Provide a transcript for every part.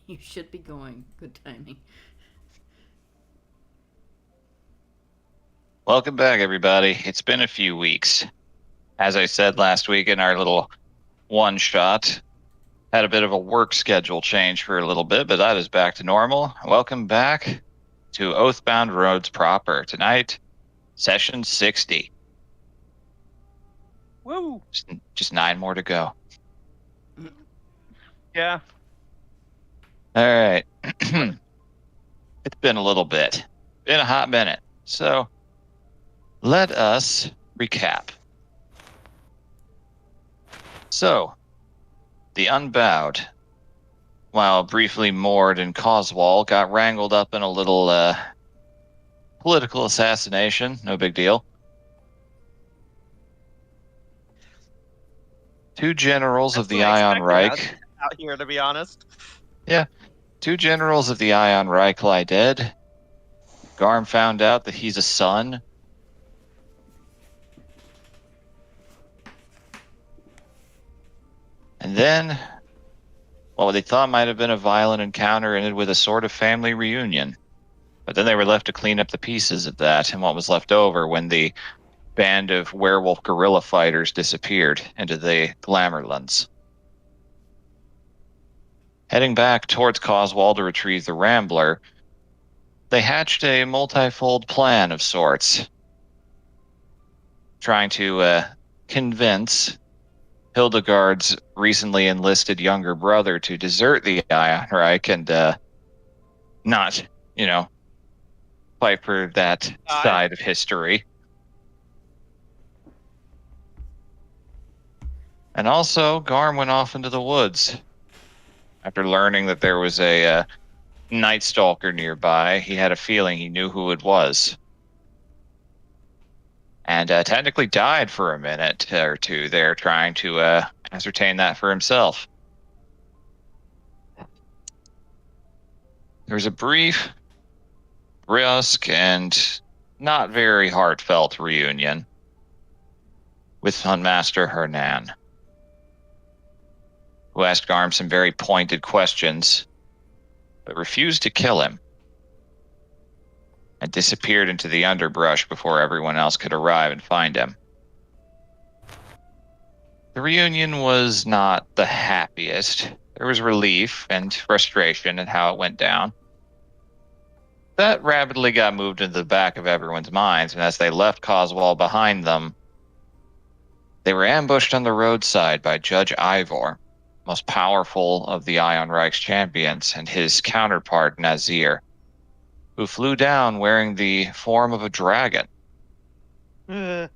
You should be going. Good timing. Welcome back, everybody. It's been a few weeks. As I said last week in our little one-shot, had a bit of a work schedule change for a little bit, but that is back to normal. Welcome back to Oathbound Roads proper. Tonight, session 60. Woo! Just 9 more to go. Yeah. All right. It's been a little bit. Been a hot minute. So let us recap. So, the Unbowed, while briefly moored in Coswall, got wrangled up in a little political assassination. No big deal. 2 generals That's of the what I Ion expected Reich. out here, to be honest. Yeah. 2 generals of the Ion Reich lie dead. Garm found out that he's a son. And then, what they thought might have been a violent encounter ended with a sort of family reunion. But then they were left to clean up the pieces of that and what was left over when the band of werewolf guerrilla fighters disappeared into the Glamourlands. Heading back towards Coswall to retrieve the Rambler, they hatched a multifold plan of sorts, trying to convince Hildegard's recently enlisted younger brother to desert the Ion Reich and not, fight for that side of history. And also, Garm went off into the woods. After learning that there was a Night Stalker nearby, he had a feeling he knew who it was. And technically died for a minute or two there trying to ascertain that for himself. There was a brief, brusque, and not very heartfelt reunion with Huntmaster Hernan, who asked Garm some very pointed questions, but refused to kill him, and disappeared into the underbrush before everyone else could arrive and find him. The reunion was not the happiest. There was relief and frustration at how it went down. That rapidly got moved into the back of everyone's minds, and as they left Coswall behind them, they were ambushed on the roadside by Judge Ivor, most powerful of the Ion Reich's champions, and his counterpart Nazir, who flew down wearing the form of a dragon. The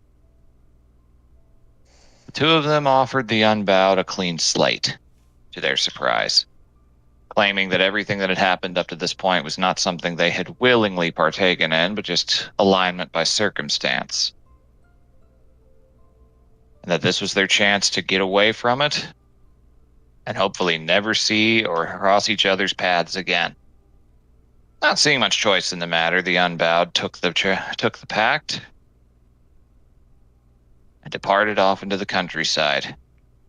2 of them offered the Unbowed a clean slate, to their surprise, claiming that everything that had happened up to this point was not something they had willingly partaken in, but just alignment by circumstance. And that this was their chance to get away from it, and hopefully never see or cross each other's paths again. Not seeing much choice in the matter, the Unbowed took the pact and departed off into the countryside,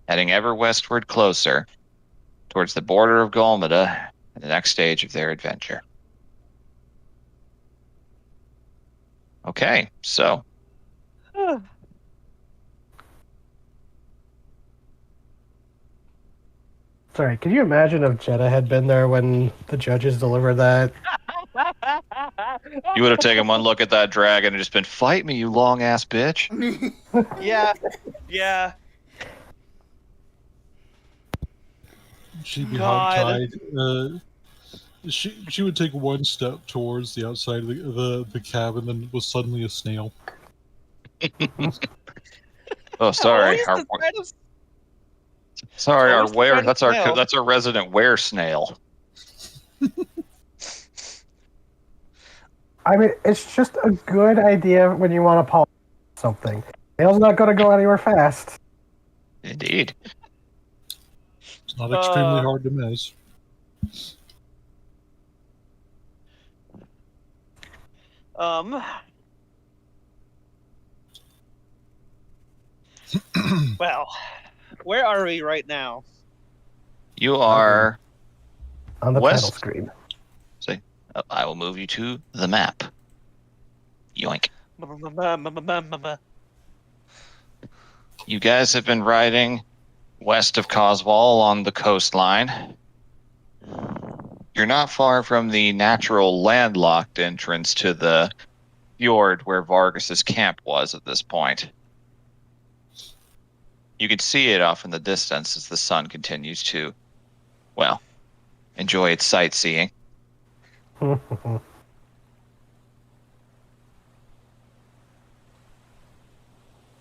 heading ever westward closer towards the border of Golmada and the next stage of their adventure. Okay, so Sorry, could you imagine if Jeddah had been there when the judges delivered that? you would have taken one look at that dragon and just been, "Fight me, you long-ass bitch." Yeah. She'd be God. hogtied. She would take one step towards the outside of the cabin, and was suddenly a snail. Oh, sorry. Always the threat of- Sorry, our always the were threat of that's our snail. that's our resident were snail. I mean, it's just a good idea when you want to polish something. Nail's not going to go anywhere fast. Indeed. It's not extremely hard to miss. Well, where are we right now? You are on the West? title screen. Say, I will move you to the map. Yoink. You guys have been riding west of Coswall along the coastline. You're not far from the natural landlocked entrance to the fjord where Vargas's camp was at this point. You can see it off in the distance as the sun continues to, well, enjoy its sightseeing.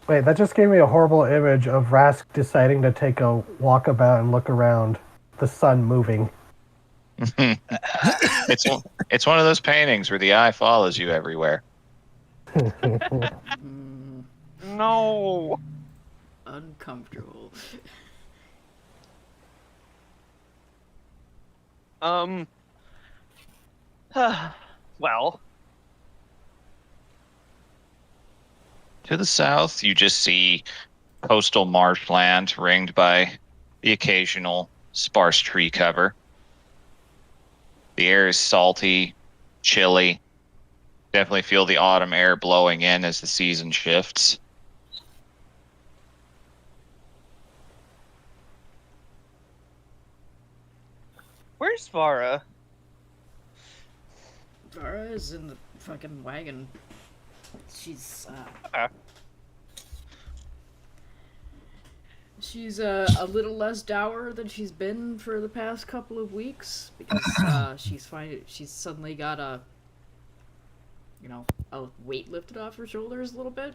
Wait, that just gave me a horrible image of Rask deciding to take a walkabout and look around, the sun moving. It's one of those paintings where the eye follows you everywhere. No. Uncomfortable. Well, To the south, you just see coastal marshland ringed by the occasional sparse tree cover. The air is salty, chilly. Definitely feel the autumn air blowing in as the season shifts. where's Vara? Vara is in the fucking wagon. She's she's a little less dour than she's been for the past couple of weeks because she's suddenly got a weight lifted off her shoulders a little bit.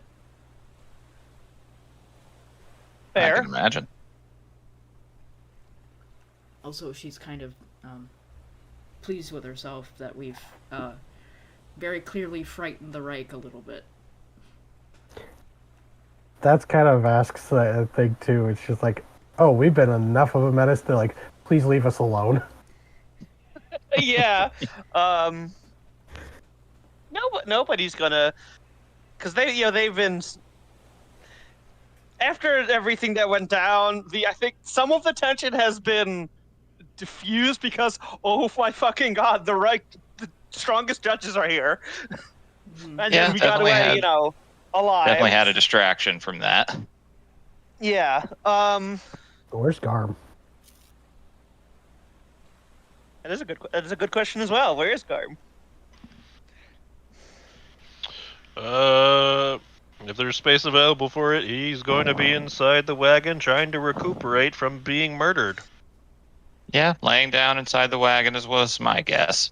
I Fair. can imagine. Also, she's kind of pleased with herself that we've very clearly frightened the Reich a little bit. That's kind of Vask's thing too. It's just like, oh, we've been enough of a menace to like, please leave us alone. Yeah. Nobody's gonna, because they've been, after everything that went down. I think some of the tension has been diffused because, oh my fucking god, the strongest judges are here, and Yeah, then we got definitely away, had- alive. Definitely had a distraction from that. Yeah. Where's Garm? That is a good question as well. Where is Garm? If there's space available for it, he's going to be inside the wagon trying to recuperate from being murdered. Yeah, laying down inside the wagon was my guess.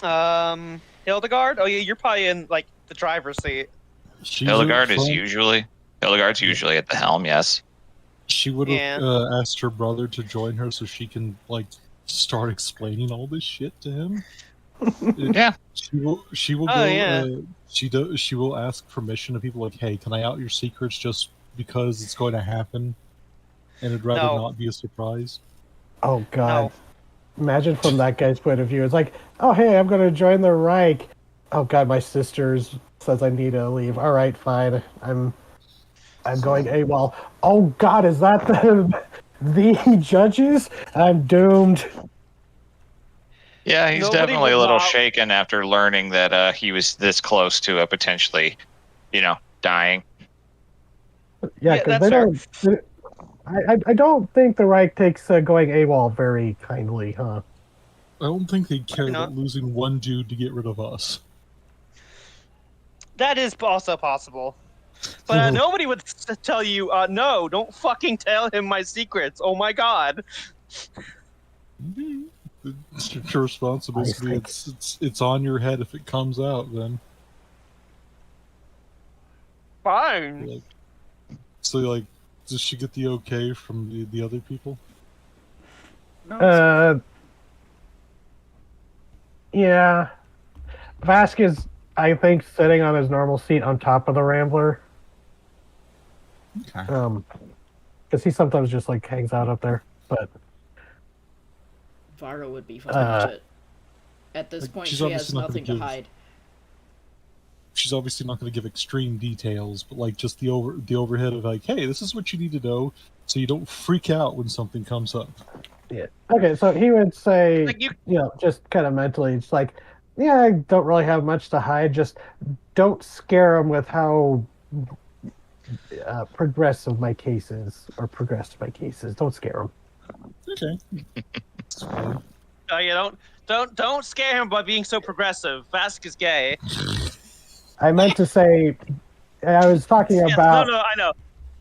Hildegard? Oh yeah, you're probably in like the driver's seat. Hildegard's usually at the helm, yes. She would have Yeah. asked her brother to join her so she can like start explaining all this shit to him. Yeah. She will Oh, go. yeah. She will ask permission to people like, hey, can I out your secrets just because it's going to happen, and it'd rather No. not be a surprise. Oh god. No. Imagine from that guy's point of view. It's like, oh hey, I'm gonna join the Reich. Oh god, my sister's says I need to leave. All right, fine. I'm going AWOL. Oh god, is that the judges? I'm doomed. Yeah, he's Nobody definitely a would little not- shaken after learning that he was this close to potentially, dying. Yeah, Yeah, because that's they don't. I don't think the Reich takes going AWOL very kindly, huh? I don't think they'd care not. about losing one dude to get rid of us. That is also possible. But nobody would tell you, no, don't fucking tell him my secrets. Oh my god. It's your responsibility. It's on your head if it comes out. Then Fine. like, does she get the okay from the other people? No, Yeah. Vask is, I think, sitting on his normal seat on top of the Rambler. Okay. Because he sometimes just like hangs out up there. But Vara would be fine with it. At this Like, point, she's she has obviously not gonna nothing to give- hide. She's obviously not going to give extreme details, but like just the overhead of like, hey, this is what you need to know, so you don't freak out when something comes up. Yeah. Okay, so he would say, Like you, just kind of mentally, it's like, yeah, I don't really have much to hide. Just don't scare him with how progressive my case is, or progressed my case is. Don't scare him. Okay. It's fine. you don't scare him by being so progressive. Vask is gay. I meant to say, I was talking Yes, about. no, I know.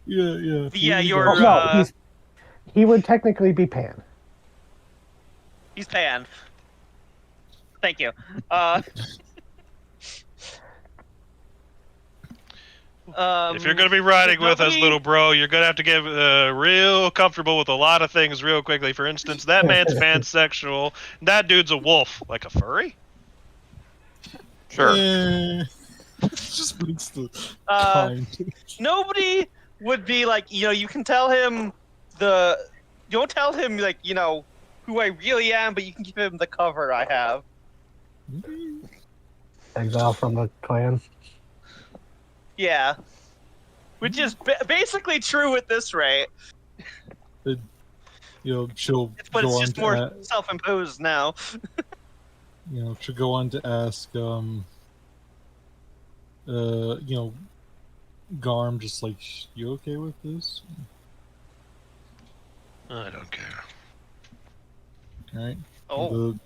Yeah, yeah. Yeah, here we you're, go. Oh, no, he would technically be Pan. He's Pan. Thank you. If you're going to be riding with us, nobody- little bro, you're going to have to get real comfortable with a lot of things real quickly. For instance, that man's pansexual. That dude's a wolf. Like a furry? Sure. Just makes the Uh, kind. nobody would be like, you can tell him don't tell him like, who I really am, but you can give him the cover I have. Exile from the clan. Yeah. Which is basically true at this rate, She'll but go it's on just to more self-imposed now. she'll go on to ask, Garm, just like, you okay with this? I don't care. All right. Oh.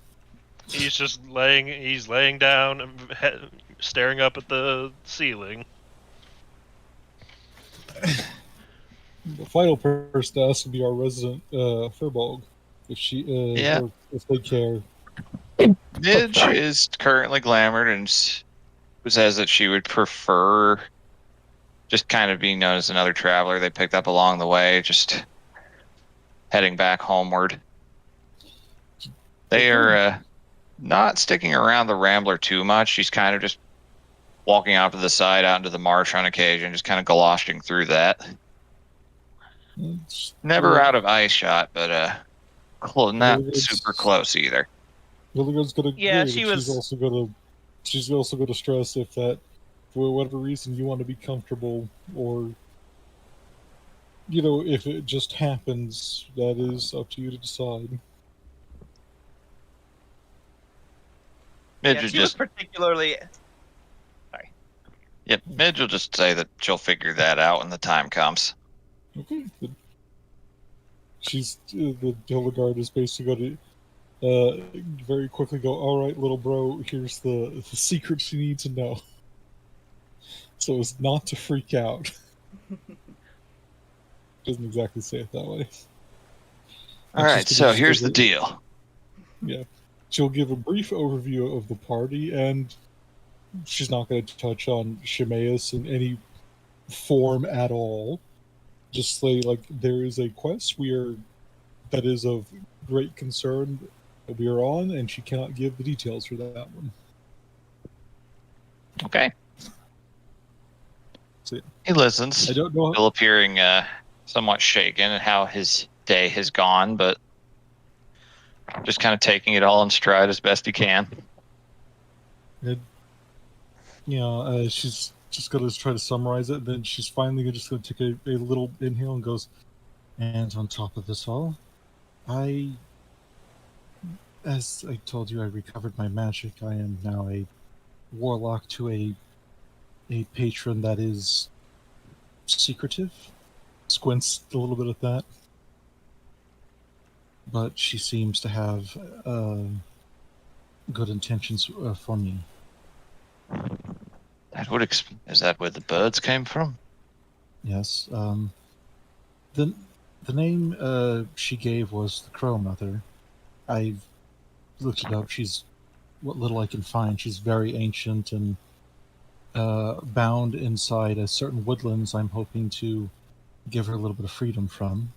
He's just laying down, staring up at the ceiling. The final person to ask would be our resident Furbolg, if she, Yeah. or if they care. Midge is currently glamored and says that she would prefer just kind of being known as another traveler they picked up along the way, just heading back homeward. They are not sticking around the Rambler too much. She's kind of just walking off to the side out into the marsh on occasion, just kind of galoshing through that. Never out of eye shot, but not super close either. Hildegarde's gonna Yeah, agree, she but was- she's also gonna stress if that, for whatever reason, you want to be comfortable, or if it just happens, that is up to you to decide. Midge Yeah, will she was just particularly. Midge will just say that she'll figure that out when the time comes. Okay. Good. The Hildegard is basically going to very quickly go, all right, little bro, here's the secrets you need to know. So as not to freak out. Doesn't exactly say it that way. All right, so here's the deal. Yeah. She'll give a brief overview of the party, and she's not going to touch on Shimeus in any form at all. Just say, like, there is a quest that is of great concern that we are on, and she cannot give the details for that one. Okay. So, yeah. He listens. I don't know. Still appearing somewhat shaken at how his day has gone, but just kind of taking it all in stride as best he can. She's just going to try to summarize it, and then she's finally just going to take a little inhale and goes, and on top of this all, as I told you, I recovered my magic. I am now a warlock to a patron that is secretive. Squints a little bit at that. But she seems to have good intentions for me. Is that where the birds came from? Yes. The name she gave was the Crow Mother. I've looked it up. She's what little I can find. She's very ancient and bound inside a certain woodlands I'm hoping to give her a little bit of freedom from.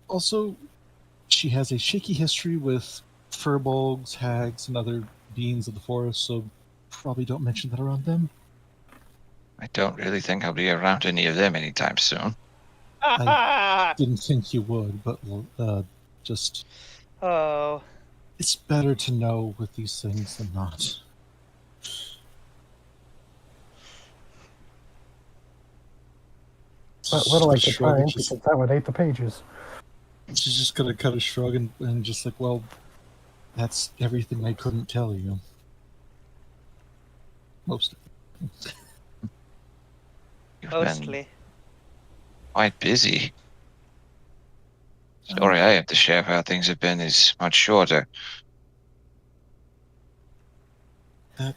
Also, she has a shaky history with furbolgs, hags, and other beings of the forest, so probably don't mention that around them. I don't really think I'll be around any of them anytime soon. I didn't think you would, but just... Oh. It's better to know with these things than not. But little I could find, because that would hate the pages. She's just gonna kind of shrug and just like, well, that's everything I couldn't tell you. Most of it. You've been Mostly. quite busy. Story I have to share of how things have been is much shorter. That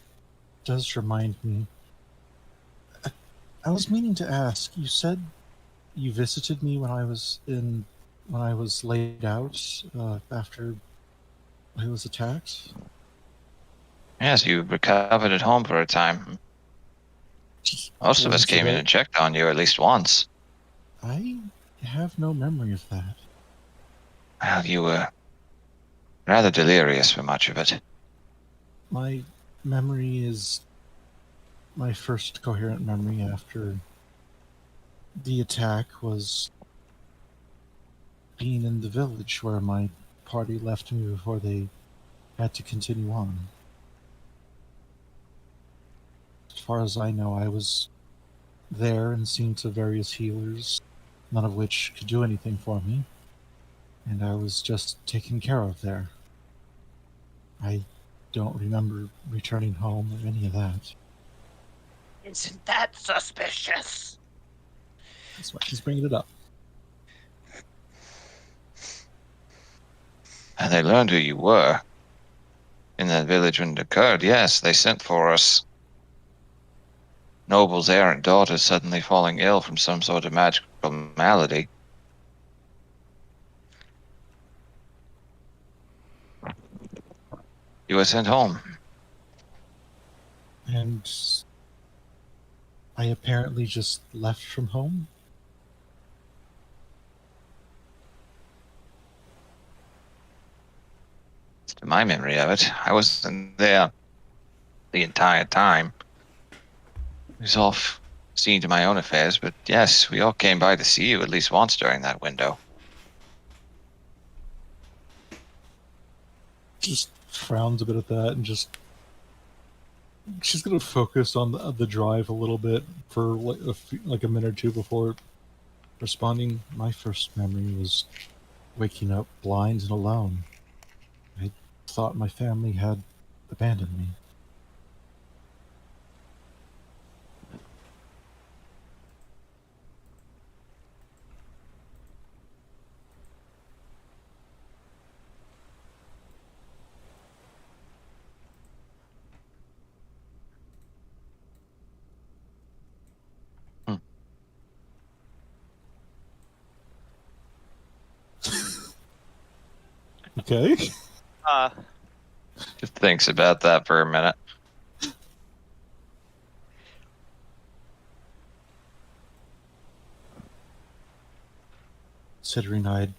does remind me. I was meaning to ask. You said you visited me when I was laid out after I was attacked. Yes, you recovered at home for a time. Just Most of us once a came in day. and checked on you at least once. I have no memory of that. Well, you were rather delirious for much of it. My memory is my first coherent memory after the attack was being in the village where my party left me before they had to continue on. As far as I know, I was there and seen to various healers, none of which could do anything for me, and I was just taken care of there. I don't remember returning home or any of that. Isn't that suspicious? That's why he's bringing it up. And they learned who you were. In that village when it occurred, yes, they sent for us. Noble's errant daughter suddenly falling ill from some sort of magical malady. You were sent home. And I apparently just left from home. To my memory of it, I wasn't there the entire time. I was off seeing to my own affairs, but yes, we all came by to see you at least once during that window. Just frowns a bit at that and just she's gonna focus on the drive a little bit for like a minute or two before responding. My first memory was waking up blind and alone. I thought my family had abandoned me. Okay. Just thinks about that for a minute. Considering I'd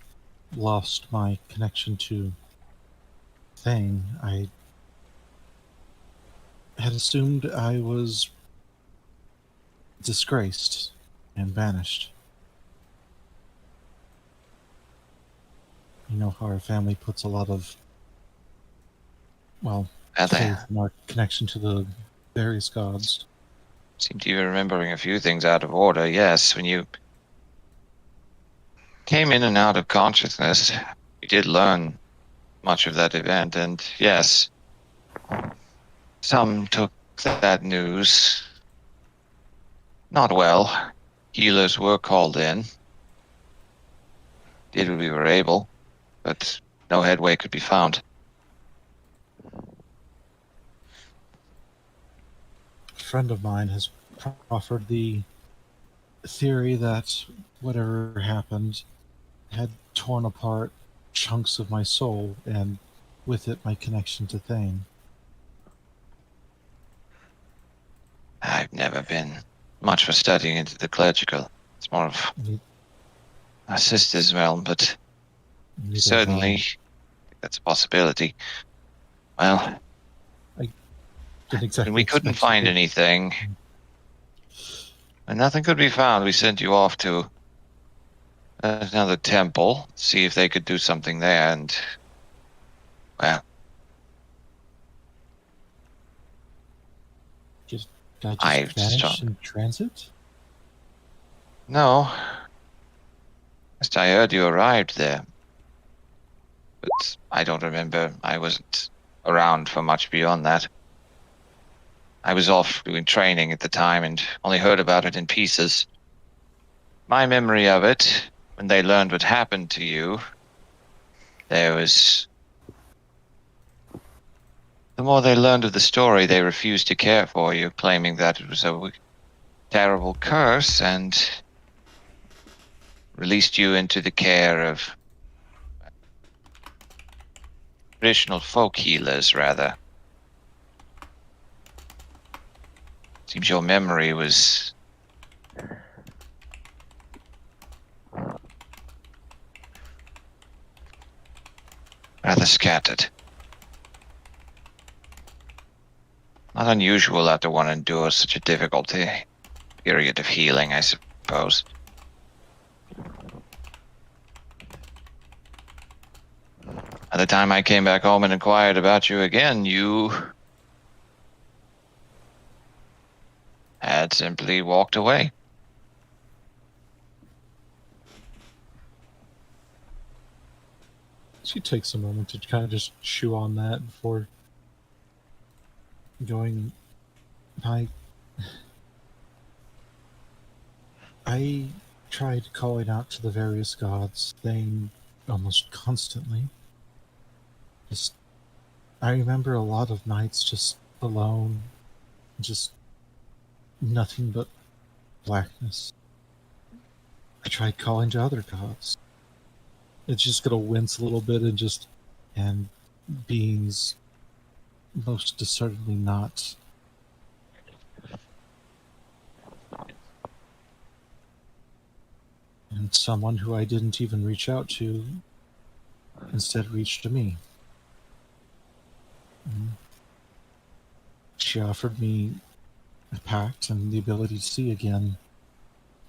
lost my connection to Thane, I had assumed I was disgraced and banished. You know how our family puts a lot of, well, And they faith in our connection to the various gods. seem to be remembering a few things out of order. Yes, when you came in and out of consciousness, you did learn much of that event, and yes, some took that news not well. Healers were called in. Did what we were able, but no headway could be found. A friend of mine has offered the theory that whatever happened had torn apart chunks of my soul, and with it my connection to Thane. I've never been much for studying into the clerical. It's more of Ne- my sister's realm, but neither have certainly that's a possibility. Well, I didn't exactly when we couldn't expect find it. anything, when nothing could be found, we sent you off to another temple, see if they could do something there, and, well, Did I just I've vanish just- in transit? no. Last I heard, you arrived there. but I don't remember. I wasn't around for much beyond that. I was off doing training at the time and only heard about it in pieces. My memory of it, when they learned what happened to you, there was... The more they learned of the story, they refused to care for you, claiming that it was a terrible curse, and released you into the care of traditional folk healers, rather. Seems your memory was rather scattered. Not unusual after one endures such a difficult period of healing, I suppose. By the time I came back home and inquired about you again, you had simply walked away. She takes a moment to kind of just chew on that before going. I tried calling out to the various gods, saying almost constantly. I remember a lot of nights just alone, just nothing but blackness. I tried calling to other gods. It's just gonna wince a little bit and beings most assuredly not. And someone who I didn't even reach out to instead reached to me. She offered me a pact and the ability to see again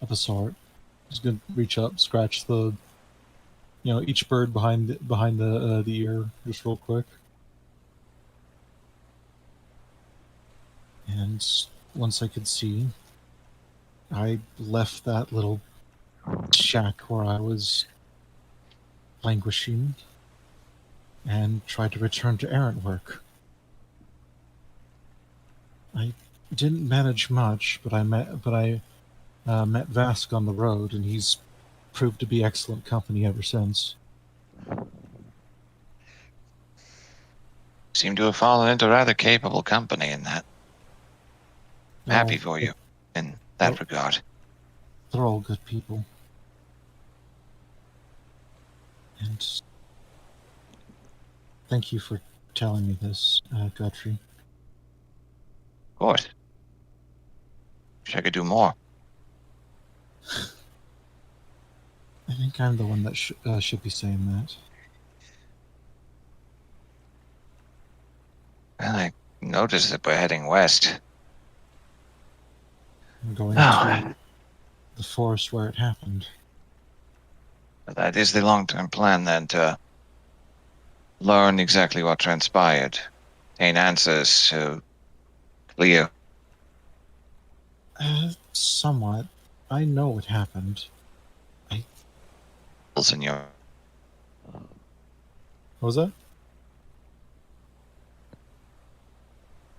of a sort. I was going to reach up, scratch each bird behind the ear just real quick. And once I could see, I left that little shack where I was languishing and tried to return to errant work. I didn't manage much, but I met Vask on the road, and he's proved to be excellent company ever since. Seem to have fallen into rather capable company in that. Happy for you in that regard. They're all good people. And thank you for telling me this, Godfrey. Of course. Wish I could do more. I think I'm the one that should be saying that. Well, I noticed that we're heading west. I'm going to the forest where it happened. But that is the long-term plan, then, to learn exactly what transpired. Obtain answers so clear. Somewhat. I know what happened. In your... What was that?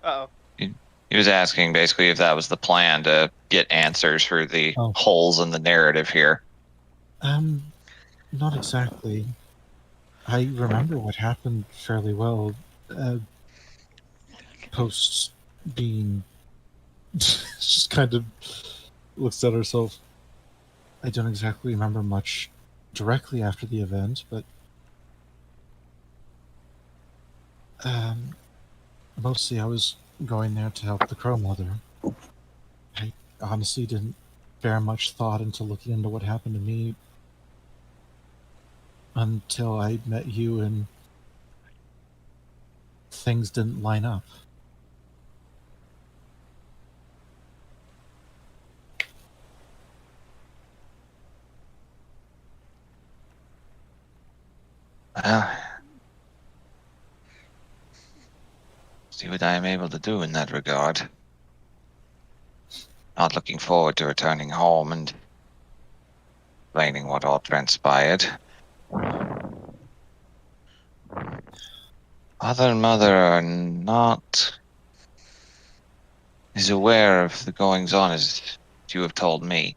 Uh-oh. He was asking basically if that was the plan to get answers for the holes in the narrative here. Not exactly. I remember what happened fairly well. Post being... just kind of looks at herself. I don't exactly remember much directly after the event, but mostly I was going there to help the Crow Mother. I honestly didn't bear much thought into looking into what happened to me until I met you and things didn't line up. Well, see what I am able to do in that regard. Not looking forward to returning home and explaining what all transpired. father and mother are not as aware of the goings on as you have told me.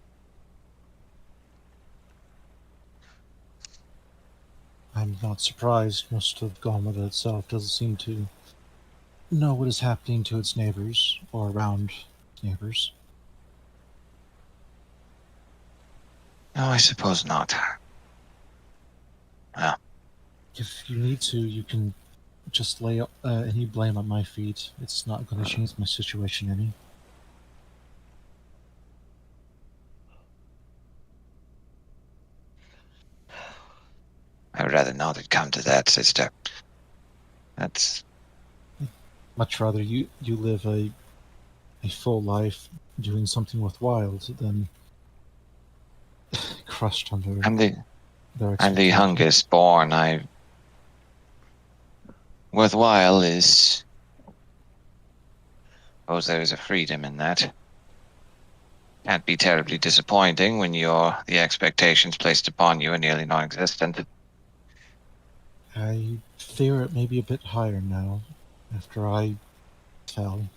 I'm not surprised. Most of Galmada itself doesn't seem to know what is happening to its neighbors or around neighbors. No, I suppose not. Well, If you need to, you can just lay any blame on my feet. It's not going to change my situation any. I would rather not it come to that, sister. That's Much rather you live a full life doing something worthwhile than crushed under I'm the their I'm the expectations. youngest born. Worthwhile is. Suppose there is a freedom in that. Can't be terribly disappointing when the expectations placed upon you are nearly non-existent. I fear it may be a bit higher now, after I fell.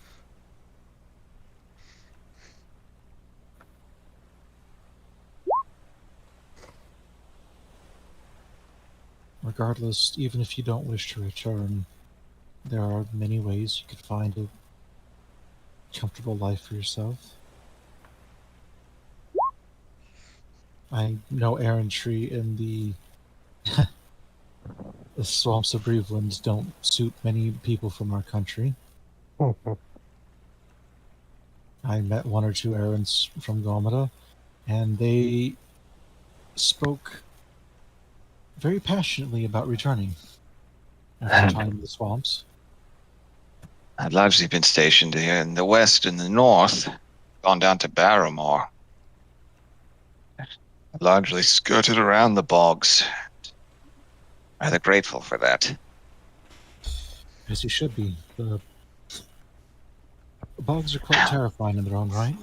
Regardless, even if you don't wish to return, there are many ways you could find a comfortable life for yourself. I know errantry in the swamps of Breveland don't suit many people from our country. I met one or two errants from Gomada, and they spoke very passionately about returning after time in the swamps. I've largely been stationed here in the west and the north, gone down to Barrymore. Largely skirted around the bogs. Rather grateful for that. As you should be. The bogs are quite terrifying in their own right.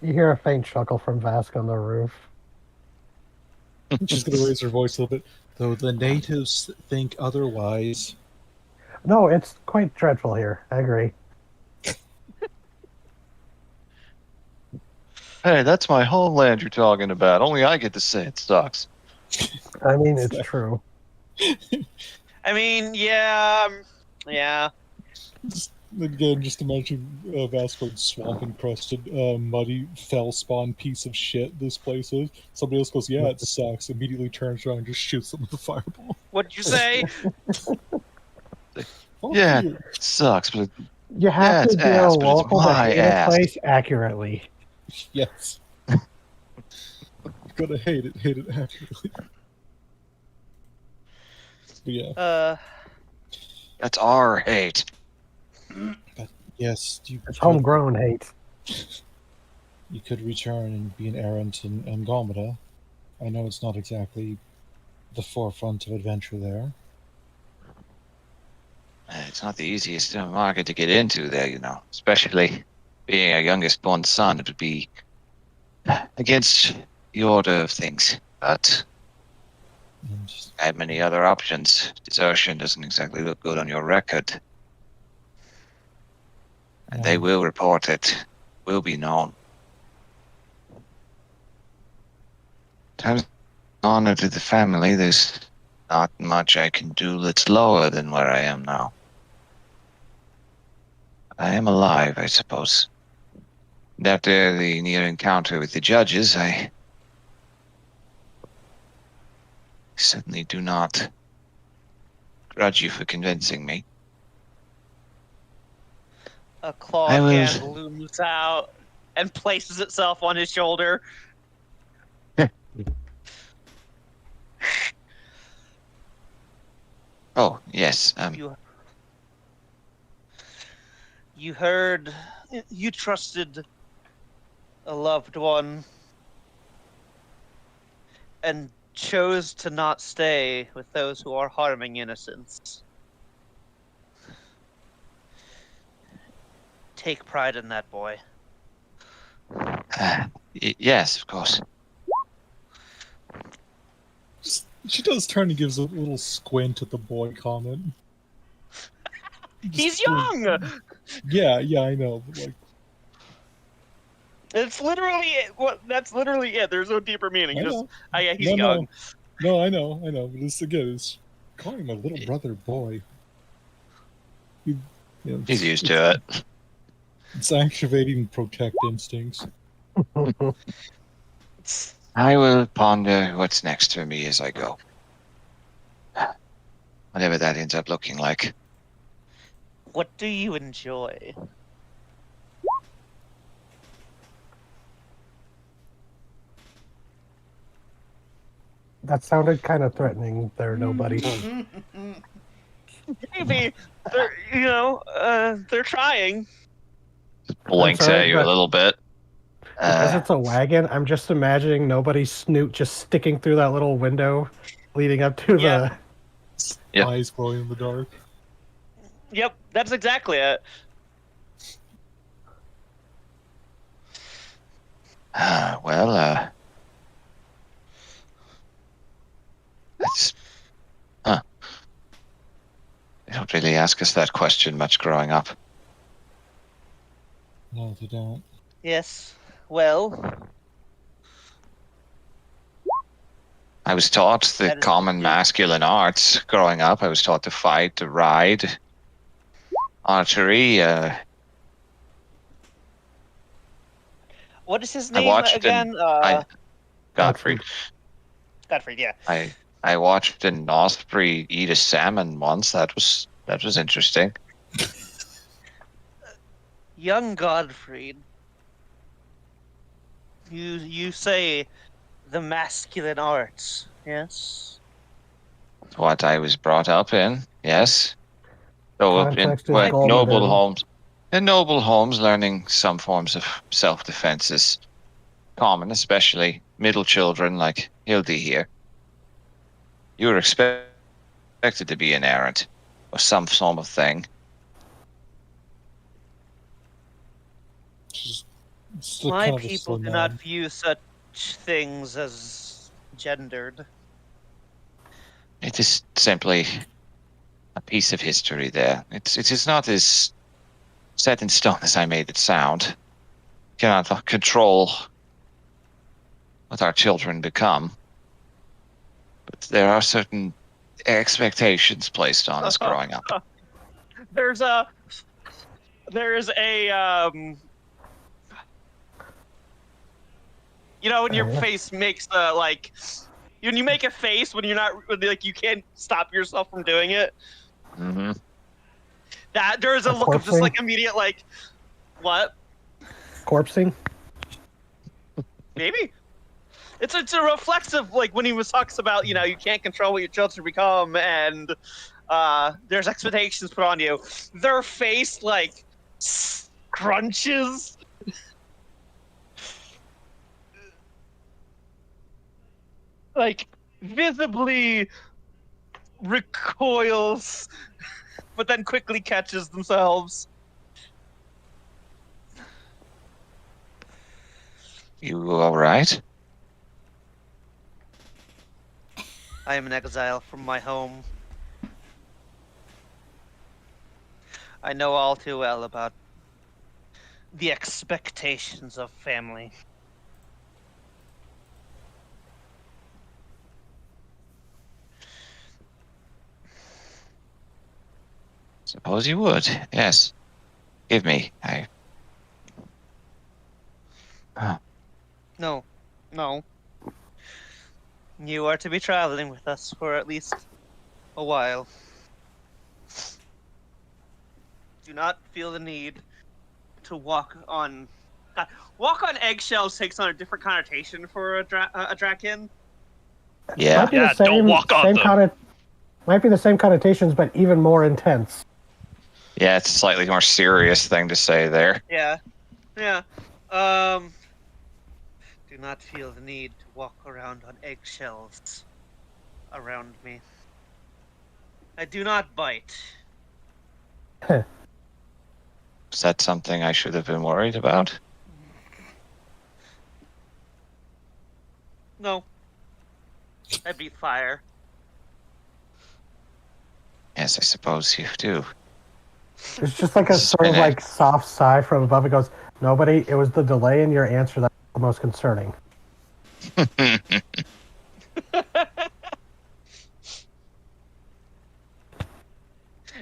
You hear a faint chuckle from Vask on the roof. She's going to raise her voice a little bit. Though the natives think otherwise. No, it's quite dreadful here. I agree. Hey, that's my homeland you're talking about. Only I get to say it sucks. I mean, it's true. I mean, yeah. Again, just imagine Vasquard swamp-encrusted, muddy, fell-spawn piece of shit this place is. Somebody else goes, yeah, it sucks. Immediately turns around and just shoots them with a fireball. What'd you say? Yeah, you. it sucks, but You have it's to be a ass, but it's local to my hate ass. a place accurately. Yes. You're gonna hate it accurately. But yeah. That's our hate. But yes, It's homegrown hate. you could return and be an errant in Andromeda. I know it's not exactly the forefront of adventure there. It's not the easiest market to get into there, especially being a youngest born son. It would be against the order of things. But And I have many other options. Desertion doesn't exactly look good on your record. And they will report it. Will be known. In terms of honor to the family, there's not much I can do that's lower than where I am now. I am alive, I suppose. And after the near encounter with the judges, I certainly do not grudge you for convincing me. A claw I will- hand looms out and places itself on his shoulder. Oh, yes. You heard, you trusted a loved one and chose to not stay with those who are harming innocents. Take pride in that, boy. Yes, of course. She does turn and gives a little squint at the boy comment. He's Just like, young. yeah, I know. But like, It's literally it. That's literally it. There's no deeper meaning. I Just, know. yeah, he's No, young. no, I know. But it's calling my little brother boy. He's used to it. It's activating protect instincts. I will ponder what's next for me as I go. Whatever that ends up looking like. What do you enjoy? That sounded kind of threatening there, nobody. Maybe they're trying. Blinks sorry, at you a but- little bit. Because it's a wagon, I'm just imagining nobody's snoot just sticking through that little window leading up to Yeah. Yep. Eyes glowing in the dark. Yep, that's exactly it. That's. Huh. They don't really ask us that question much growing up. No, they don't. Yes. Well, I was taught the That is common true. masculine arts growing up. I was taught to fight, to ride, archery. what is his I name watched again? Godfrey. Godfrey. Yeah. I watched an osprey eat a salmon once. That was interesting. Young Godfrey. You say the masculine arts, yes? What I was brought up in, yes. So Context is in gold, noble madam. homes, learning some forms of self-defense is common, especially middle children like Hildy here. You were expected to be an errant or some form of thing. It's My kind of a people slow do not nod. view such things as gendered. It is simply a piece of history there. It is not as set in stone as I made it sound. Cannot control what our children become. But there are certain expectations placed on us growing up. There's a when your Yeah. face makes the when you make a face when you're not like you can't stop yourself from doing it. Hmm. That there's a A look of just corpsing? like immediate like what? Corpsing? Maybe. It's a reflexive like when he talks about you can't control what your children become and there's expectations put on you. Their face like crunches. Like visibly recoils, but then quickly catches themselves. You all right? I am an exile from my home. I know all too well about the expectations of family. Suppose you would. Yes. Give me. No. You are to be traveling with us for at least a while. Do not feel the need to walk on eggshells takes on a different connotation for a Draken. Yeah. Might be Yeah, the same, don't walk on them. Might be the same connotations, but even more intense. Yeah, it's a slightly more serious thing to say there. Yeah. Do not feel the need to walk around on eggshells around me. I do not bite. Is that something I should have been worried about? No. I breathe fire. Yes, I suppose you do. It's just like a sort of like soft sigh from above. It goes, nobody. It was the delay in your answer that was the most concerning.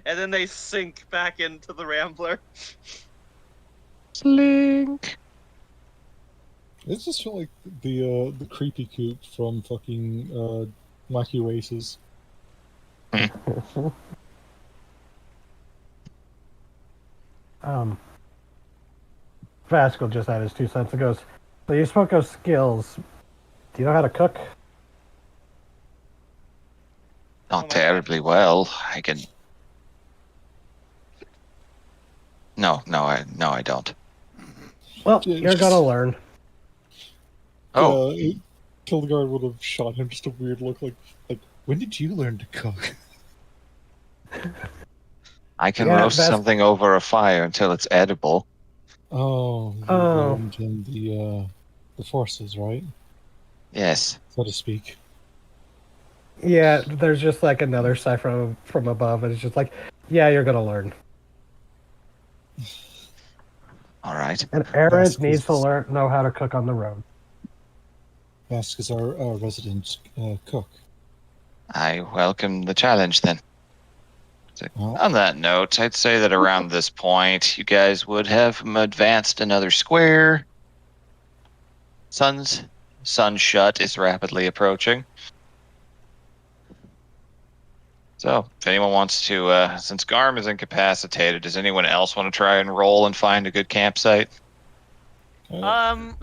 And then they sink back into the Rambler. Slink. It just felt like the creepy coop from fucking Wacky Races. Vascal just had his 2 cents. It goes, so you spoke of skills. Do you know how to cook? Not my terribly well. I can. No, I don't. Well, Yeah, you're just- gonna learn. Oh, Hildegard would have shot him just a weird look like, when did you learn to cook? I can Yeah, roast that's- something over a fire until it's edible. Oh, you Oh. learned in the forces, right? Yes. So to speak. Yeah, there's just like another sigh from above, and it's just like, yeah, you're gonna learn. All right. And Aaron Vasquez- needs to know how to cook on the road. Ask is our resident cook. I welcome the challenge then. So, Well- on that note, I'd say that around this point, you guys would have advanced another square. Sun shut is rapidly approaching. So, if anyone wants to, since Garm is incapacitated, does anyone else want to try and roll and find a good campsite? Um,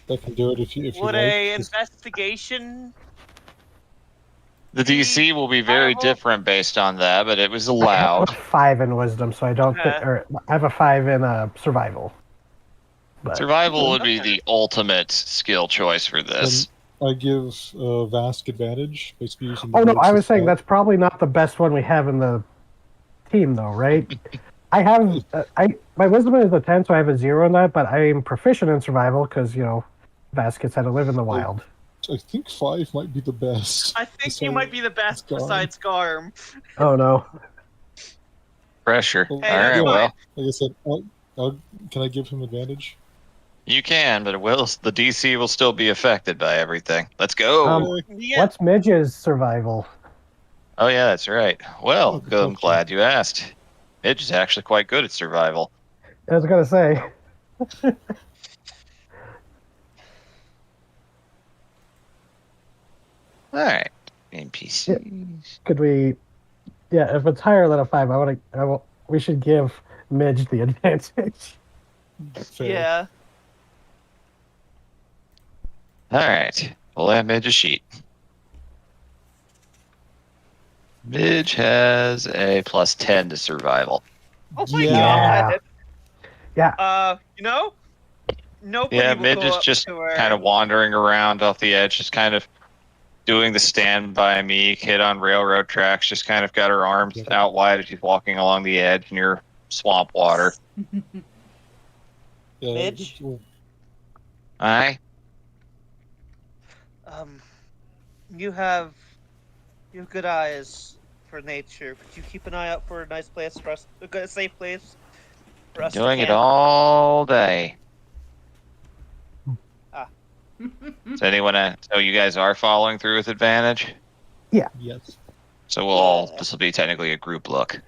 I can do it if you would like. a Just- investigation? The DC will be very Survival? different based on that, but it was I have allowed. a 5 in wisdom, so I don't think. Okay. Or I have a 5 in survival. But Survival would be Okay. the ultimate skill choice for this. I give Vask advantage, basically using. oh no, ropes I as was saying well. that's probably not the best one we have in the team, though, right? I have my wisdom is a 10, so I have a 0 in that. But I am proficient in survival because Vasquez had to live in the wild. I think 5 might be the best. I think you Besides- might be the best Garm. besides Garm. Oh no. Pressure. Well, Hey, All that's right, fine. well, Like I said, can I give him advantage? you can, but the DC will still be affected by everything. Let's go. Yeah. What's Midge's survival? Oh yeah, that's right. Well, Oh, good I'm question. glad you asked. Midge is actually quite good at survival. I was gonna say. All right, NPCs. Could we? Yeah, if it's higher than a 5, we should give Midge the advantage. Fair. Yeah. All right, pull that Midge a sheet. Midge has a +10 to survival. Oh my Yeah. god. Yeah. Nobody Yeah, will Midge go is up just to her. kind of wandering around off the edge, just kind of doing the stand by me, kid on railroad tracks, just kind of got her arms out wide as she's walking along the edge near swamp water. Yeah, Midge? Aye. You have good eyes for nature. Could you keep an eye out for a nice place for us, a safe place for us Doing to it camp? all day. Ah. So you guys are following through with advantage? Yes. So Yeah. this will be technically a group look.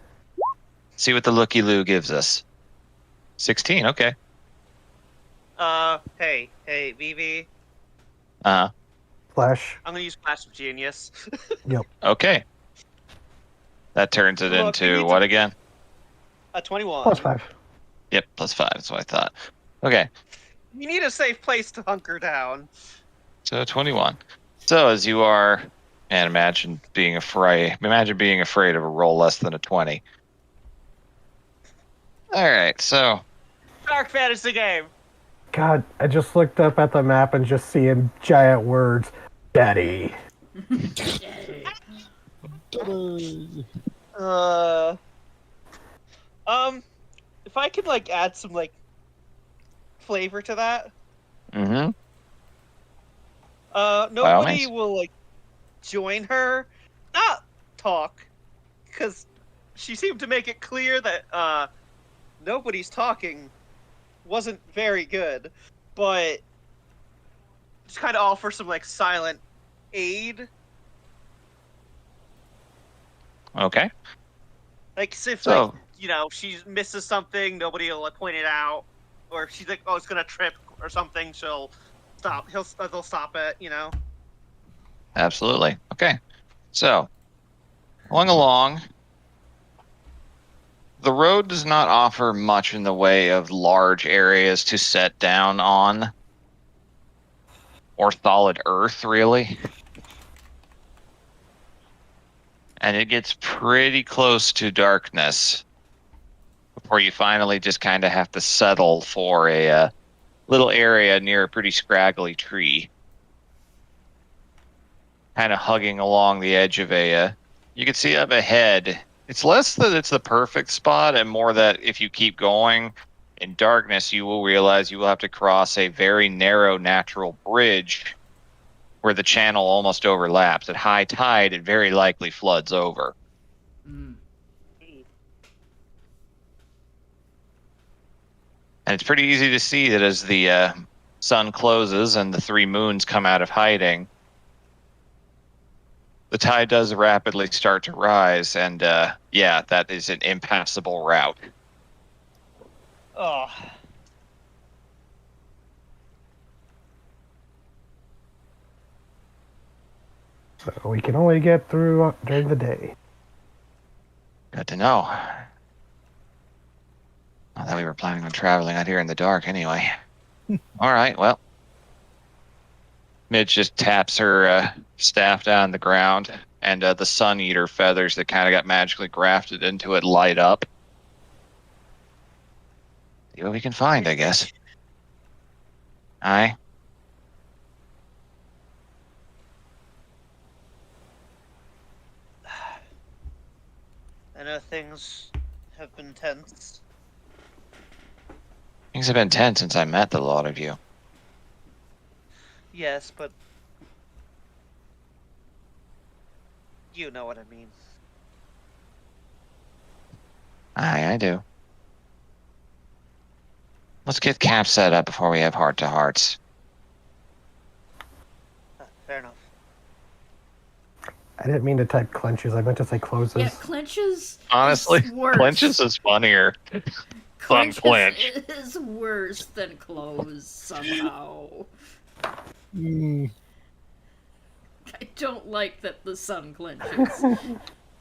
See what the looky loo gives us. 16, okay. Hey, Vivi. Uh-huh. Flash. I'm gonna use Flash of Genius. Okay. That turns it Look, we into need what to- again? 21. +5. Yep, +5. That's what I thought. Okay, You need a safe place to hunker down. so 21. So as you are, and imagine being afraid of a roll less than a 20. All right, so Dark fantasy game. God, I just looked up at the map and just seeing giant words. Daddy. Ta-da! If I could add some flavor to that. mhm. Nobody means. will join her, not talk, because she seemed to make it clear that nobody's talking wasn't very good, but just kind of offer some like silent aid. Okay. Like if So, she misses something, nobody will point it out, or if she's like, oh, it's gonna trip or something, she'll stop. They'll stop it. absolutely. Okay. So, going along, the road does not offer much in the way of large areas to set down on, or solid earth, really. And it gets pretty close to darkness before you finally just kind of have to settle for a little area near a pretty scraggly tree. Kind of hugging along the edge of you can see up ahead. It's less that it's the perfect spot and more that if you keep going in darkness, you will realize you will have to cross a very narrow natural bridge where the channel almost overlaps. At high tide, it very likely floods over. Mm. And it's pretty easy to see that as the sun closes and the three moons come out of hiding, the tide does rapidly start to rise, and yeah, that is an impassable route. Oh. So we can only get through during the day. Good to know. I thought we were planning on traveling out here in the dark anyway. All right, well. Midge just taps her staff down the ground, and the Sun Eater feathers that kind of got magically grafted into it light up. See what we can find, I guess. Aye. I know things have been tense. Things have been tense since I met the lot of you. Yes, but you know what I mean. Aye, I do. Let's get camp set up before we have heart-to-hearts. Fair enough. I didn't mean to type clenches. I meant to say closes. Yeah, clenches. Honestly, is worse. clenches is funnier. Clenches clench. is worse than close somehow. Mm, I don't like that the sun clenches.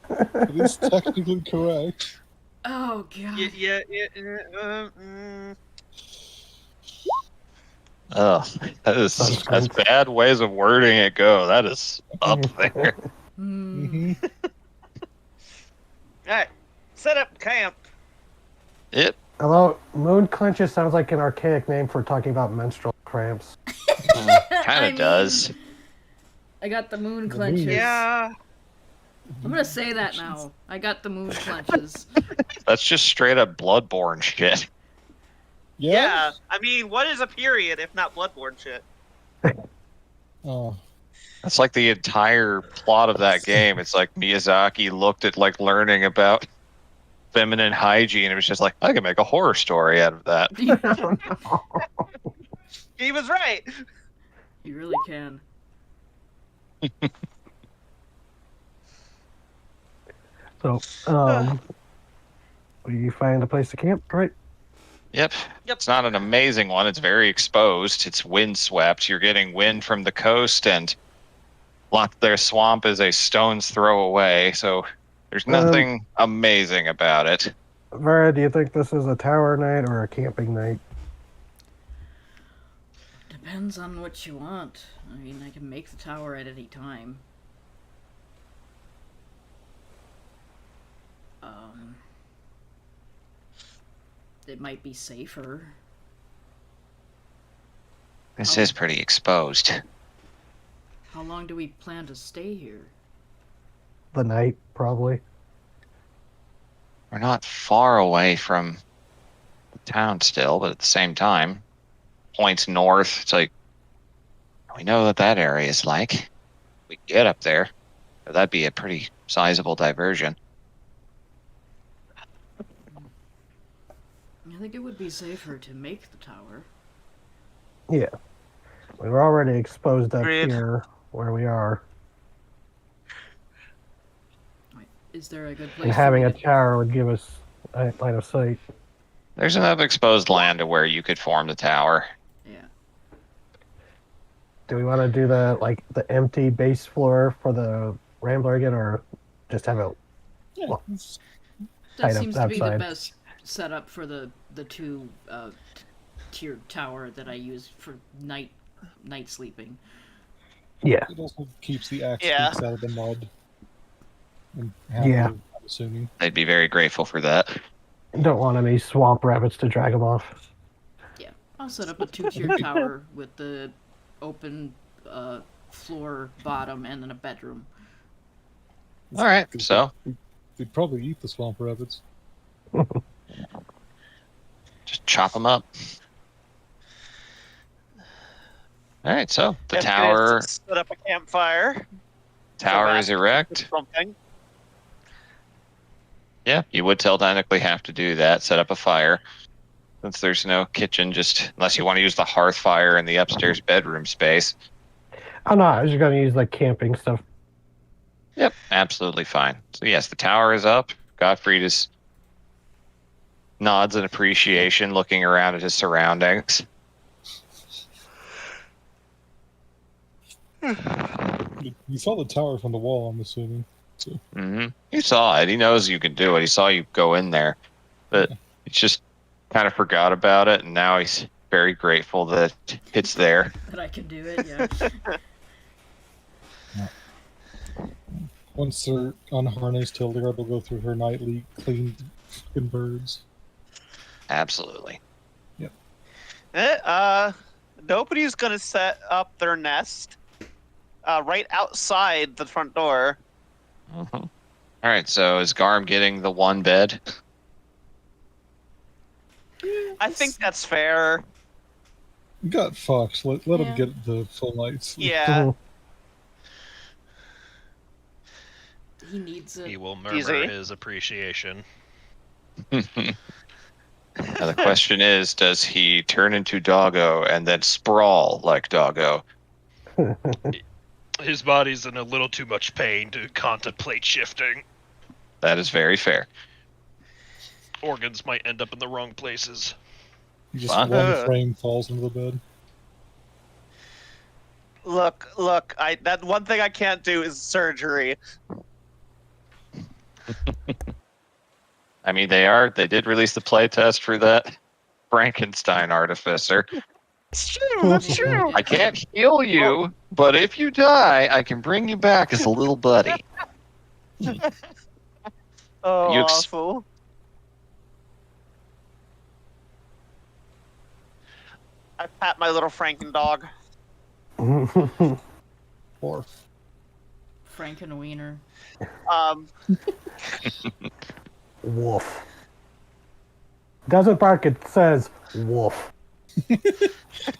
it is technically correct. Oh god. Yeah. Ugh, that's bad ways of wording it go. That is up there. Hmm. Hmm. Alright, set up camp. It Although moon clenches sounds like an archaic name for talking about menstrual cramps. kind of does. I got the moon moon. clenches. Yeah. I'm gonna say that now. I got the moon clenches. That's just straight up Bloodborne shit. Yeah. I mean, what is a period if not Bloodborne shit? Oh, That's like the entire plot of that game. It's like Miyazaki looked at like learning about feminine hygiene and was just like, I can make a horror story out of that. He was right. You really can. So, we find a place to camp, right? Yep. It's not an amazing one. It's very exposed. It's windswept. You're getting wind from the coast, and their swamp is a stone's throw away. So there's nothing amazing about it. Vera, do you think this is a tower night or a camping night? Depends on what you want. I mean, I can make the tower at any time. It might be safer. This is pretty exposed. How long do we plan to stay here? The night, probably. We're not far away from the town still, but at the same time, points north. It's like, we know what that area is like. We can get up there. That'd be a pretty sizable diversion. I think it would be safer to make the tower. Yeah. We were already exposed up Agreed. here where we are. Is there a good place And for having me a to... tower would give us a line of sight. There's enough exposed land to where you could form the tower. Yeah. Do we want to do the empty base floor for the Rambler again, or just have it Yeah, Well, it's- That Tied up seems to be the outside. best setup for the two tiered tower that I use for night sleeping. yeah. it also keeps the axe Yeah. beaks out of the mud. And Yeah. I'm assuming. They'd be very grateful for that. Don't want any swamp rabbits to drag them off. I'll set up a two-tiered tower with the open floor bottom and then a bedroom. All right, so They'd probably eat the swamp rabbits. just chop them up. All right, so the If tower it's set up a campfire. tower is So erect. Something. Yeah, you would technically have to do that. Set up a fire, since there's no kitchen. Just unless you want to use the hearth fire in the upstairs bedroom space. I'm not. I was just going to use camping stuff. Yep, absolutely fine. So yes, the tower is up. Gottfried is nods in appreciation, looking around at his surroundings. You saw the tower from the wall, I'm assuming. He saw it. He knows you can do it. He saw you go in there, but he just kind of forgot about it, and now he's very grateful that it's there. That I can do it, yeah. Once they're unharnessed, Hildegard will go through her nightly cleaned fucking birds. Absolutely. Nobody's gonna set up their nest right outside the front door. All right. So is Garm getting the one bed? I think that's fair. You got Fox. Let Yeah. him get the full night's sleep. Yeah. He needs it. He will murmur Easy. his appreciation. Now the question is, does he turn into Doggo and then sprawl like Doggo? His body's in a little too much pain to contemplate shifting. That is very fair. Organs might end up in the wrong places. Just Fun. one frame falls into the bed. Look, that one thing I can't do is surgery. I mean, they did release the playtest for that Frankenstein artificer. It's true, that's true. I can't heal you, but if you die, I can bring you back as a little buddy. Oh, You ex- awful. I pat my little Franken dog. Or Frankenwiener. Woof. Doesn't bark, it says woof. and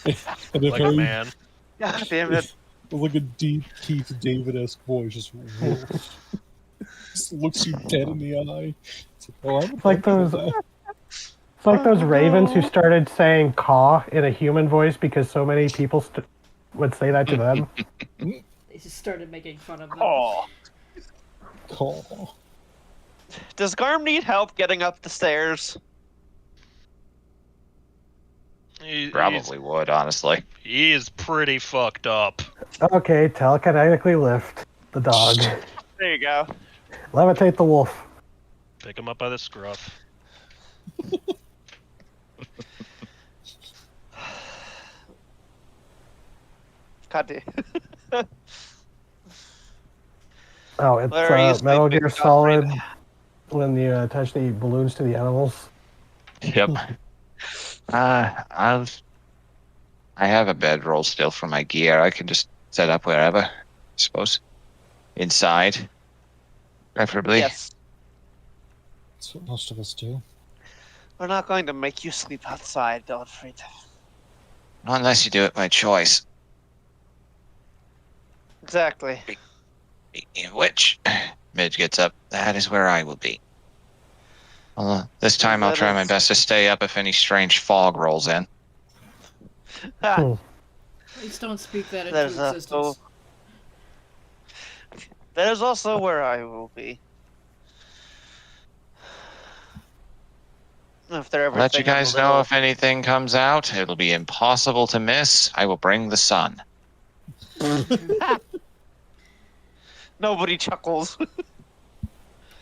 if Like a man. God damn it. like a deep Keith David-esque voice, just woof. Just looks you dead in the eye. It's like, oh, I'm like those- It's like those ravens who started saying caw in a human voice because so many people would say that to them. They just started making fun of them. Oh. Call. Does Garm need help getting up the stairs? Probably would, honestly. He is pretty fucked up. Okay, telekinetically lift the dog. There you go. Levitate the wolf. Pick him up by the scruff. God damn. Oh, it's Larry is Metal big Gear Gottfried. Solid when you attach the balloons to the animals. Yep. I have a bedroll still for my gear. I can just set up wherever, I suppose. Inside, preferably. Yes. That's what most of us do. We're not going to make you sleep outside, Gottfried. Not unless you do it by choice. Exactly. In which, Midge gets up. That is where I will be. Well, this time I'll That try my is- best to stay up if any strange fog rolls in. Hmm. Please don't speak that into There's existence. that is also where I will be. After I'll let you everything, I'm a guys know little. if anything comes out. It'll be impossible to miss. I will bring the sun. Nobody chuckles,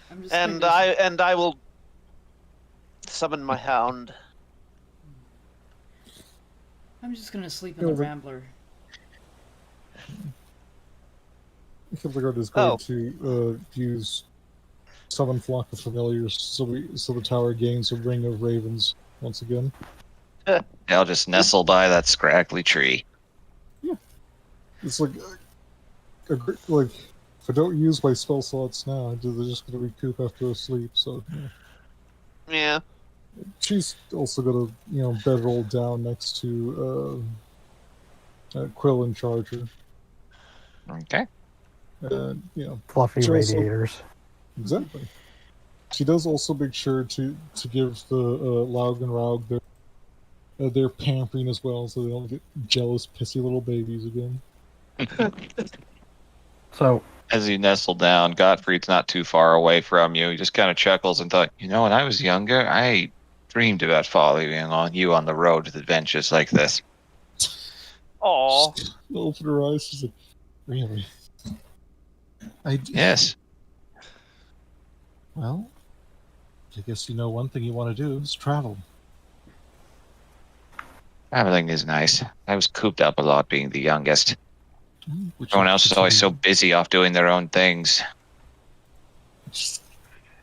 I'm just and gonna, I will summon my hound. I'm just gonna sleep in the Rambler. Hildegard is Oh. going to use summon flock of familiars, so the tower gains a ring of ravens once again. They'll just nestle by that scraggly tree. It's like like if I don't use my spell slots now, they're just going to recoup after a sleep. So yeah. Yeah. She's also going to bedroll down next to Quill and Charger. Okay. And Fluffy she also- radiators. Exactly. She does also make sure to give the Laug and Raug their pampering as well, so they don't get jealous, pissy little babies again. So, As you nestle down, Gottfried's not too far away from you. He just kind of chuckles and thought, when I was younger, I dreamed about following you on the road with adventures like this. Aw. She'll open her eyes. She's like, "Really? Yes. Well, I guess one thing you want to do is travel." Traveling is nice. I was cooped up a lot being the youngest. Which Everyone else is always so busy off doing their own things. Just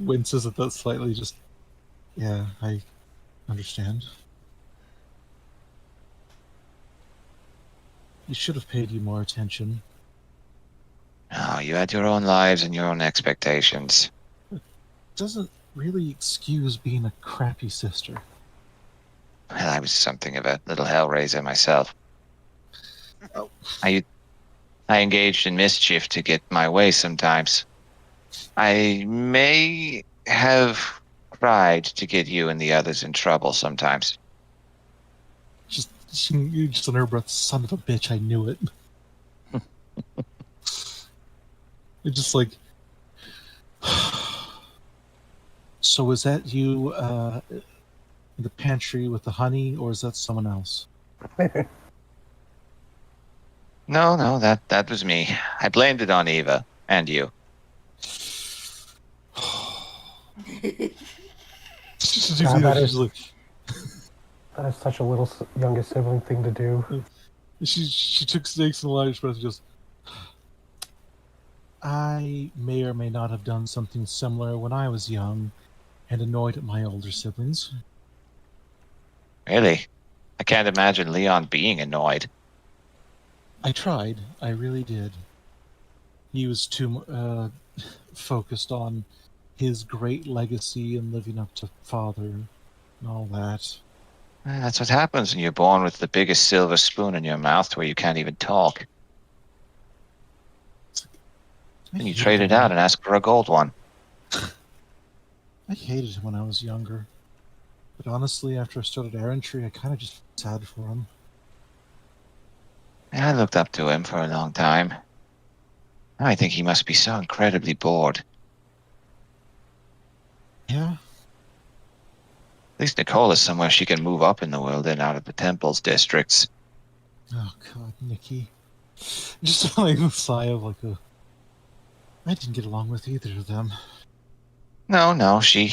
winces at that slightly. Just, yeah, I understand. You should have paid you more attention. Oh, you had your own lives and your own expectations. Doesn't really excuse being a crappy sister. Well, I was something of a little hellraiser myself. Oh. I engaged in mischief to get my way sometimes. I may have tried to get you and the others in trouble sometimes. You just on her breath, son of a bitch, I knew it. It's just like... So is that you in the pantry with the honey, or is that someone else? No, that was me. I blamed it on Eva and you. that is such a little youngest sibling thing to do. She took snakes and ladders breath and just... I may or may not have done something similar when I was young and annoyed at my older siblings. Really? I can't imagine Leon being annoyed. I tried. I really did. He was too focused on his great legacy and living up to father and all that. That's what happens when you're born with the biggest silver spoon in your mouth where you can't even talk. And you trade it out and ask for a gold one. I hated him when I was younger. But honestly, after I started errantry, I kind of just felt sad for him. I looked up to him for a long time. I think he must be so incredibly bored. Yeah? At least Nicole is somewhere she can move up in the world and out of the temple's districts. Oh god, Nikki. Just like a sigh of like a... I didn't get along with either of them. No, she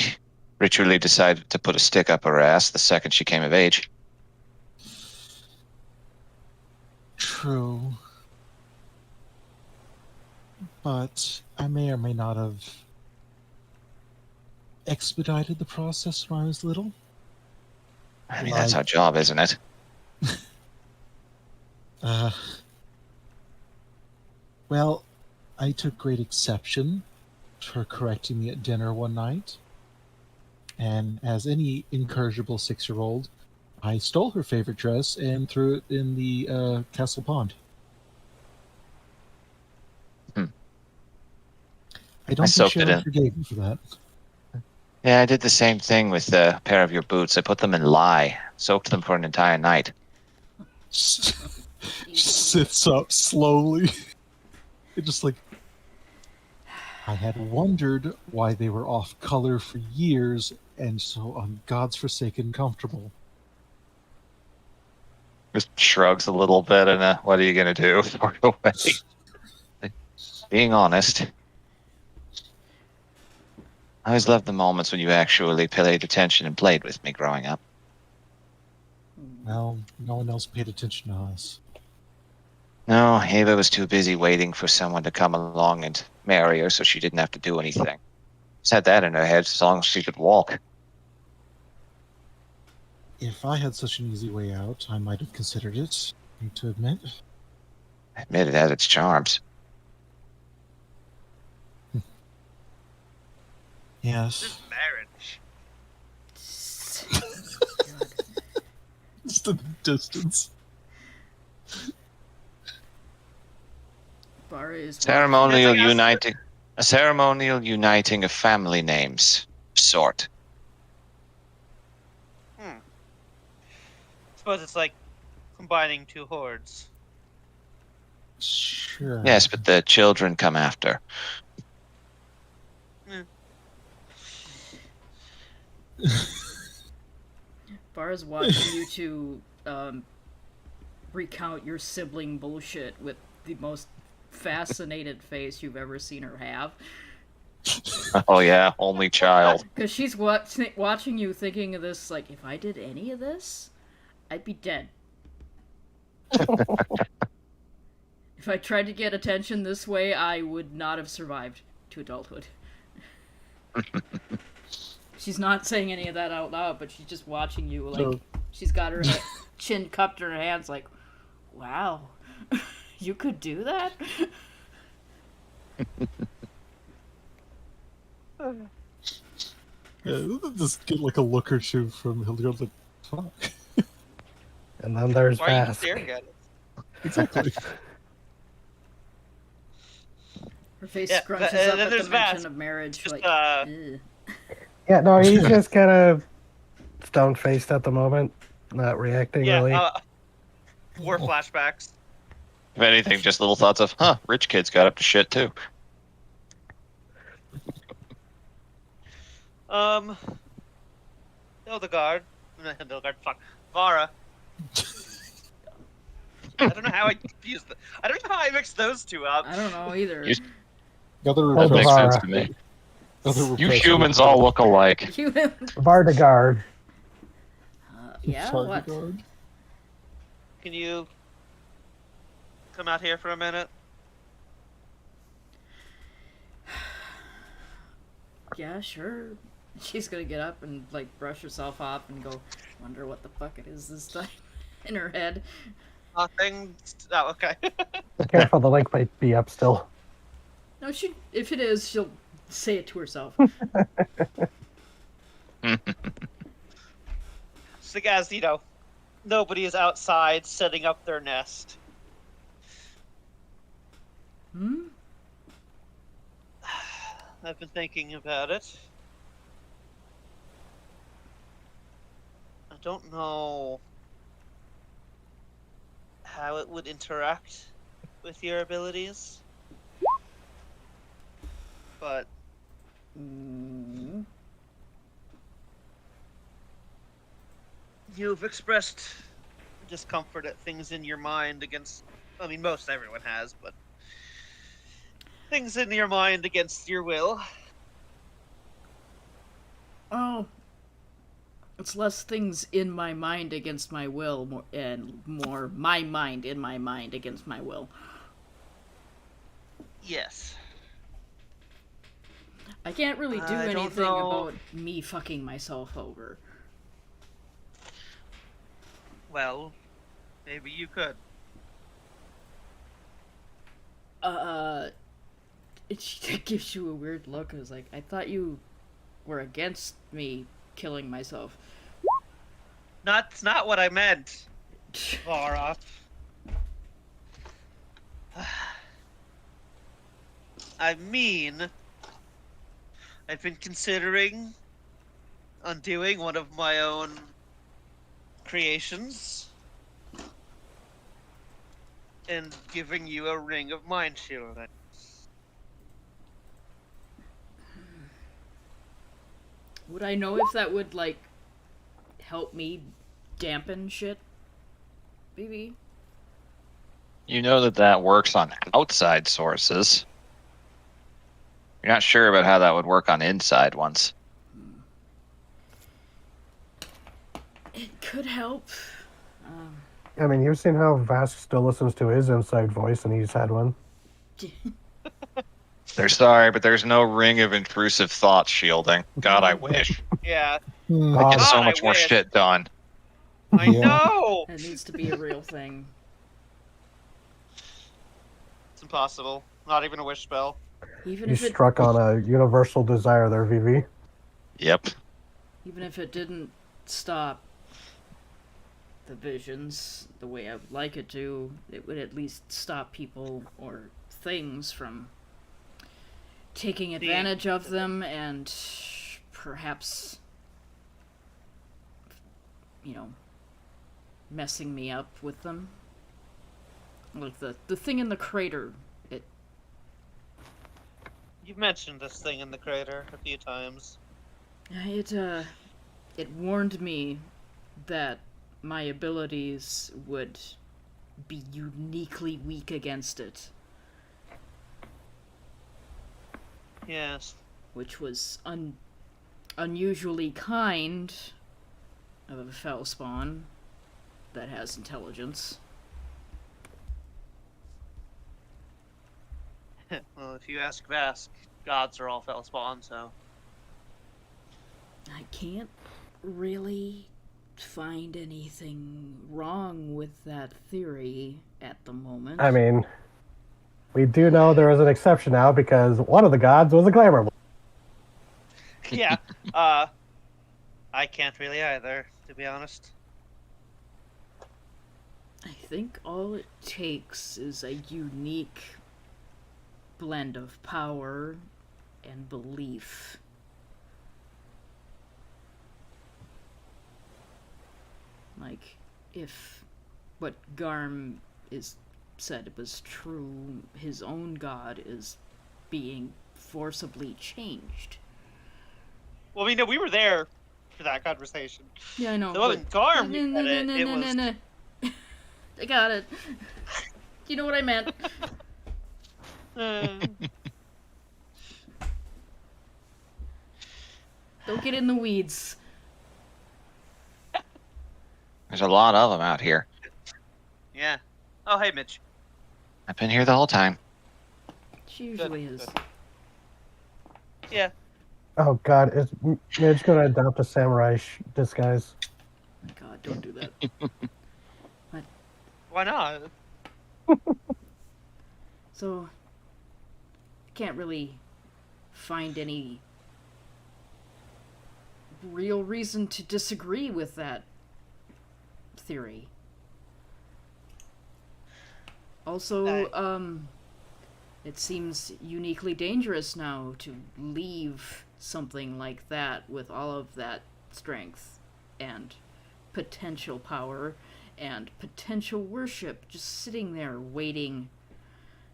ritually decided to put a stick up her ass the second she came of age. True. But I may or may not have expedited the process when I was little. I mean, that's our job, isn't it? Well, I took great exception to her correcting me at dinner one night. And as any incorrigible 6-year-old, I stole her favorite dress and threw it in the castle pond. I don't think soaked she it ever in. forgave me for that. Yeah, I did the same thing with a pair of your boots. I put them in lye, soaked them for an entire night. Sits up slowly. It just like, I had wondered why they were off color for years and so God's forsaken comfortable. Just shrugs a little bit and what are you going to do? Throw it away. Being honest, I always loved the moments when you actually paid attention and played with me growing up. Well, no one else paid attention to us. No, Ava was too busy waiting for someone to come along and marry her so she didn't have to do anything. Just had that in her head as long as she could walk. If I had such an easy way out, I might have considered it, I need to admit. I admit it had its charms. Yes. This marriage. Just in the distance. Bara is Ceremonial Yes, I guess. uniting. A ceremonial uniting of family names. Sort. Suppose it's like combining two hordes. Sure. Yes, but the children come after. Bara's watching you two recount your sibling bullshit with the most fascinated face you've ever seen her have. Oh yeah, only child. Because she's watching you thinking of this, like, if I did any of this, I'd be dead. If I tried to get attention this way, I would not have survived to adulthood. She's not saying any of that out loud, but she's just watching you, like, No. she's got her chin cupped in her hands, like, wow, you could do that? Yeah, just get like a look or two from Hildegarde, like, fuck. And then there's Why are you Vask. staring at it? Exactly. Her face Yeah, scrunches then up at the there's mention Vask. of marriage, Just, like, uh, ugh. Yeah, no, he's just kind of stone faced at the moment, not reacting Yeah, really. war flashbacks. If anything, just little thoughts of, rich kids got up to shit too. Hildegard. Not Hildegard, fuck. Vara. I don't know how I confused them. I don't know how I mixed those two up. I don't know either. You- Other That makes Vara. sense to me. other You repressed- humans all look alike. You, Vardagard. yeah, what? Fargard. Can you come out here for a minute? Yeah, sure. She's gonna get up and, like, brush herself off and go, wonder what the fuck it is this time, in her head. Nothing. Oh, okay. Careful, the link might be up still. No, if it is, she'll say it to herself. So, guys, you know, nobody is outside setting up their nest. Hmm? I've been thinking about it. I don't know how it would interact with your abilities, but Mm. you've expressed discomfort at things in your mind against. I mean, most everyone has, but things in your mind against your will. Oh. It's less things in my mind against my will, more my mind in my mind against my will. Yes. I can't really do I don't anything know. about me fucking myself over. Well, maybe you could. It gives you a weird look. It was like, I thought you were against me killing myself. That's not what I meant, Vara. I mean, I've been considering undoing one of my own creations and giving you a ring of mind shielding. Would I know if that would, like, help me dampen shit? Maybe? You know that works on outside sources. You're not sure about how that would work on inside ones. It could help. I mean, you've seen how Vask still listens to his inside voice, and he's had one. They're sorry, but there's no ring of intrusive thought shielding. God, I wish. Yeah, God, Get so God, I much more wish. shit done. I Yeah. know! That needs to be a real thing. It's impossible. Not even a wish spell. Even you if it struck on a universal desire there, Vivi. Yep. even if it didn't stop the visions the way I would like it to, it would at least stop people or things from taking advantage of them and perhaps, messing me up with them. Like the thing in the crater, You've mentioned this thing in the crater a few times. it warned me that my abilities would be uniquely weak against it, Yes. which was unusually kind of a fell spawn that has intelligence. Well, if you ask Vask, gods are all fellspawn, so. I can't really find anything wrong with that theory at the moment. I mean, we do know there is an exception now because one of the gods was a glamour. Yeah. I can't really either, to be honest. I think all it takes is a unique blend of power and belief. Like, if what Garm said was true, his own god is being forcibly changed. Well, we were there for that conversation. Yeah, I know. It wasn't Garm who said it, it was... No. I got it. You know what I meant. Don't get in the weeds. There's a lot of them out here. Yeah. Oh, hey, Mitch. I've been here the whole time. She usually is. Good. Yeah. Oh God, it's gonna adopt a samurai disguise. God, don't do that. Why not? So, I can't really find any real reason to disagree with that theory. Also, it seems uniquely dangerous now to leave something like that with all of that strength and potential power and potential worship just sitting there waiting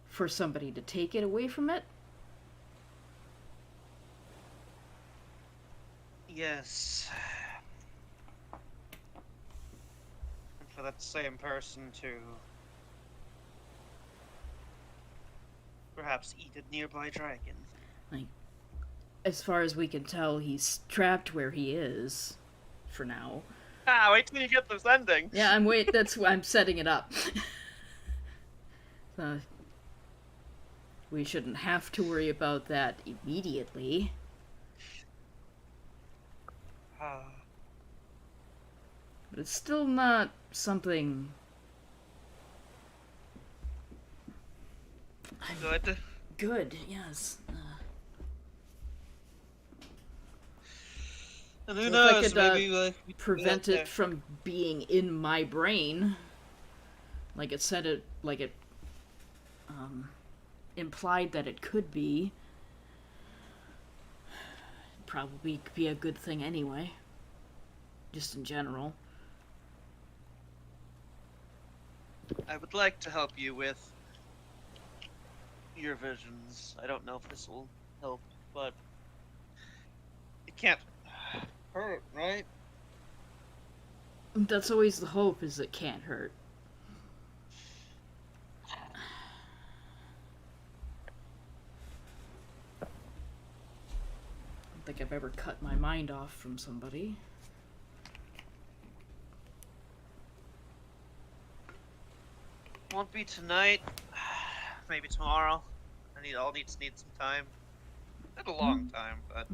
for somebody to take it away from it. Yes. And for that same person to perhaps eat a nearby dragon. As far as we can tell, he's trapped where he is for now. Ah, wait till you get this ending. Yeah, that's why I'm setting it up. We shouldn't have to worry about that immediately. But it's still not something... Good. Good, yes. And who So if I knows, could, maybe we prevent there. it from being in my brain, like it said it, like it implied that it could be, probably be a good thing anyway. Just in general. I would like to help you with your visions. I don't know if this will help, but it can't hurt, right? That's always the hope, is it can't hurt. I don't think I've ever cut my mind off from somebody. Won't be tonight. Maybe tomorrow. I'll need some time. Not a long time, but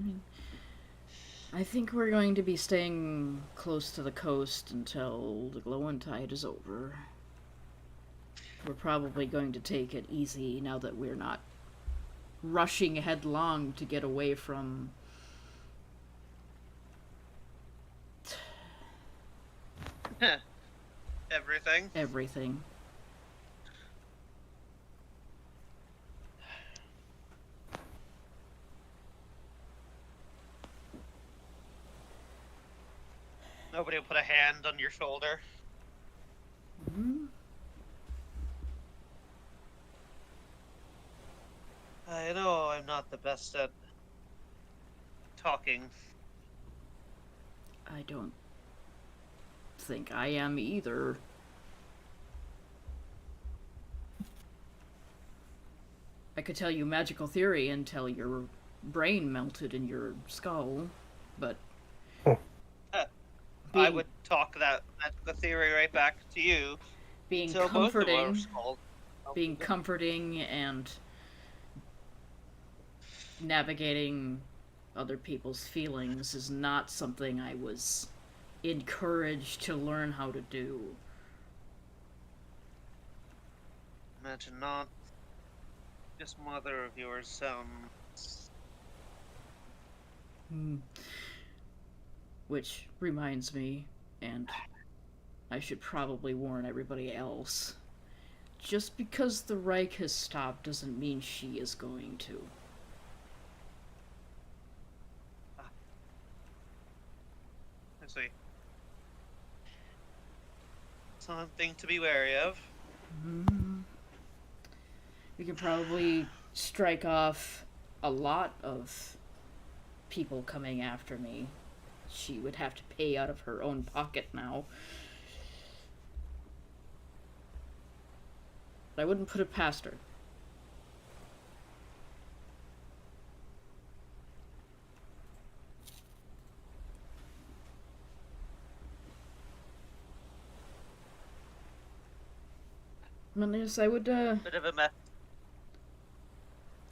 I think we're going to be staying close to the coast until the glowing tide is over. We're probably going to take it easy now that we're not rushing headlong to get away from everything. everything. Nobody will put a hand on your shoulder. Mm-hmm. I know I'm not the best at talking. I don't think I am either. I could tell you magical theory until your brain melted in your skull, but I would talk the theory right back to you. being Till both of comforting, us called. being comforting and navigating other people's feelings is not something I was encouraged to learn how to do. Imagine not. This mother of yours sounds. Which reminds me, and I should probably warn everybody else, just because the Reich has stopped doesn't mean she is going to. I see. Something to be wary of. We could probably strike off a lot of people coming after me. She would have to pay out of her own pocket now. But I wouldn't put it past her. Yes, I would, Bit of a mess.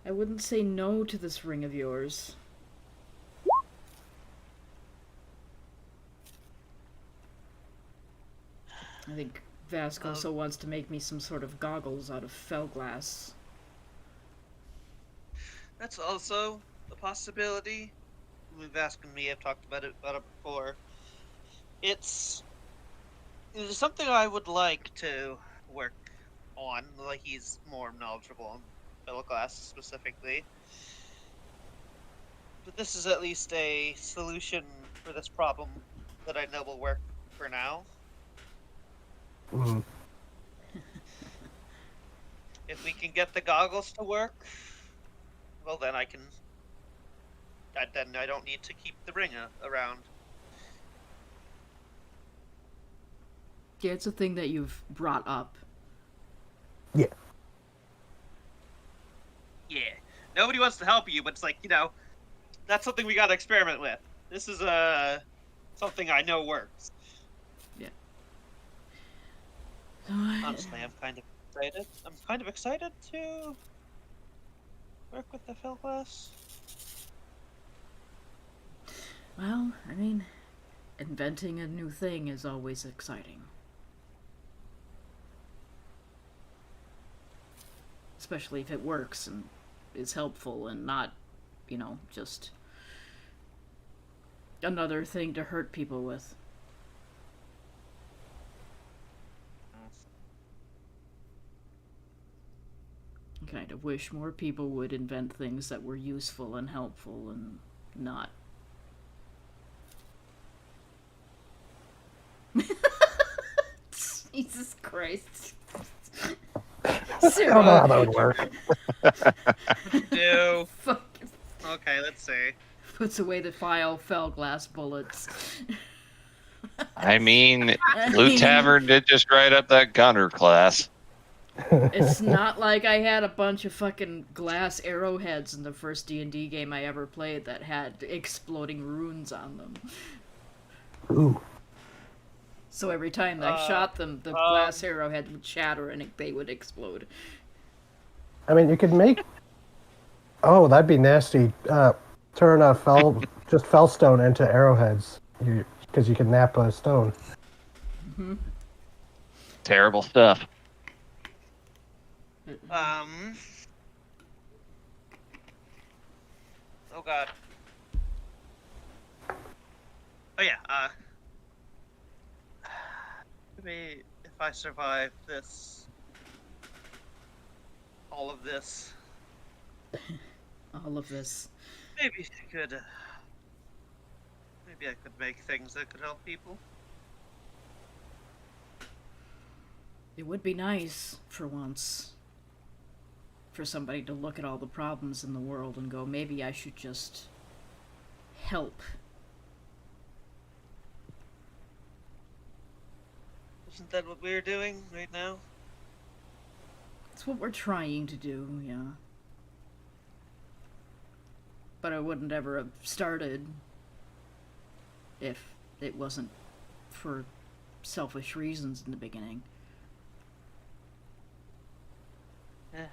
I wouldn't say no to this ring of yours. I think Vasco also wants to make me some sort of goggles out of fell glass. That's also a possibility. Vasco and me have talked about it before. It's something I would like to work on. Like, he's more knowledgeable on fell glass specifically. But this is at least a solution for this problem that I know will work for now. If we can get the goggles to work, well, then I can. Then I don't need to keep the ring around. Yeah, it's a thing that you've brought up. Yeah. Yeah. Nobody wants to help you, but it's like, that's something we gotta experiment with. This is something I know works. Yeah. Honestly, I'm kind of excited. I'm kind of excited to work with the fill glass. Well, I mean, inventing a new thing is always exciting. Especially if it works and is helpful and not, just another thing to hurt people with. I kind of wish more people would invent things that were useful and helpful and not Jesus Christ. I don't know how that would work. Do. Fuck. Okay, let's see. Puts away the file, fell glass bullets. I mean, I Loot mean, Tavern did just write up that gunner class. It's not like I had a bunch of fucking glass arrowheads in the first D&D game I ever played that had exploding runes on them. Ooh. So every time I shot them, the glass arrowhead would shatter and they would explode. I mean, you could make. Oh, that'd be nasty. Turn a fellstone into arrowheads, because you can nap a stone. Terrible stuff. Oh god. Oh yeah, maybe if I survive this, all of this, All of this. maybe I could, maybe I could make things that could help people. It would be nice, for once, for somebody to look at all the problems in the world and go, maybe I should just help. Isn't that what we're doing right now? It's what we're trying to do, yeah. But I wouldn't ever have started if it wasn't for selfish reasons in the beginning. Yeah.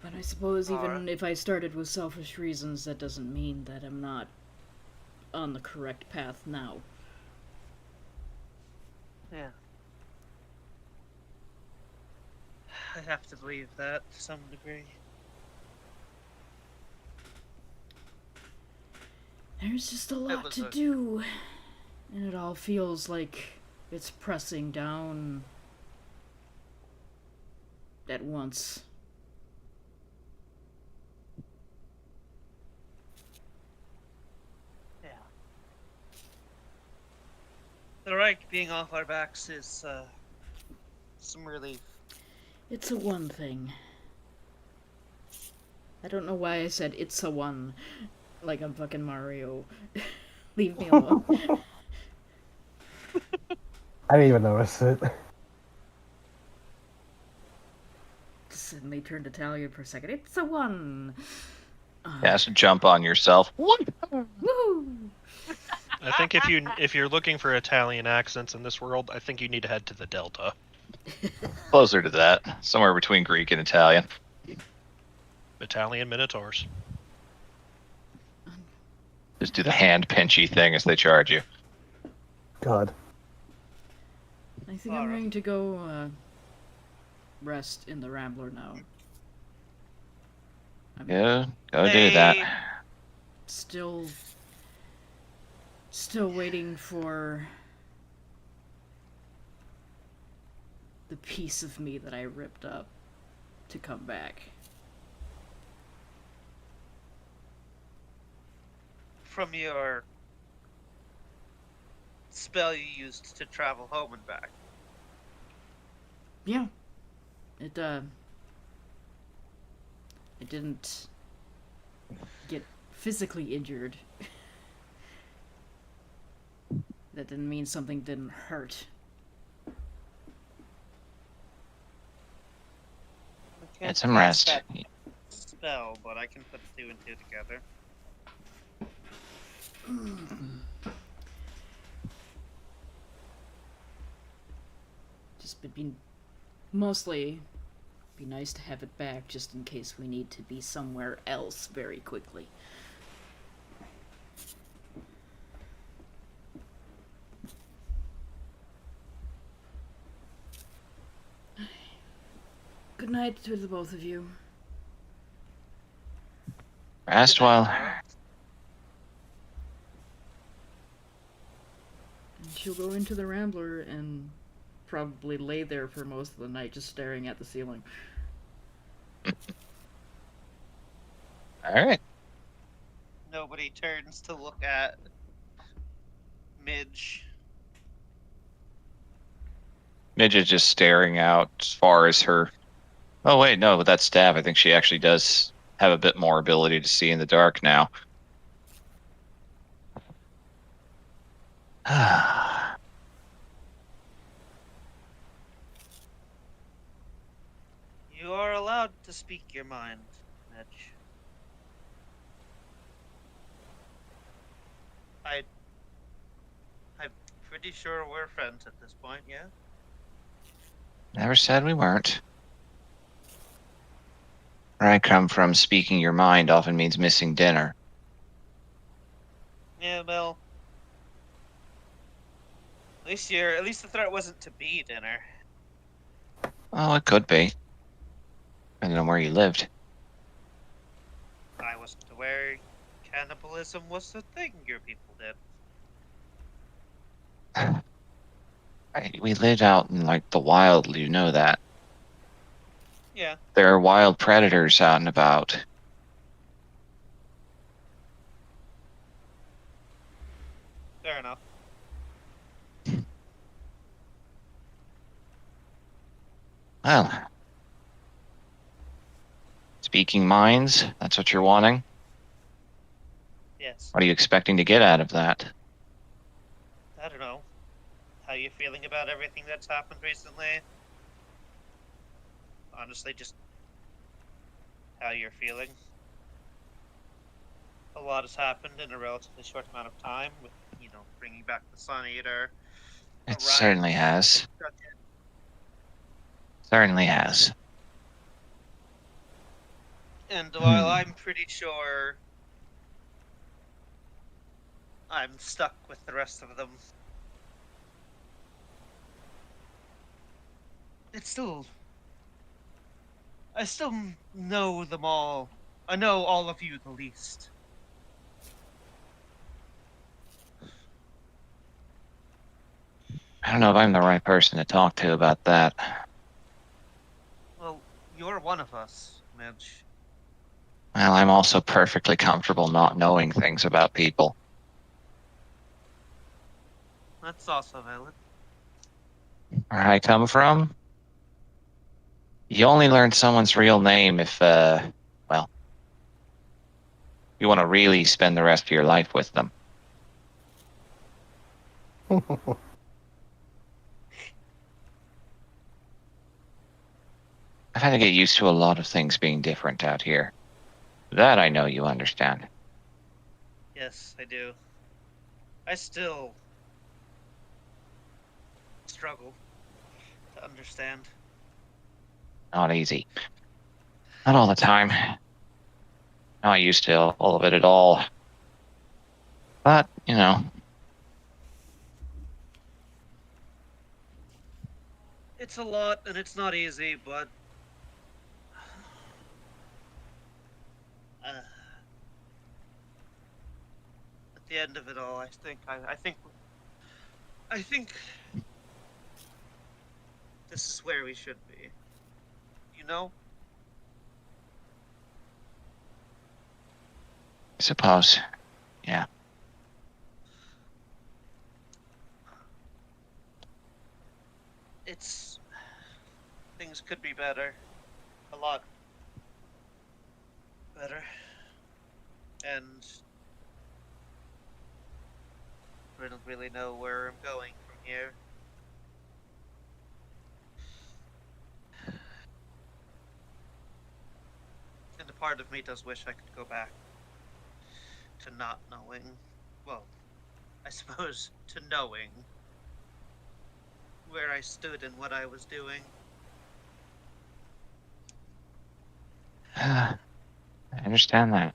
But I suppose even if I started with selfish reasons, that doesn't mean that I'm not on the correct path now. Yeah. I have to believe that to some degree. There's just a lot was to do, and it all feels like it's pressing down at once. Yeah. The Reich being off our backs is some relief. It's a one thing. I don't know why I said it's a one, like I'm fucking Mario. Leave me alone. I didn't even notice it. Suddenly turned Italian for a second. It's a one. Yes, jump on yourself. Woohoo! I think if you're looking for Italian accents in this world, I think you need to head to the Delta. Closer to that. Somewhere between Greek and Italian. Italian Minotaurs. Just do the hand pinchy thing as they charge you. God. I think I'm going to go rest in the Rambler now. Yeah, go do that. Still waiting for the piece of me that I ripped up to come back. From your spell you used to travel home and back. Yeah. I didn't get physically injured. That didn't mean something didn't hurt. I can't Get some cast rest. that spell, but I can put 2 and 2 together. Just mostly be nice to have it back just in case we need to be somewhere else very quickly. Good night to the both of you. Rest while. And she'll go into the Rambler and probably lay there for most of the night just staring at the ceiling. All right. nobody turns to look at Midge. Midge is just staring out as far as her. Oh wait, no, with that staff, I think she actually does have a bit more ability to see in the dark now. You are allowed to speak your mind, Midge. I'm pretty sure we're friends at this point, yeah? Never said we weren't. Where I come from, speaking your mind often means missing dinner. Yeah, well, at least the threat wasn't to be dinner. Oh, it could be. Depending on where you lived. I wasn't aware cannibalism was a thing your people did. We lived out in like the wild, you know that. Yeah, There are wild predators out and about. fair enough. Well, speaking minds, that's what you're wanting? Yes. What are you expecting to get out of that? I don't know. How you feeling about everything that's happened recently? Honestly, just how you're feeling. A lot has happened in a relatively short amount of time with, bringing back the Sun Eater. It Orion certainly has. struck in. Certainly has. And while I'm pretty sure I'm stuck with the rest of them, I still know them all. I know all of you the least. I don't know if I'm the right person to talk to about that. Well, you're one of us, Midge. Well, I'm also perfectly comfortable not knowing things about people. That's also valid. Where I come from, you only learn someone's real name if, well, you want to really spend the rest of your life with them. I've had to get used to a lot of things being different out here. That I know you understand. Yes, I do. I still struggle to understand. Not easy. Not all the time. Not used to all of it at all. But, It's a lot and it's not easy, but at the end of it all, I think this is where we should be. You know? I suppose. Yeah. Things could be better. A lot better. And I don't really know where I'm going from here. And a part of me does wish I could go back to not knowing. Well, I suppose to knowing where I stood and what I was doing. I understand that.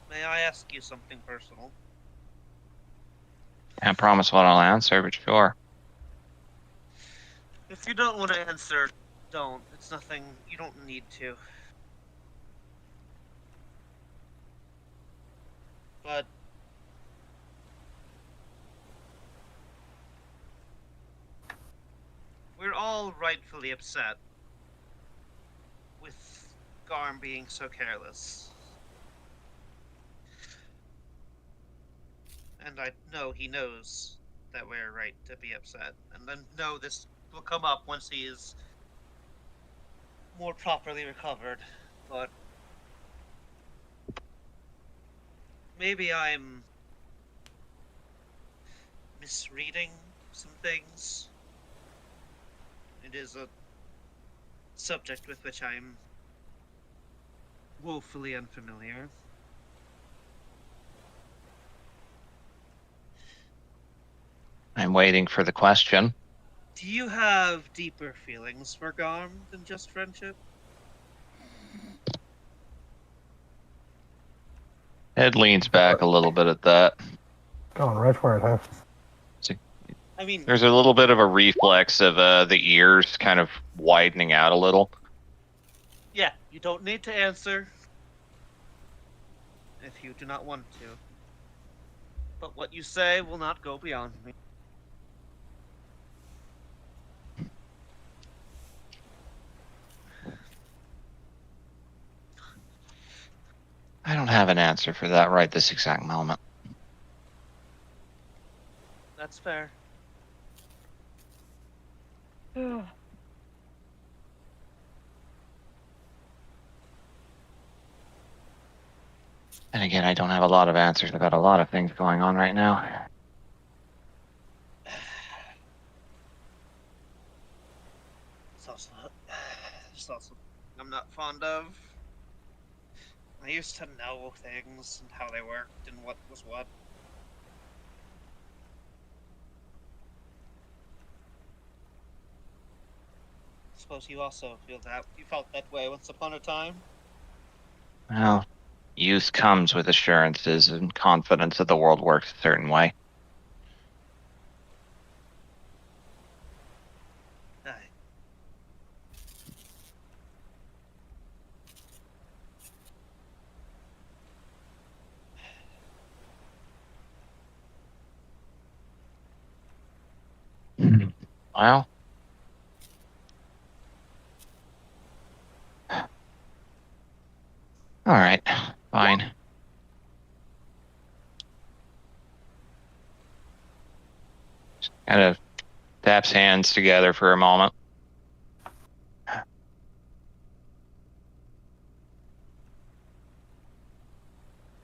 May I ask you something personal? Can't promise what I'll answer, but sure. If you don't want to answer, don't. It's nothing. You don't need to. But rightfully upset with Garm being so careless. And I know he knows that we're right to be upset. And I know this will come up once he is more properly recovered. But maybe I'm misreading some things. It is a subject with which I'm woefully unfamiliar. I'm waiting for the question. Do you have deeper feelings for Garm than just friendship? Ed leans back a little bit at that. Going right for it, huh? I mean, There's a little bit of a reflex of the ears kind of widening out a little. yeah, you don't need to answer if you do not want to. But what you say will not go beyond me. I don't have an answer for that right this exact moment. That's fair. And again, I don't have a lot of answers about a lot of things going on right now. It's also I'm not fond of. I used to know things and how they worked and what was what. Suppose you also feel that you felt that way once upon a time. Well, youth comes with assurances and confidence that the world works a certain way. Aye. Well, all right, fine. Kind of taps hands together for a moment.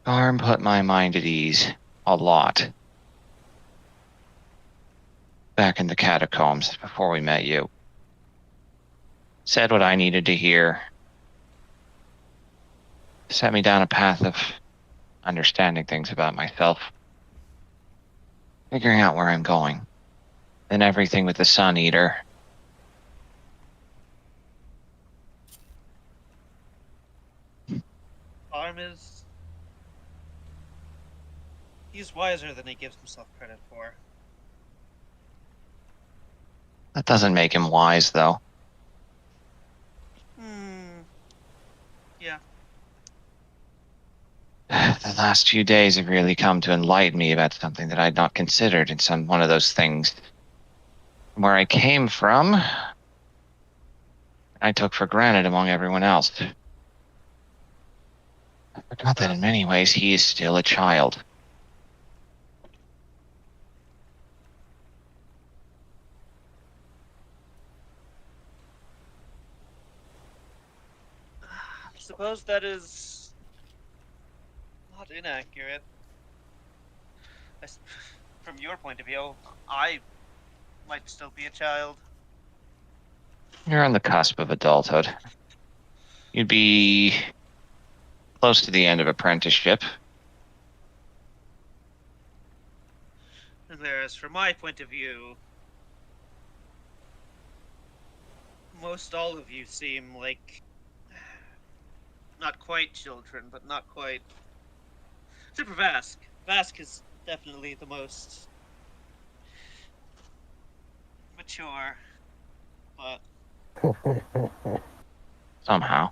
Arm put my mind at ease a lot. Back in the catacombs before we met you. Said what I needed to hear. Set me down a path of understanding things about myself. Figuring out where I'm going. Then everything with the Sun Eater. Arm is. He's wiser than he gives himself credit for. That doesn't make him wise, though. Yeah. The last few days have really come to enlighten me about something that I'd not considered in one of those things. Where I came from, I took for granted among everyone else. I forgot that in many ways he is still a child. I suppose that is not inaccurate. From your point of view, I might still be a child. You're on the cusp of adulthood. You'd be close to the end of apprenticeship. And whereas from my point of view, most all of you seem like not quite children, but not quite. Except for Vask. Vask is definitely the most mature, but Somehow.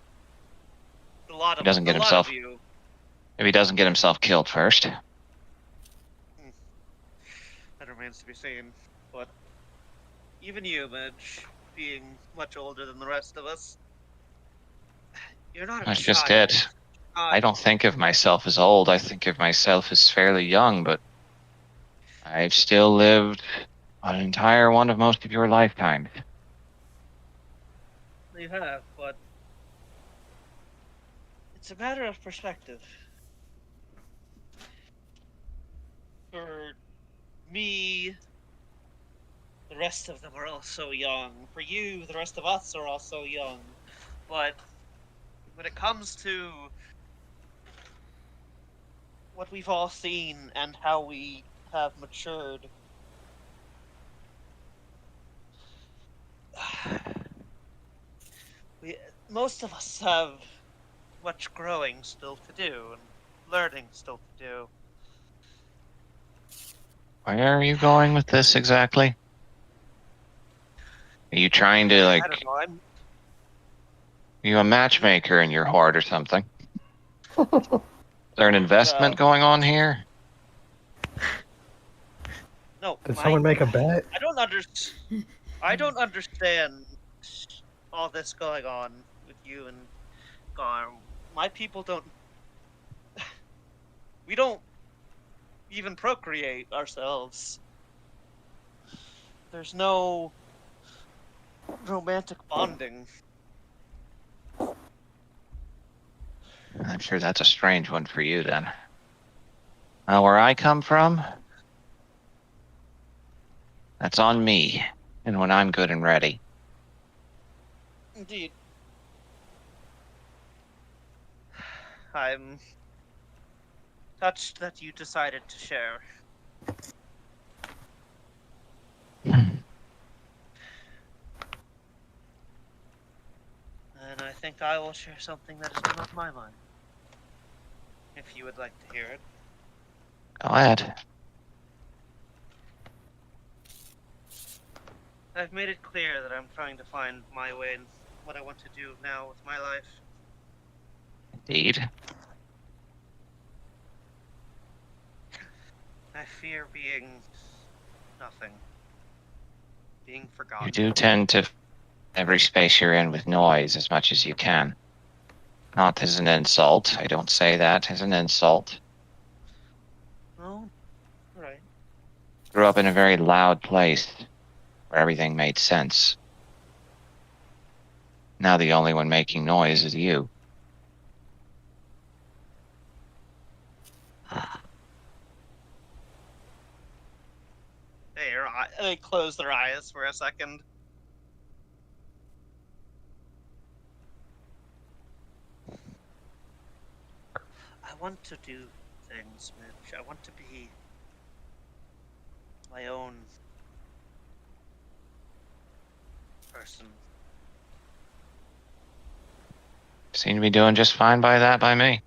a lot of He doesn't get a lot himself- of you. If he doesn't get himself killed first. That remains to be seen. But even you, Midge, being much older than the rest of us. You're not a That's just child. it. I don't think of myself as old. I think of myself as fairly young, but I've still lived an entire one of most of your lifetimes. You have, but it's a matter of perspective. For me, the rest of them are all so young. For you, the rest of us are all so young. But when it comes to what we've all seen and how we have matured, we most of us have much growing still to do and learning still to do. Where are you going with this exactly? Are you trying to, I like, don't know. are you a matchmaker in your heart or something? Is there an investment going on here? No. Did someone make a bet? I don't understand all this going on with you and Gar. My people don't. We don't even procreate ourselves. There's no romantic bonding. I'm sure that's a strange one for you then. Where I come from, that's on me, and when I'm good and ready. Indeed. I'm touched that you decided to share. And I think I will share something that has been on my mind. If you would like to hear it. Go ahead. I've made it clear that I'm trying to find my way in what I want to do now with my life. Indeed. I fear being nothing. Being forgotten. You do tend to fill every space you're in with noise as much as you can. Not as an insult. I don't say that as an insult. Oh, right. Grew up in a very loud place where everything made sense. Now the only one making noise is you. They close their eyes for a second. I want to do things, Mitch. I want to be my own person. Seem to be doing just fine by that by me.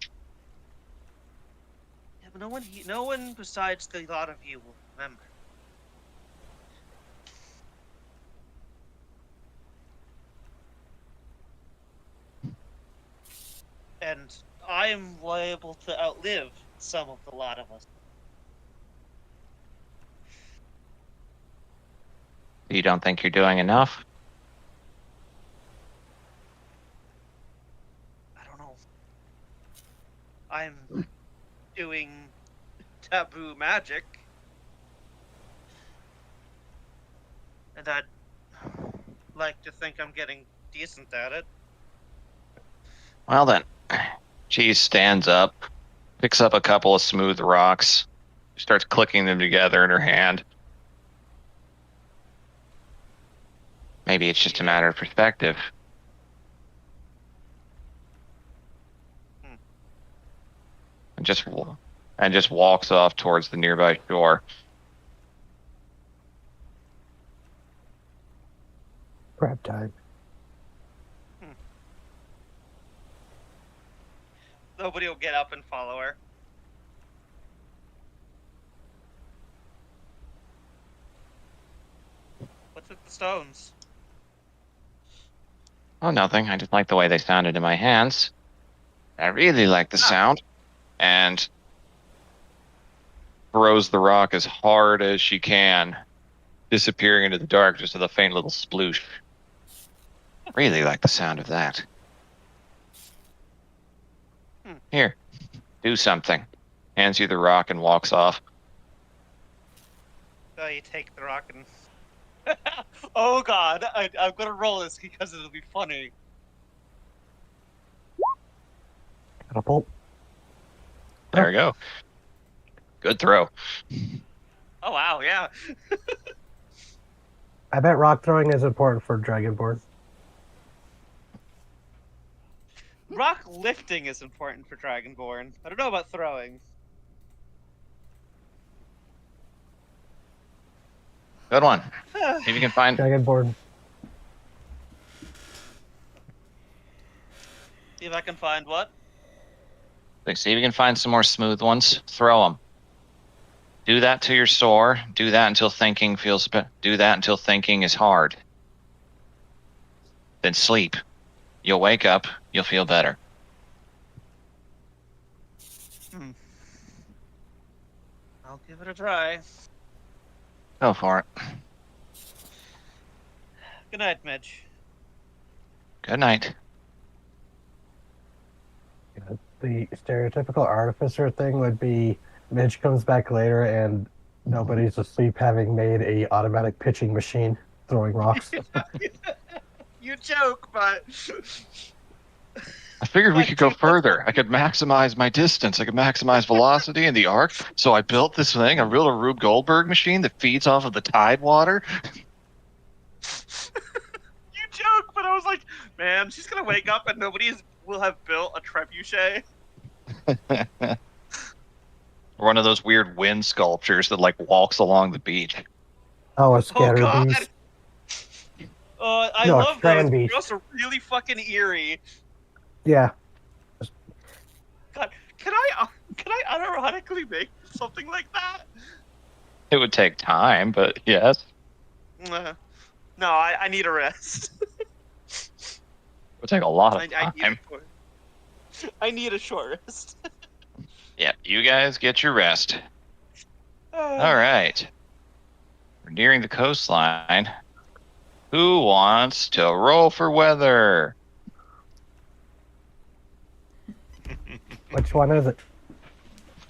Yeah, but no one besides the lot of you will remember. And I'm liable to outlive some of the lot of us. You don't think you're doing enough? I don't know. I'm doing taboo magic. And I'd like to think I'm getting decent at it. Well then, she stands up, picks up a couple of smooth rocks, starts clicking them together in her hand. Maybe it's just a matter of perspective. And just walks off towards the nearby shore. Crap time. Nobody will get up and follow her. What's with the stones? Oh, nothing. I just like the way they sounded in my hands. I really like the sound. And throws the rock as hard as she can, disappearing into the dark just with a faint little sploosh. Really like the sound of that. Here, do something. Hands you the rock and walks off. So you take the rock and. Oh god, I'm gonna roll this because it'll be funny. Catapult. There we go. Good throw. Oh wow, yeah. I bet rock throwing is important for Dragonborn. Rock lifting is important for Dragonborn. I don't know about throwing. Good one. See if you can find. Dragonborn. See if I can find what? See if you can find some more smooth ones. Throw them. Do that to your sore. Do that until thinking feels. Do that until thinking is hard. Then sleep. You'll wake up. You'll feel better. I'll give it a try. Go for it. Good night, Mitch. Good night. The stereotypical artificer thing would be Midge comes back later and nobody's asleep, having made a automatic pitching machine throwing rocks. You joke, but I figured we But could go dude, further. I could maximize my distance. I could maximize velocity in the arc. So I built this thing, a real Rube Goldberg machine that feeds off of the tide water. you joke, but I was like, man, she's gonna wake up and nobody will have built a trebuchet. One of those weird wind sculptures that like walks along the beach. Oh, a Oh scatter god. beast. I No, a love strand those. beast. They're also really fucking eerie. Yeah. God, can I unironically make something like that? It would take time, but yes. No, I need a rest. It would take a lot of I time. need a short rest. Yeah, you guys get your rest. All right. We're nearing the coastline. Who wants to roll for weather? Which one is it?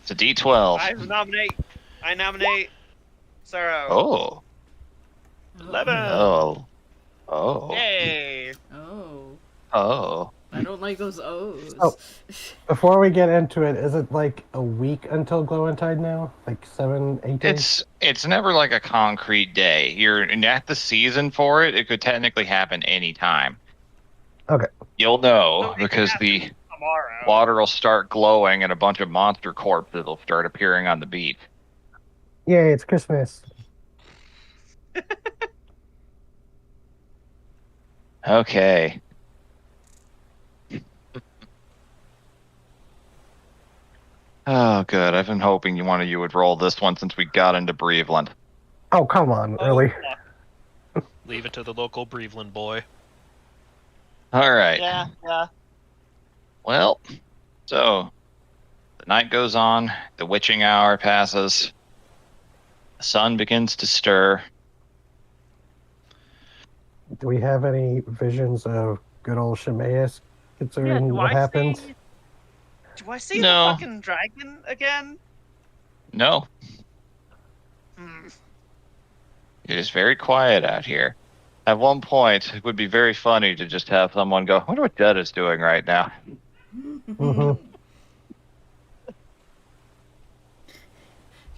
It's a D12. I nominate Sorrow. Oh. 11. Oh. Oh. Yay! Oh. Oh. I don't like those O's. Oh. Before we get into it, is it like a week until Glowentide now? Like 7, 8 days? It's never like a concrete day. You're at the season for it. It could technically happen anytime. Okay. You'll know So it because can the happen tomorrow. water will start glowing and a bunch of monster corpses will start appearing on the beach. Yay, it's Christmas. Okay. Oh, good. I've been hoping one of you would roll this one since we got into Breveland. Oh, come on, really? Leave it to the local Breveland boy. All right. Yeah. Well, so the night goes on, the witching hour passes, the sun begins to stir. Do we have any visions of good old Shemaeus, considering do what I happened? Do I see No. the fucking dragon again? No, it is very quiet out here. At one point, it would be very funny to just have someone go, I wonder what Jed is doing right now. Mm-hmm.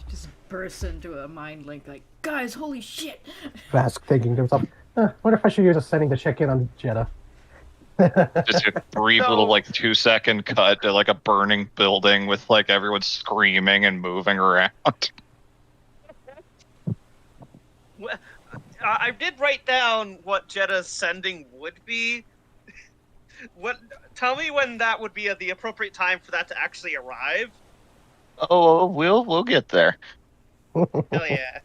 Just bursts into a mind link like, guys, holy shit! Vask thinking to himself, wonder if I should use a setting to check in on Jeddah. Just a brief No. little like 2-second cut to like a burning building with like everyone screaming and moving around. I did write down what Jedda's sending would be. Tell me when that would be the appropriate time for that to actually arrive. Oh, we'll get there. Hell yeah.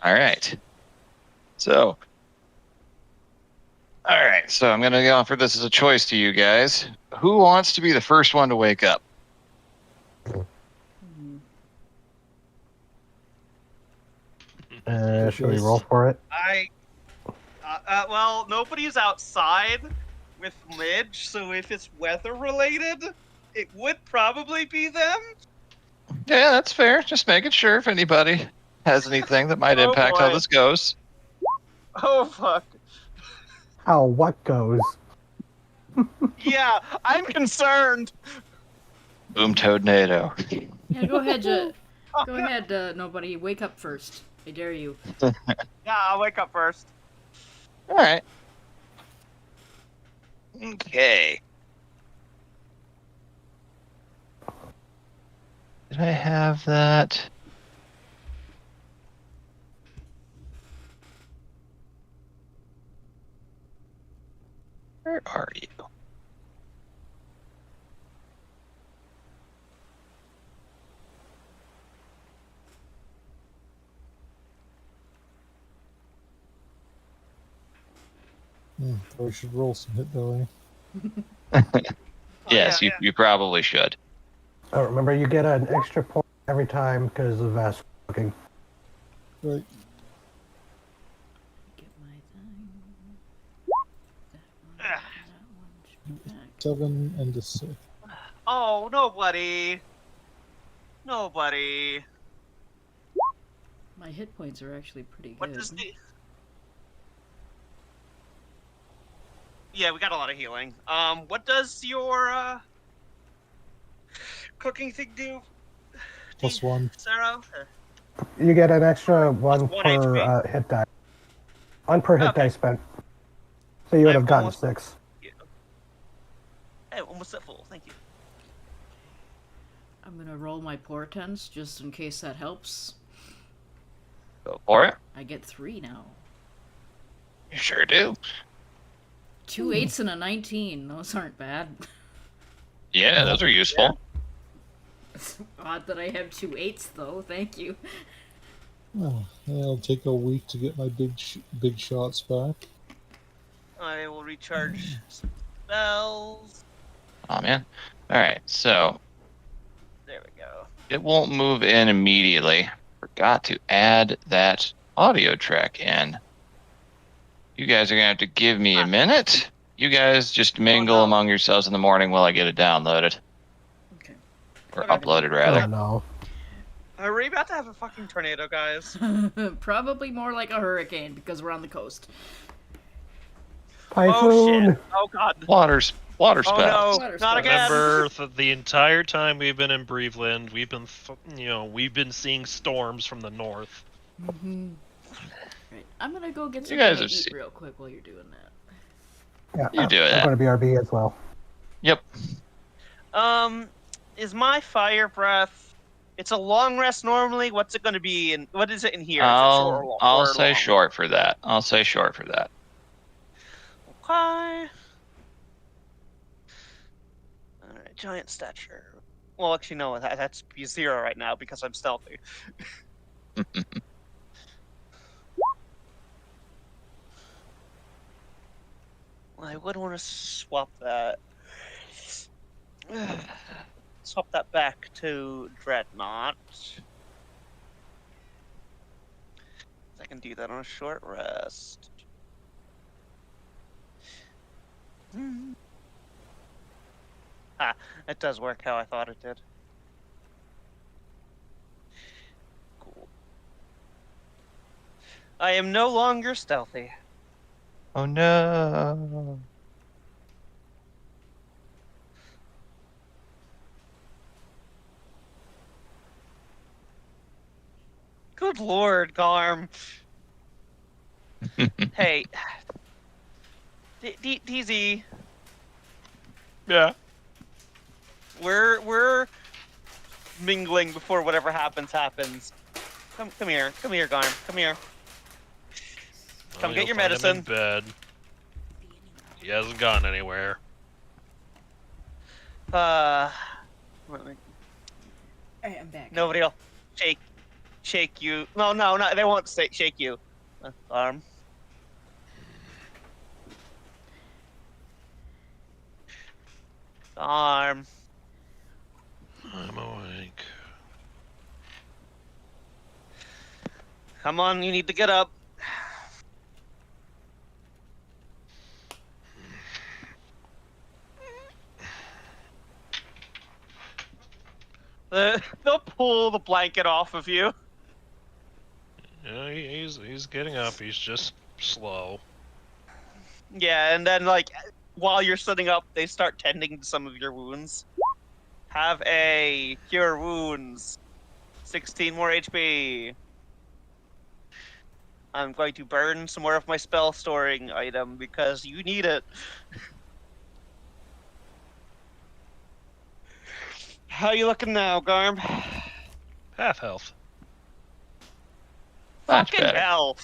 All right. So I'm going to offer this as a choice to you guys. Who wants to be the first one to wake up? Should we roll for it? Well, nobody's outside with Midge, so if it's weather related, it would probably be them. Yeah, that's fair. Just making sure if anybody has anything that might Oh impact how boy. this goes. Oh fuck. How what goes? Yeah, I'm concerned. Boom Toadnado. Yeah, go ahead, go ahead, nobody. Wake up first. I dare you. Yeah, I'll wake up first. All right. Okay. Did I have that? Where are you? Probably should roll some hit die. Yes, yeah. you probably should. Oh, remember, you get an extra point every time because of Vask looking. Right. Get my thing. That Ugh. one should be back. 7 and a 6. Oh, nobody. Nobody. My hit points are actually pretty good. What does the? Yeah, we got a lot of healing. What does your cooking thing do? +1. Sarah? You get an extra one one per HP. hit die. One per hit Okay. die spent. So you would I'm have gotten almost- 6. Hey, almost at full. Thank you. I'm gonna roll my portents just in case that helps. Go for it. I get 3 now. You sure do. 2 8s and a 19. Those aren't bad. Yeah, those are useful. It's odd that I have 2 8s though. Thank you. Oh, yeah, it'll take a week to get my big shots back. I will recharge spells. Oh man. All right, so There we go. it won't move in immediately. Forgot to add that audio track in. You guys are gonna have to give me a minute. You guys just mingle no. among yourselves in the morning while I get it downloaded. Okay. Or Okay. uploaded, Oh rather. no. Are we about to have a fucking tornado, guys? Probably more like a hurricane because we're on the coast. Oh Typhoon! shit! Oh god! Water Oh spells. no! Water Not spells. again! Remember, the entire time we've been in Breveland, we've been, we've been seeing storms from the north. Mm-hmm. Right. I'm gonna go get You something guys to have eat seen- real quick while you're doing that. Yeah, You do I'm that. going to BRB as well. Yep. Is my fire breath? It's a long rest normally. What's it going to be? And what is it in here? Is it short or long? I'll or say long? short for that. I'll say short for that. Okay. All right, giant stature. Well, actually, no. That's be 0 right now because I'm stealthy. I would want to swap that. Swap that back to Dreadnought. I can do that on a short rest. Ah, it does work how I thought it did. Cool. I am no longer stealthy. Oh no. Good lord, Garm. Hey, DZ, Yeah. we're mingling before whatever happens. Come here, Garm. Come here. Come get your Find him medicine. in bed. He hasn't gone anywhere. Let me- Alright, I'm back. Nobody will shake you. No, they won't shake you. Arm. Arm. I'm awake. Come on, you need to get up. They'll pull the blanket off of you. Yeah, he's getting up. He's just slow. Yeah, and then like while you're sitting up, they start tending to some of your wounds. Have a cure wounds. 16 more HP. I'm going to burn some more of my spell storing item because you need it. How you looking now, Garm? Half health. Much Fucking better. hell.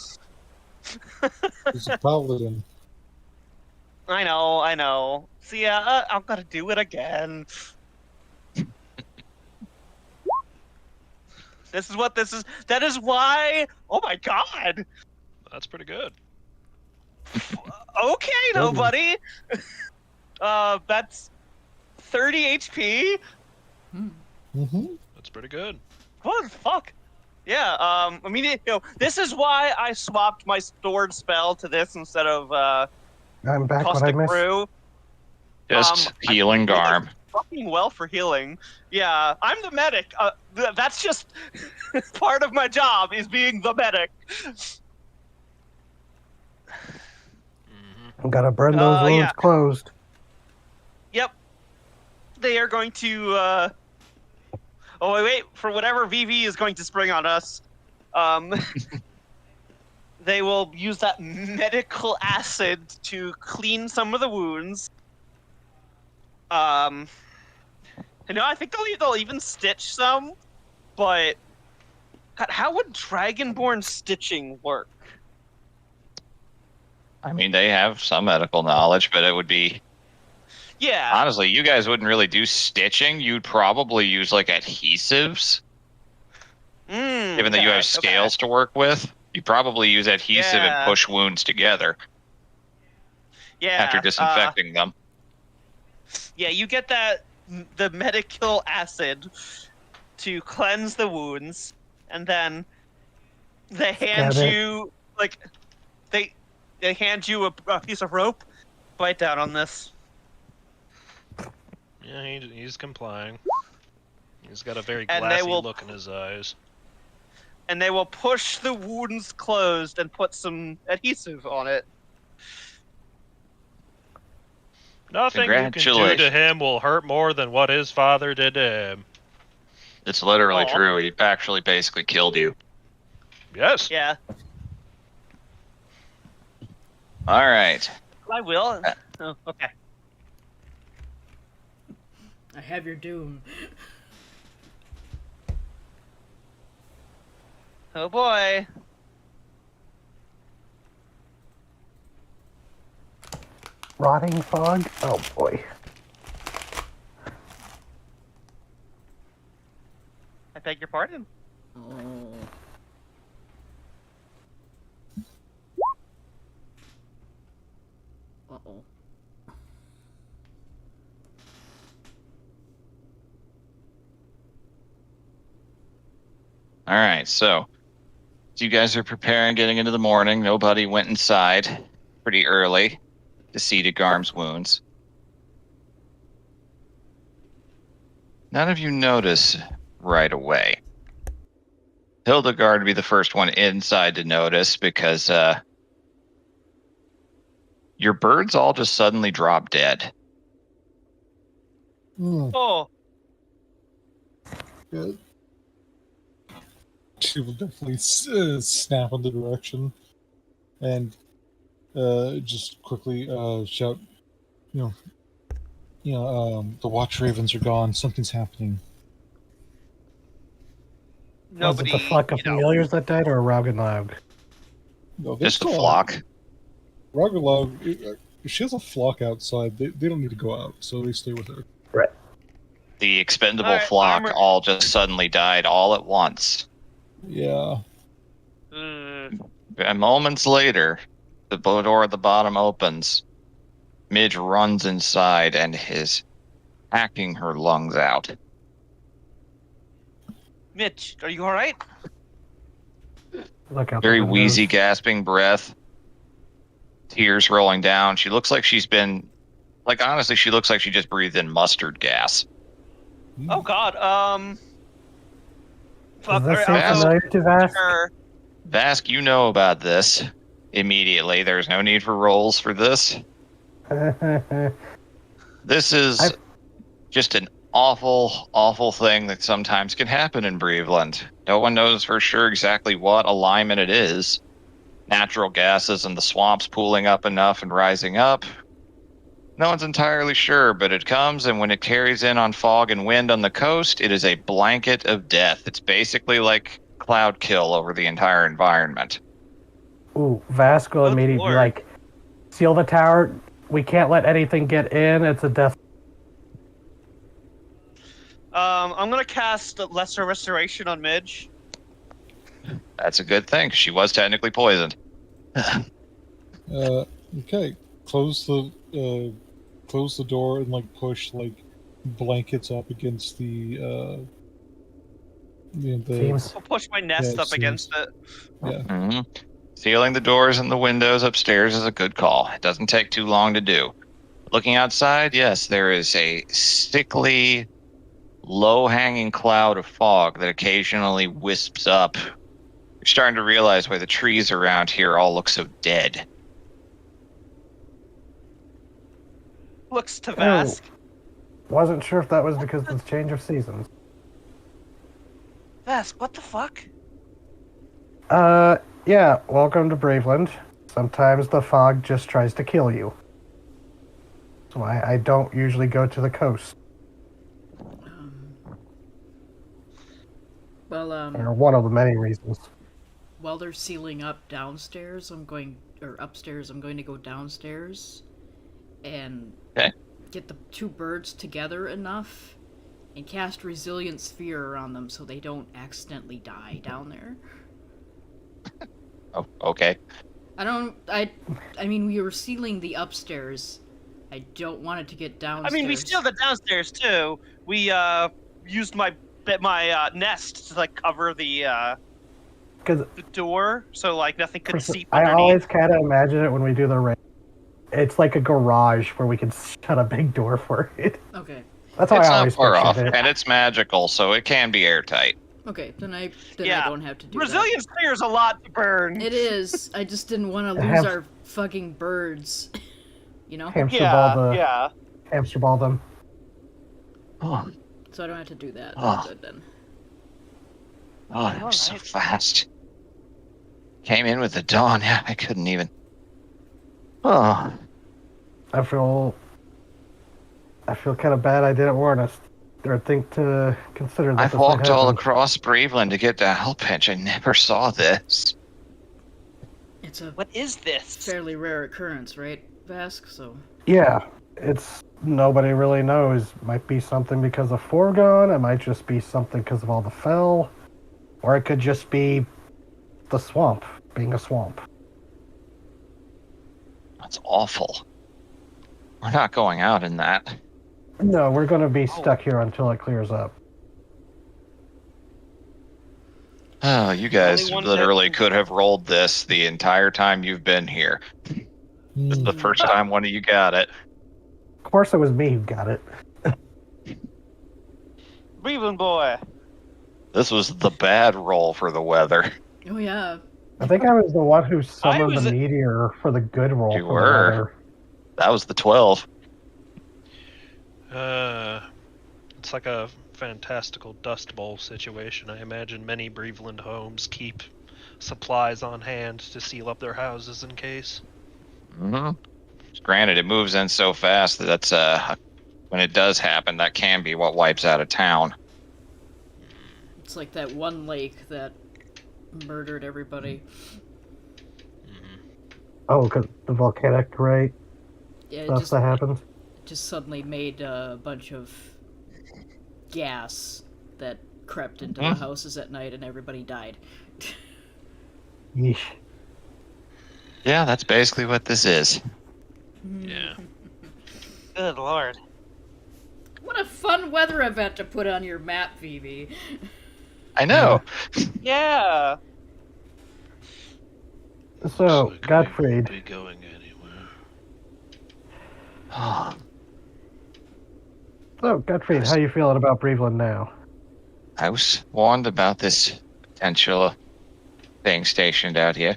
He's a paladin. I know. See, I'm gonna do it again. This is what this is. That is why. Oh my god. That's pretty good. Okay, nobody. That's 30 HP. Mm-hmm. That's pretty good. What the fuck? Yeah. I mean, this is why I swapped my stored spell to this instead of I'm back. What I caustic missed? brew. Just healing I'm really Garm. fucking well for healing. Yeah, I'm the medic. That's just part of my job is being the medic. I'm gonna burn those wounds Yeah. closed. Yep. They are going to. Oh wait, for whatever VV is going to spring on us. They will use that medical acid to clean some of the wounds. I think they'll even stitch some, but God, how would Dragonborn stitching work? I mean, they have some medical knowledge, but it would be Yeah. honestly, you guys wouldn't really do stitching. You'd probably use like adhesives, given that you have scales to work with. You probably use adhesive Yeah. and push wounds together after disinfecting them. Yeah, you get the medical acid to cleanse the wounds, and then they hand Stab it. you they hand you a piece of rope. Bite down on this. Yeah, he's complying. He's got a very And they glassy will- look in his eyes. And they will push the wounds closed and put some adhesive on it. Nothing you can do to Congratulations. him will hurt more than what his father did to him. It's literally Aw. true. He actually basically killed you. Yes. Yeah, All right. I will. Oh, okay. I have your doom. Oh boy. Rotting fog? Oh boy. I beg your pardon. Oh. Uh-oh. All right. So you guys are preparing, getting into the morning. Nobody went inside pretty early to see to Garm's wounds. None of you notice right away. Hildegard would be the first one inside to notice because your birds all just suddenly drop dead. Oh, Good. She will definitely snap in the direction and just quickly shout, the watch ravens are gone. Something's happening. nobody. Was it the flock of familiars that died or Raugenlaug? No, they're Just the still flock. Ragalog, she has a flock outside. They don't need to go out, so they stay with her. Right. The expendable All right, flock armor- all just suddenly died all at once. Yeah. And moments later, the door at the bottom opens. Midge runs inside and is hacking her lungs out. Mitch, are you all right? Look out Very the wheezy, windows. gasping breath. Tears rolling down. She looks like she's been, like, honestly, she looks like she just breathed in mustard gas. Oh God. Fuck. Does All this right, seem I'll go familiar to Vask? her. Vask, you know about this immediately. There's no need for rolls for this. This is just an awful, awful thing that sometimes can happen in Breveland. No one knows for sure exactly what alignment it is. Natural gases and the swamps pooling up enough and rising up. No one's entirely sure, but it comes, and when it carries in on fog and wind on the coast, it is a blanket of death. It's basically like cloud kill over the entire environment. Ooh, Vask will Good immediately lord. like seal the tower. We can't let anything get in. It's a death. I'm gonna cast Lesser Restoration on Midge. That's a good thing. She was technically poisoned. Okay. Close the door and like push like blankets up against the Seems. I'll push my nest Yeah, up it against it. yeah. Mm-hmm. Sealing the doors and the windows upstairs is a good call. It doesn't take too long to do. Looking outside, yes, there is a sickly, low-hanging cloud of fog that occasionally wisps up. You're starting to realize why the trees around here all look so dead. Looks to Oh. Vask. Wasn't sure if that was because of the change of seasons. Vask, what the fuck? Yeah, welcome to Braveland. Sometimes the fog just tries to kill you. That's why I don't usually go to the coast. Well, Or one of the many reasons. while they're sealing up downstairs, upstairs, I'm going to go downstairs and Okay. get the two birds together enough and cast Resilient Sphere around them so they don't accidentally die down there. Oh, okay. I mean, we were sealing the upstairs. I don't want it to get downstairs. I mean, we sealed it downstairs too. We used my nest to like cover the Because door, so like nothing could seep I underneath. always kind of imagine it when we do the rain. It's like a garage where we can shut a big door for it. Okay. That's how It's I not always far off, pictured it. and it's magical, so it can be airtight. Okay, then I Yeah. don't have to do Resilient Sphere is a lot to burn. that. It is. I just didn't want to lose have- our fucking birds. You know? Hamster ball yeah. hamster ball them. Oh, So I don't have to do that. Oh. That's good then. that was so Alright. fast. Came in with the dawn. Yeah, I couldn't even. Oh, I feel kind of bad I didn't warn us or think to consider that I've this might walked all happen. across Braveland to get to Hellpitch. I never saw this. It's a What is this? fairly rare occurrence, right, Vask? So Yeah, it's nobody really knows. Might be something because of foregone. It might just be something because of all the fell, or it could just be the swamp being a swamp. That's awful. We're not going out in that. No, we're going to be stuck here until it clears up. Oh, you guys Only one literally dead- could have rolled this the entire time you've been here. This is the first time one of you got it. Of course, it was me who got it. Breveland boy. This was the bad roll for the weather. oh yeah, I think I was the one who summoned was the a- meteor for the good roll. You for were. The weather. That was the 12. It's like a fantastical Dust Bowl situation. I imagine many Breveland homes keep supplies on hand to seal up their houses in case. Mm-hmm. Granted, it moves in so fast that that's when it does happen, that can be what wipes out a town. it's like that one lake that murdered everybody. Oh, because the volcanic right Yeah, stuff that happened. just suddenly made a bunch of gas that crept into the houses at night, and everybody died. Yeesh. Yeah, that's basically what this is. Yeah. Good lord. What a fun weather event to put on your map, Phoebe. I know. Yeah. So, Looks like we Gottfried, won't be going anywhere. How you feeling about Breveland now? I was warned about this potential thing stationed out here.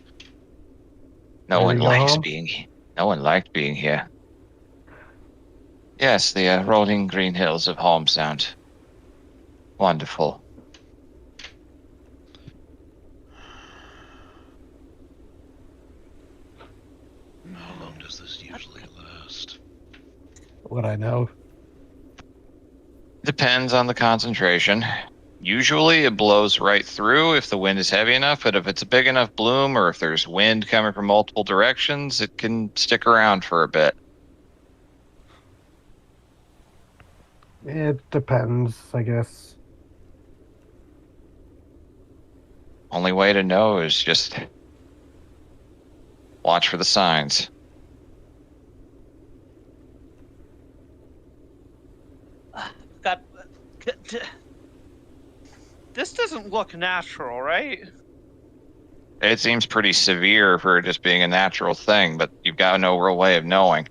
No Ready one to go likes home? being. No one liked being here. Yes, the rolling green hills of home sound wonderful. How long does this usually last? What I know. Depends on the concentration. Usually it blows right through if the wind is heavy enough, but if it's a big enough bloom or if there's wind coming from multiple directions, it can stick around for a bit. It depends, I guess. Only way to know is just watch for the signs. God, this doesn't look natural, right? It seems pretty severe for just being a natural thing, but you've got no real way of knowing.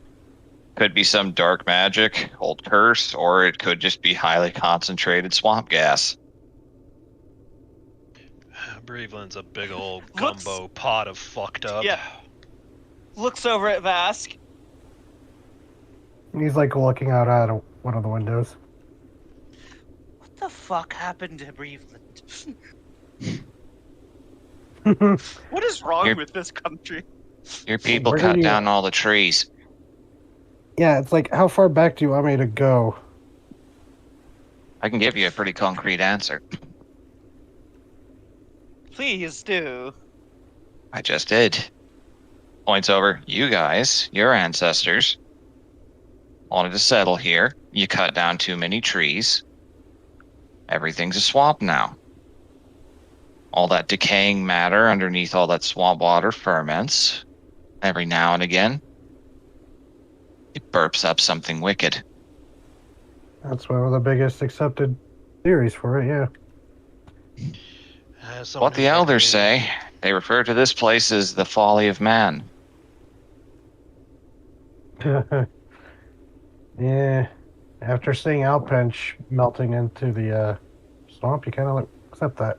Could be some dark magic, old curse, or it could just be highly concentrated swamp gas. Breveland's a big old Looks- gumbo pot of fucked up. Yeah. Looks over at Vask. He's like looking out at one of the windows. What the fuck happened to Breveland? What is wrong You're- with this country? Your people Where cut do you- down all the trees. Yeah, it's like, how far back do you want me to go? I can give you a pretty concrete answer. Please do. I just did. Points over. You guys, your ancestors, wanted to settle here. You cut down too many trees. Everything's a swamp now. All that decaying matter underneath all that swamp water ferments. Every now and again, it burps up something wicked. That's one of the biggest accepted theories for it, yeah. As someone What who the elders frankly- say, they refer to this place as the folly of man. Yeah. After seeing Alpench melting into the swamp, you kind of accept that.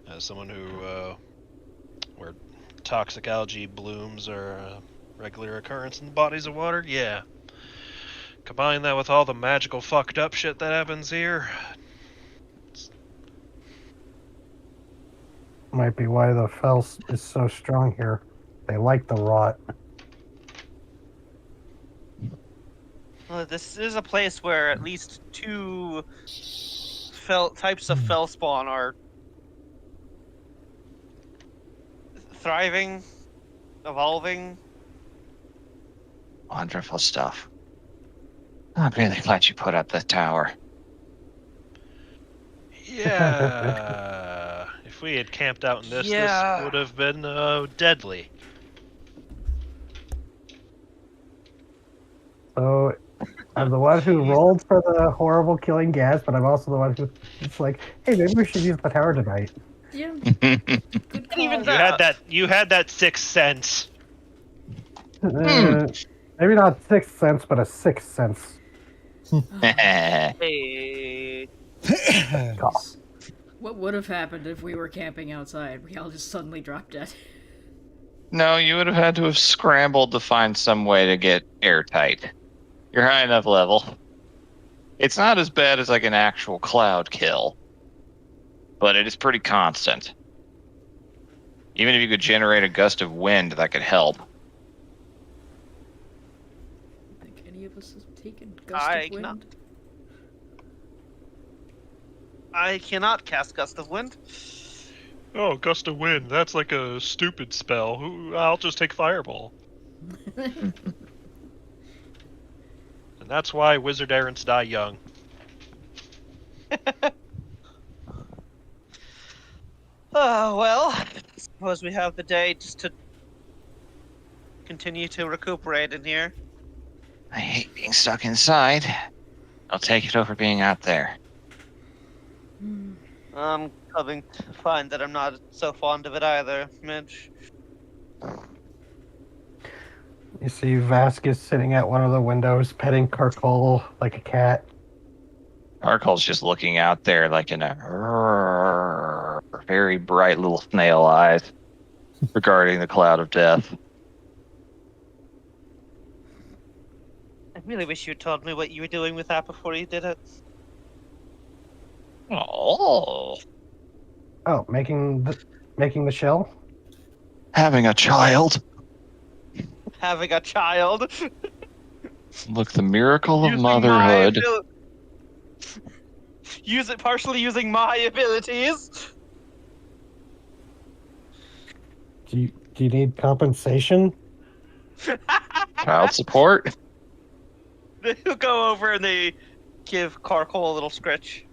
As someone who, where toxic algae blooms are a regular occurrence in the bodies of water, yeah. Combine that with all the magical fucked up shit that happens here. Might be why the Fels is so strong here. They like the rot. Well, this is a place where at least two types of Felspawn are thriving, evolving. Wonderful stuff. I'm really glad you put up the tower. Yeah. If we had camped out in this, Yeah. this would have been deadly. So I'm the one who rolled for the horrible killing gas, but I'm also the one who it's like, hey, maybe we should use the tower tonight. Yeah, good call. even You had that sixth sense. Maybe not 6 cents, but a 6 cents. Hey. What would have happened if we were camping outside? We all just suddenly dropped dead. No, you would have had to have scrambled to find some way to get airtight. You're high enough level. It's not as bad as like an actual cloud kill, but it is pretty constant. Even if you could generate a gust of wind, that could help. I think any of us have taken gust I of wind. cannot. I cannot cast Gust of Wind. Oh, gust of wind. That's like a stupid spell. I'll just take fireball. And that's why wizard errants die young. Well, suppose we have the day just to continue to recuperate in here. I hate being stuck inside. I'll take it over being out there. Come coming to find that I'm not so fond of it either, Midge. You see Vasquez sitting at one of the windows, petting Carcole like a cat. Arkel's just looking out there like in a very bright little snail eyes regarding the cloud of death. I really wish you had told me what you were doing with that before you did it. Oh, Oh, making the shell? having a child. Having a child. Look, the miracle of Using motherhood. Use it partially using my abilities. Do you need compensation? Child support. They go over and they give Carcole a little scritch.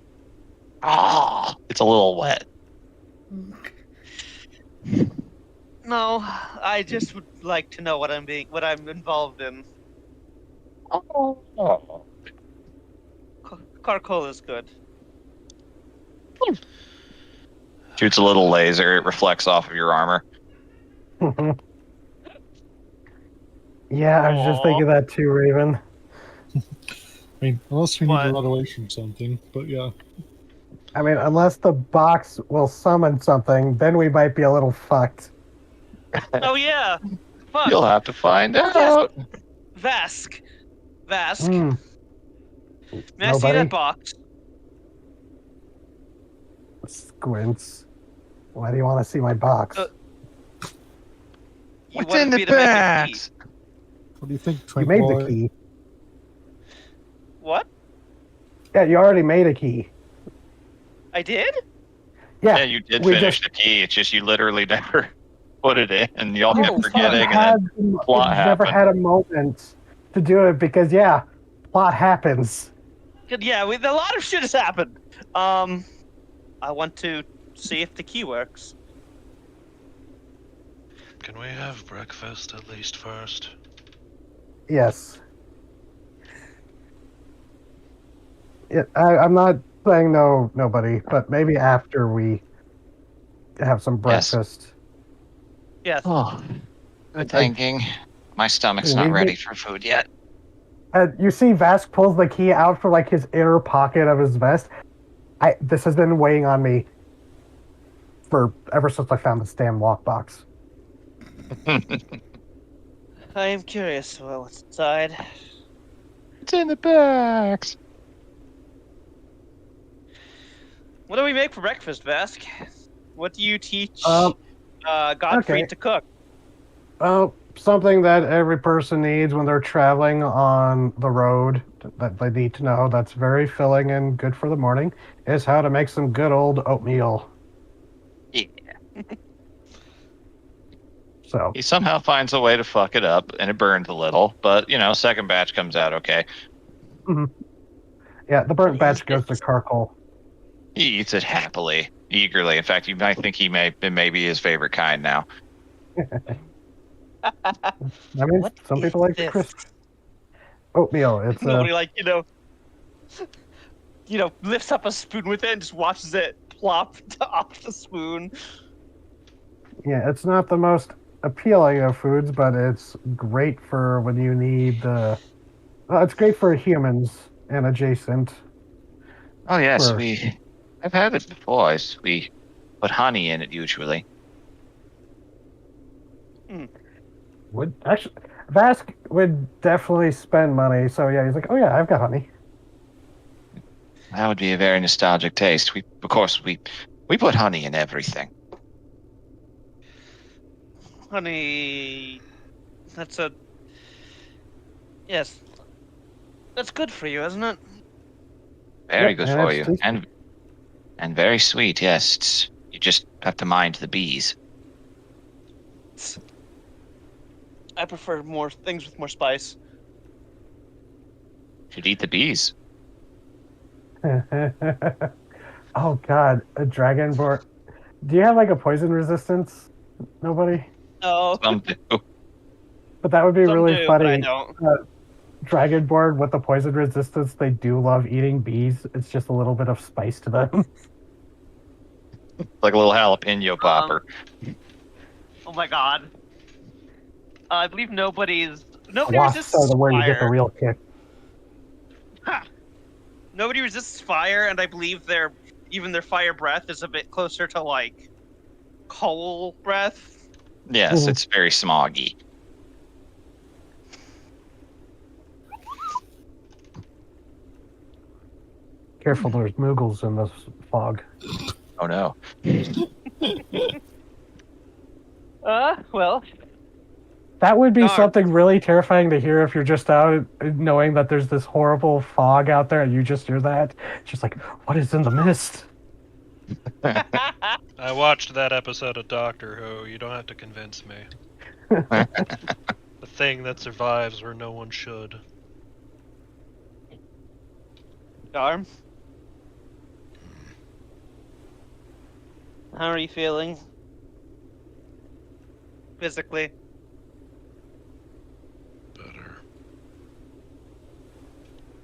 Ah, it's a little wet. No, I just would like to know what I'm involved in. Oh. Carcole is good. Shoots a little laser. It reflects off of your armor. Yeah, I was just thinking that too, Raven. I mean, unless we need What? to run away from something, but yeah. I mean, unless the box will summon something, then we might be a little fucked. Oh yeah. Fuck. You'll have to find yes. out. Vask. Hmm. May I see Nobody? that box? Squints. Why do you want to see my box? You What's wanted in the me to make a key. bags? What do you think, You made the Twinkle? key. What? Yeah, you already made a key. I did? Yeah, Yeah, you did we finish just- the key. It's just you literally never put it in, and y'all Yeah, kept we forgetting, had- and then plot never happened. had a moment to do it because, yeah, plot happens. Good. Yeah, a lot of shit has happened. I want to see if the key works. Can we have breakfast at least first? Yes. I'm not saying nobody, but maybe after we have some Yes. breakfast. Yes. Oh, good thinking. My stomach's We not ready did- for food yet. You see Vask pulls the key out from like his inner pocket of his vest. This has been weighing on me for ever since I found this damn lockbox. I am curious about what's inside. It's in the bags. What do we make for breakfast, Vask? What do you teach Godfrey okay. to cook? Oh, something that every person needs when they're traveling on the road that they need to know that's very filling and good for the morning is how to make some good old oatmeal. Yeah. So, He somehow finds a way to fuck it up, and it burns a little, but, second batch comes out okay. yeah, the burnt batch goes to Carcole. He eats it happily, eagerly. In fact, you might think it may be his favorite kind now. I mean, What some is people like the this? crisp oatmeal. It's Nobody lifts up a spoon with it and just watches it plop off the spoon. yeah, it's not the most appealing of foods, but it's great for when you need it's great for humans and adjacent. Oh, yes, Sure. I've had it before. We put honey in it usually. Would actually Vask would definitely spend money. So yeah, he's like, oh yeah, I've got honey. That would be a very nostalgic taste. Of course, we put honey in everything. Honey, yes, that's good for you, isn't it? Very Yep, good and for it's you, tasty. and very sweet. Yes, you just have to mind the bees. I prefer more things with more spice. Should eat the bees. Oh god, a dragonborn. Do you have like a poison resistance? Nobody? No, Some do. But that would be some really do, but I funny. don't. Dragonborn with the poison resistance, they do love eating bees. It's just a little bit of spice to them. Like a little jalapeno popper. Oh my god. I believe nobody Wasps are resists the where you get the fire. real kick. Ha! Nobody resists fire, and I believe even their fire breath is a bit closer to like coal breath. Yes, Mhm. it's very smoggy. Careful, there's Moogles in this fog. Oh no. Well, That would be Darn. something really terrifying to hear if you're just out knowing that there's this horrible fog out there and you just hear that. It's just like, what is in the mist? I watched that episode of Doctor Who. You don't have to convince me. The thing that survives where no one should. Darn. How are you feeling? Physically? Better.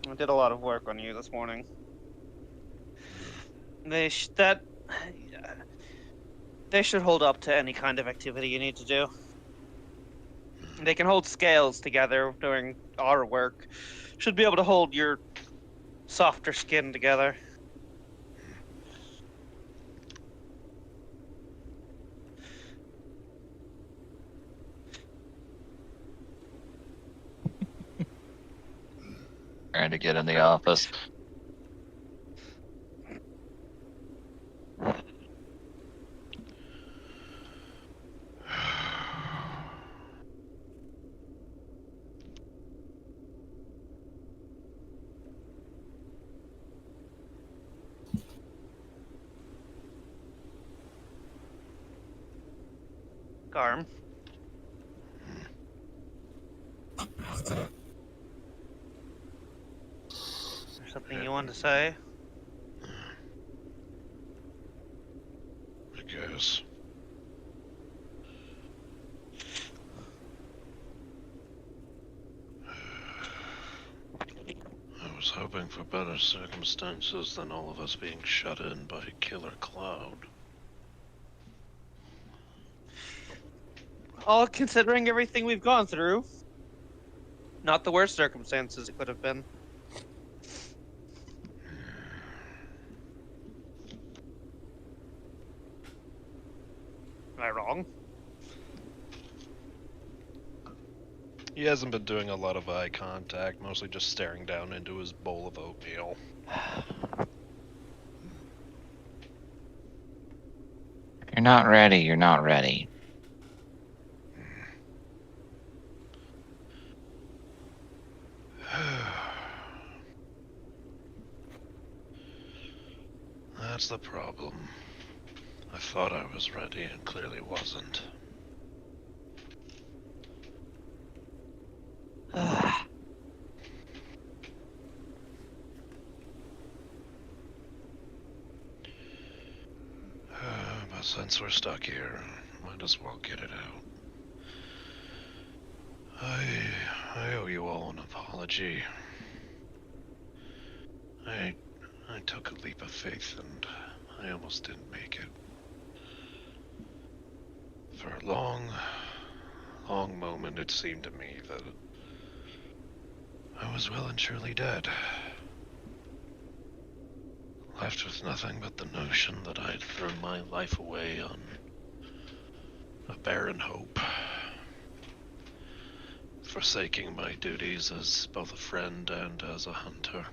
I did a lot of work on you this morning. They should hold up to any kind of activity you need to do. They can hold scales together during our work. Should be able to hold your softer skin together. Trying to get in the office. Garm. There's something you want to say? I guess. I was hoping for better circumstances than all of us being shut in by Killer Cloud. All considering everything we've gone through, not the worst circumstances it could have been. Am I wrong? He hasn't been doing a lot of eye contact, mostly just staring down into his bowl of oatmeal. If you're not ready, you're not ready. That's the problem. I thought I was ready and clearly wasn't. But since we're stuck here, might as well get it out. I owe you all an apology. I took a leap of faith and I almost didn't make it. For a long moment it seemed to me that I was well and truly dead. Left with nothing but the notion that I'd thrown my life away on a barren hope. Forsaking my duties as both a friend and as a hunter.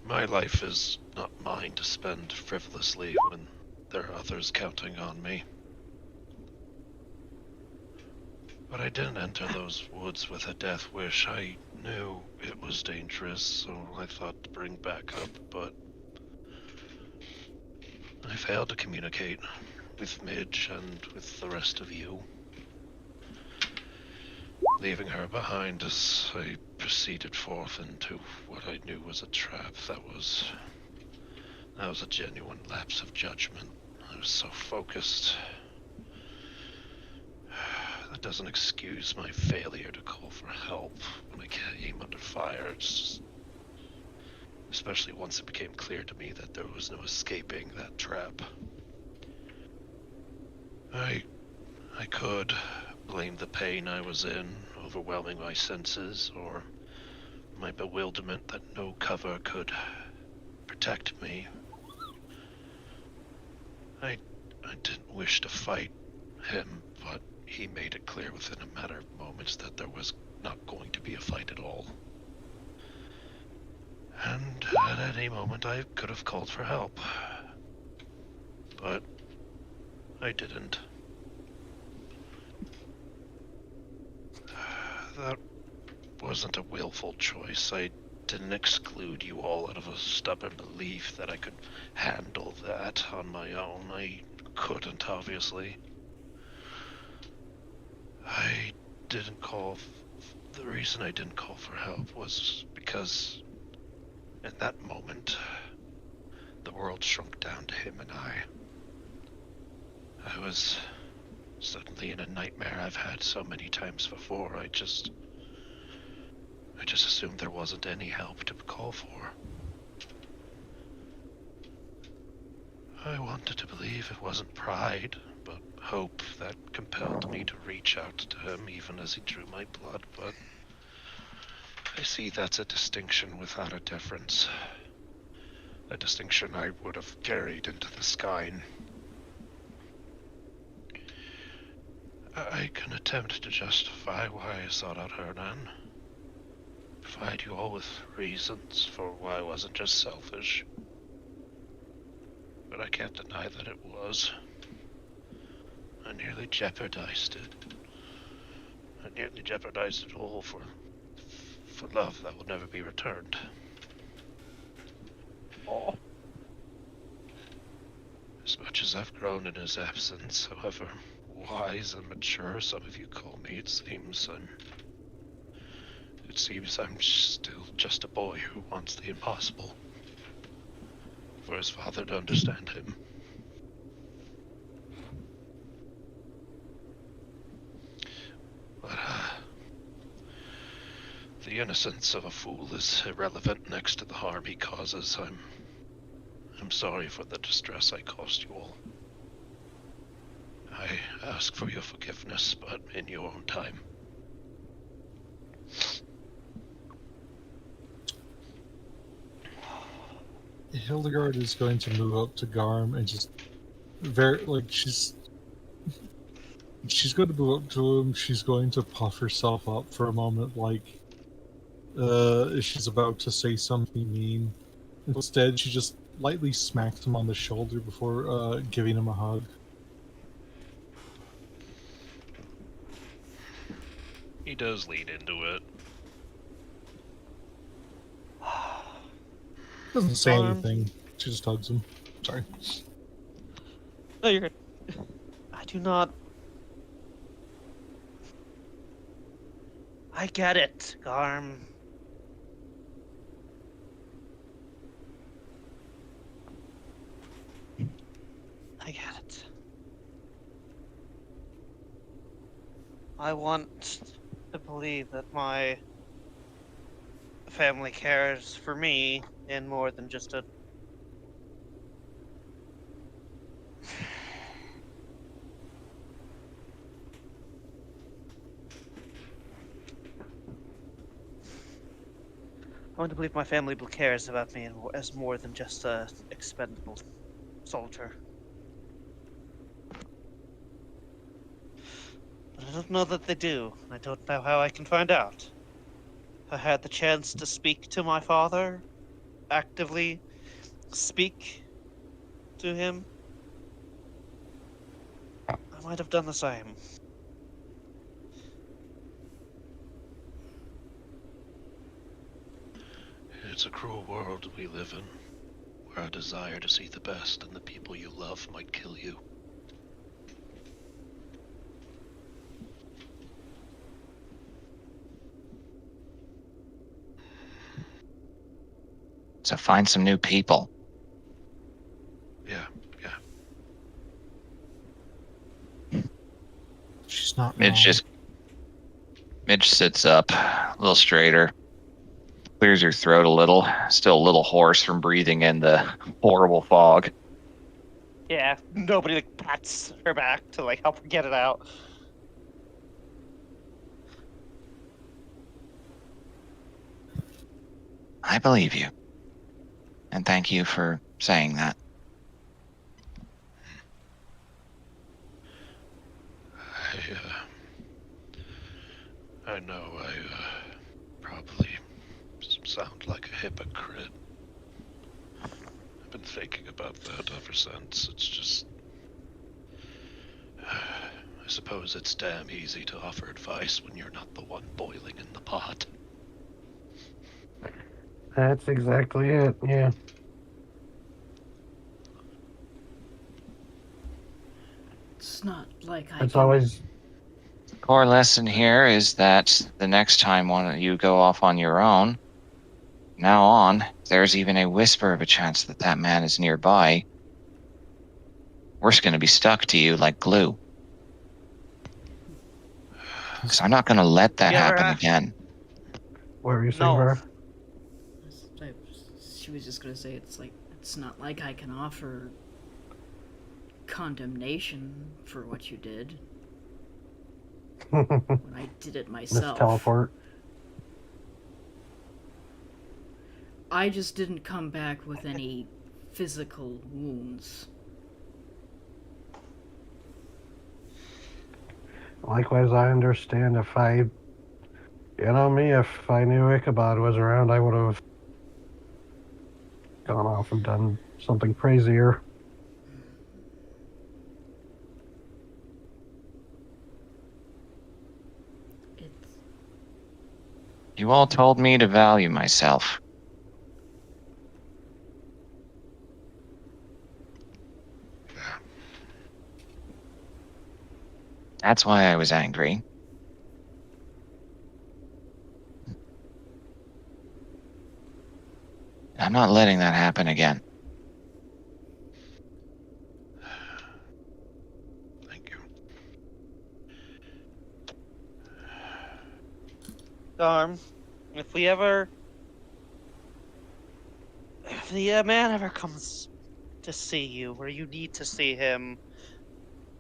My life is not mine to spend frivolously when there are others counting on me. But I didn't enter those woods with a death wish. I knew it was dangerous, so I thought to bring backup, but I failed to communicate with Midge and with the rest of you. Leaving her behind as I proceeded forth into what I knew was a trap. That was a genuine lapse of judgment. I was so focused. That doesn't excuse my failure to call for help when I came under fire. It's just especially once it became clear to me that there was no escaping that trap. I could blame the pain I was in, overwhelming my senses, or my bewilderment that no cover could protect me. I didn't wish to fight him, but he made it clear within a matter of moments that there was not going to be a fight at all. And at any moment I could have called for help. But I didn't. That wasn't a willful choice. I didn't exclude you all out of a stubborn belief that I could handle that on my own. I couldn't, obviously. The reason I didn't call for help was because in that moment, the world shrunk down to him and I. I was suddenly in a nightmare I've had so many times before. I just assumed there wasn't any help to call for. I wanted to believe it wasn't pride, but hope that compelled me to reach out to him even as he drew my blood, but I see that's a distinction without a difference. A distinction I would have carried into the sky. I can attempt to justify why I sought out Hernan. Provide you all with reasons for why I wasn't just selfish. But I can't deny that it was. I nearly jeopardized it. I nearly jeopardized it all for love that will never be returned. Oh. As much as I've grown in his absence, however wise and mature some of you call me, it seems I'm still just a boy who wants the impossible. For his father to understand him. But, the innocence of a fool is irrelevant next to the harm he causes. I'm sorry for the distress I caused you all. I ask for your forgiveness, but in your own time. Hildegard is going to move up to Garm and just she's going to move up to him. She's going to puff herself up for a moment, like she's about to say something mean. Instead, she just lightly smacks him on the shoulder before giving him a hug. He does lean into it. Doesn't say anything. She just hugs him. Sorry. No, you're good. I do not. I get it, Garm. I get it. I want to believe that my family cares for me in more than just a I want to believe my family cares about me as more than just a expendable soldier. But I don't know that they do. I don't know how I can find out. I had the chance to speak to my father, actively speak to him. I might have done the same. It's a cruel world we live in, where a desire to see the best in the people you love might kill you. So find some new people. Yeah. She's not Midge wrong. Midge sits up a little straighter, Clears your throat a little. Still a little hoarse from breathing in the horrible fog. Yeah, nobody like pats her back to like help her get it out. I believe you. And thank you for saying that. I know I probably sound like a hypocrite. I've been thinking about that ever since. It's just... I suppose it's damn easy to offer advice when you're not the one boiling in the pot. That's exactly it. Yeah. It's not like I It's can... always Core lesson here is that the next time one of you go off on your own, now on, if there's even a whisper of a chance that that man is nearby, we're just going to be stuck to you like glue. Because I'm not going to let that You ever happen have- again. what were you saying, No. Bar? She was just gonna say it's not like I can offer condemnation for what you did when I did it Miss myself. Teleport. I just didn't come back with any physical wounds. Likewise, I understand if I knew Ichabod was around, I would have gone off and done something crazier. It's You all told me to value myself. That's why I was angry. I'm not letting that happen again. Thank you. Darm, if the man ever comes to see you, or you need to see him,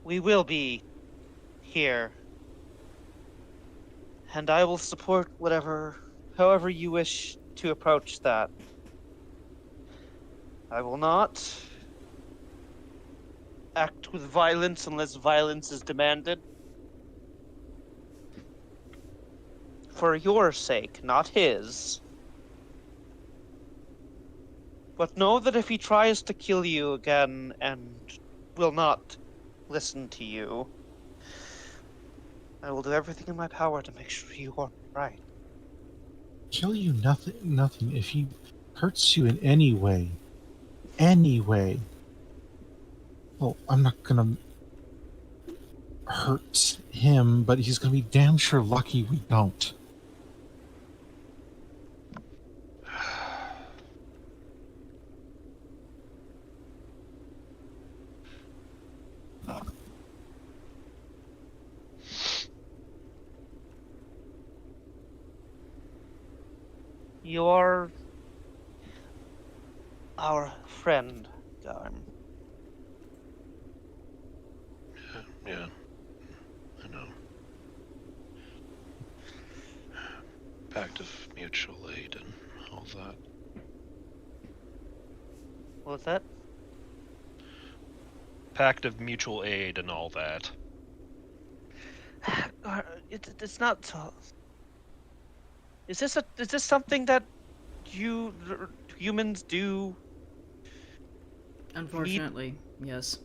we will be here. And I will support however you wish to approach that. I will not act with violence unless violence is demanded. For your sake, not his. But know that if he tries to kill you again and will not listen to you, I will do everything in my power to make sure you are right. Kill you nothing. If he hurts you in any way, well, I'm not gonna hurt him, but he's gonna be damn sure lucky we don't. You are our friend, Garm. Yeah, I know. Pact of mutual aid and all that. What's that? Pact of mutual aid and all that. It's not so. Is this something that humans do? unfortunately, yes.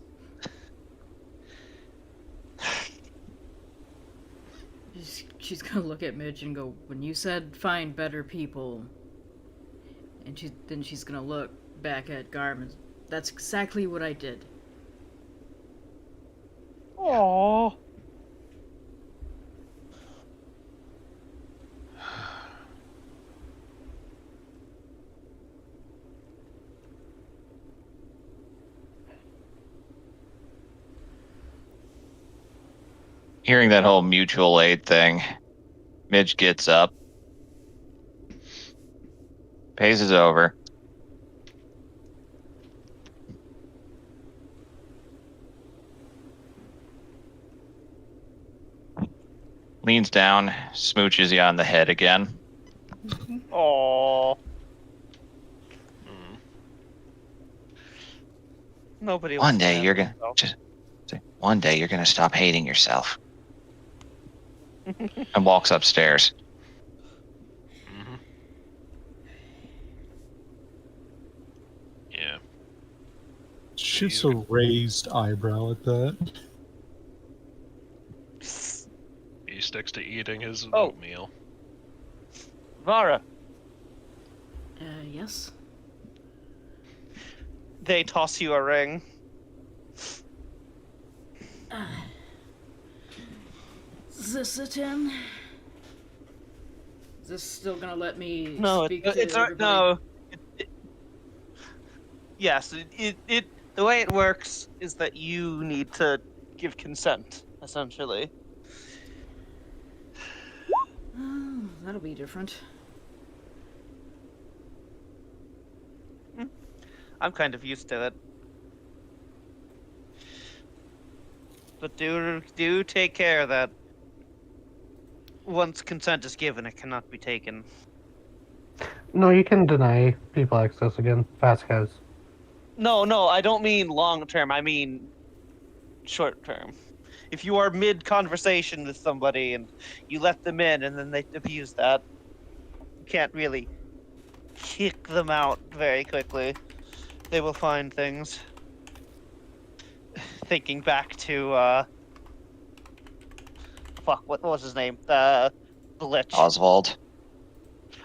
She's gonna look at Midge and go, when you said find better people, and then she's gonna look back at Garmin. That's exactly what I did. Aww. Hearing that whole mutual aid thing, Midge gets up. Paces over. Leans down, smooches you on the head again. Aww. Mm. Nobody One wants to day have you're gonna themselves. one day you're gonna stop hating yourself. And walks upstairs. Mm-hmm. Yeah. Shoots a raised eyebrow at that. He sticks to eating his Oh. oatmeal. Vara, Yes? they toss you a ring. Is this a 10? Is this still gonna let me No, speak it's to everybody? no. Yes, the way it works is that you need to give consent, essentially. Oh, that'll be different. I'm kind of used to it. But do take care that once consent is given, it cannot be taken. No, you can deny people access again. Vasquez. No, I don't mean long term. I mean short term. If you are mid conversation with somebody and you let them in and then they abuse that, you can't really kick them out very quickly. They will find things. Thinking back to fuck, what was his name? The Lich. Oswald.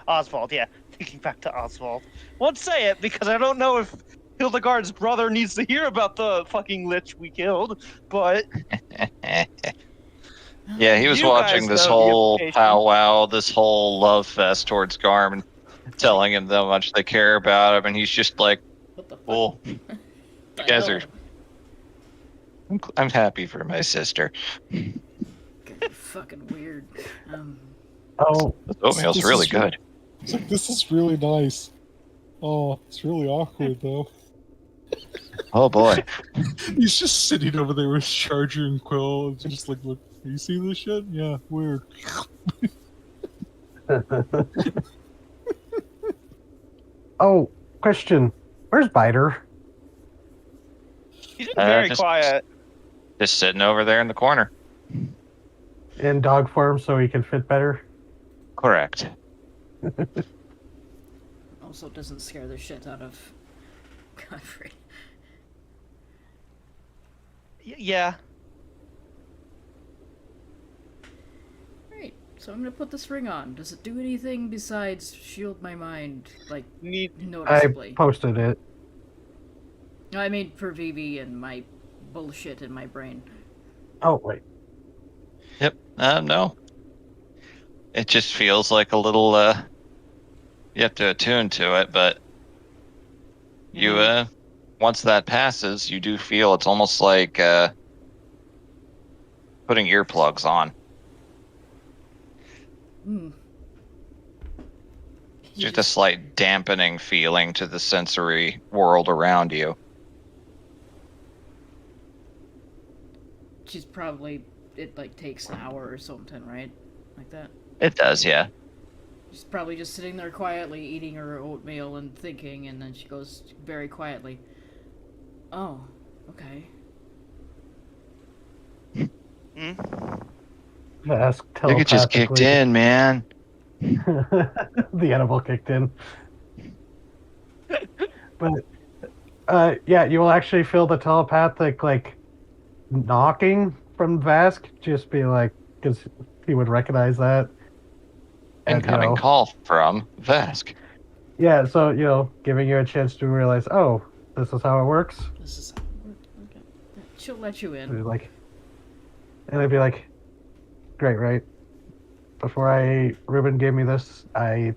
Oswald, yeah. Thinking back to Oswald. Won't say it because I don't know if Hildegard's brother needs to hear about the fucking Lich we killed, but Yeah, he was You watching guys this know the whole implication. powwow, this whole love fest towards Garmin, telling him how much they care about him, and he's just like, What the fuck? "Well, you guys are. I'm happy for my sister. God, you're fucking weird. Oh, This oatmeal's This really is- good." It's like, this is really nice. Oh, it's really awkward, though. Oh boy. He's just sitting over there with Charger and Quill, and just like, look, you see this shit? Yeah, weird. oh, question. Where's Biter? he's been very Just- quiet. Just sitting over there in the corner. In dog form so he can fit better? Correct. Also doesn't scare the shit out of Godfrey. Yeah. Right, so I'm gonna put this ring on. Does it do anything besides shield my mind, like, Need I noticeably? posted it. No, I mean for Vivi and my bullshit in my brain. Oh, wait. Yep. No. It just feels like a little. You have to attune to it, but you once that passes, you do feel it's almost like putting earplugs on. Hmm. Just a slight dampening feeling to the sensory world around you. She's probably, it like takes an hour or something, right? Like that. It does, yeah. She's probably just sitting there quietly eating her oatmeal and thinking, and then she goes very quietly, "Oh, okay." Ask I think it just kicked in, man. The animal kicked in. But, yeah, you will actually feel the telepathic, like, knocking from Vask. Just be like, because he would recognize that. And, Incoming call from Vesk. Yeah, so, giving you a chance to realize, oh, this is how it works. This is okay. She'll let you And in. I'd be like, great, right? Before Ruben gave me this, I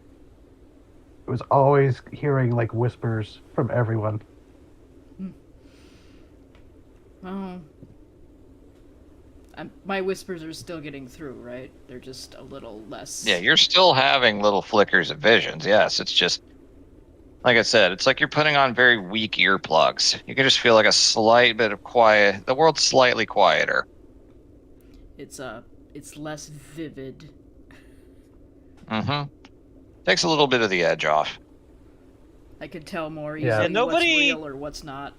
was always hearing, like, whispers from everyone. Oh. My whispers are still getting through, right? They're just a little less. Yeah, you're still having little flickers of visions. Yes, it's just Like I said, it's like you're putting on very weak earplugs. You can just feel like a slight bit of quiet. The world's slightly quieter. It's less vivid. Mm-hmm. Takes a little bit of the edge off. I could tell more Yeah. easily Yeah, nobody- what's real or what's not.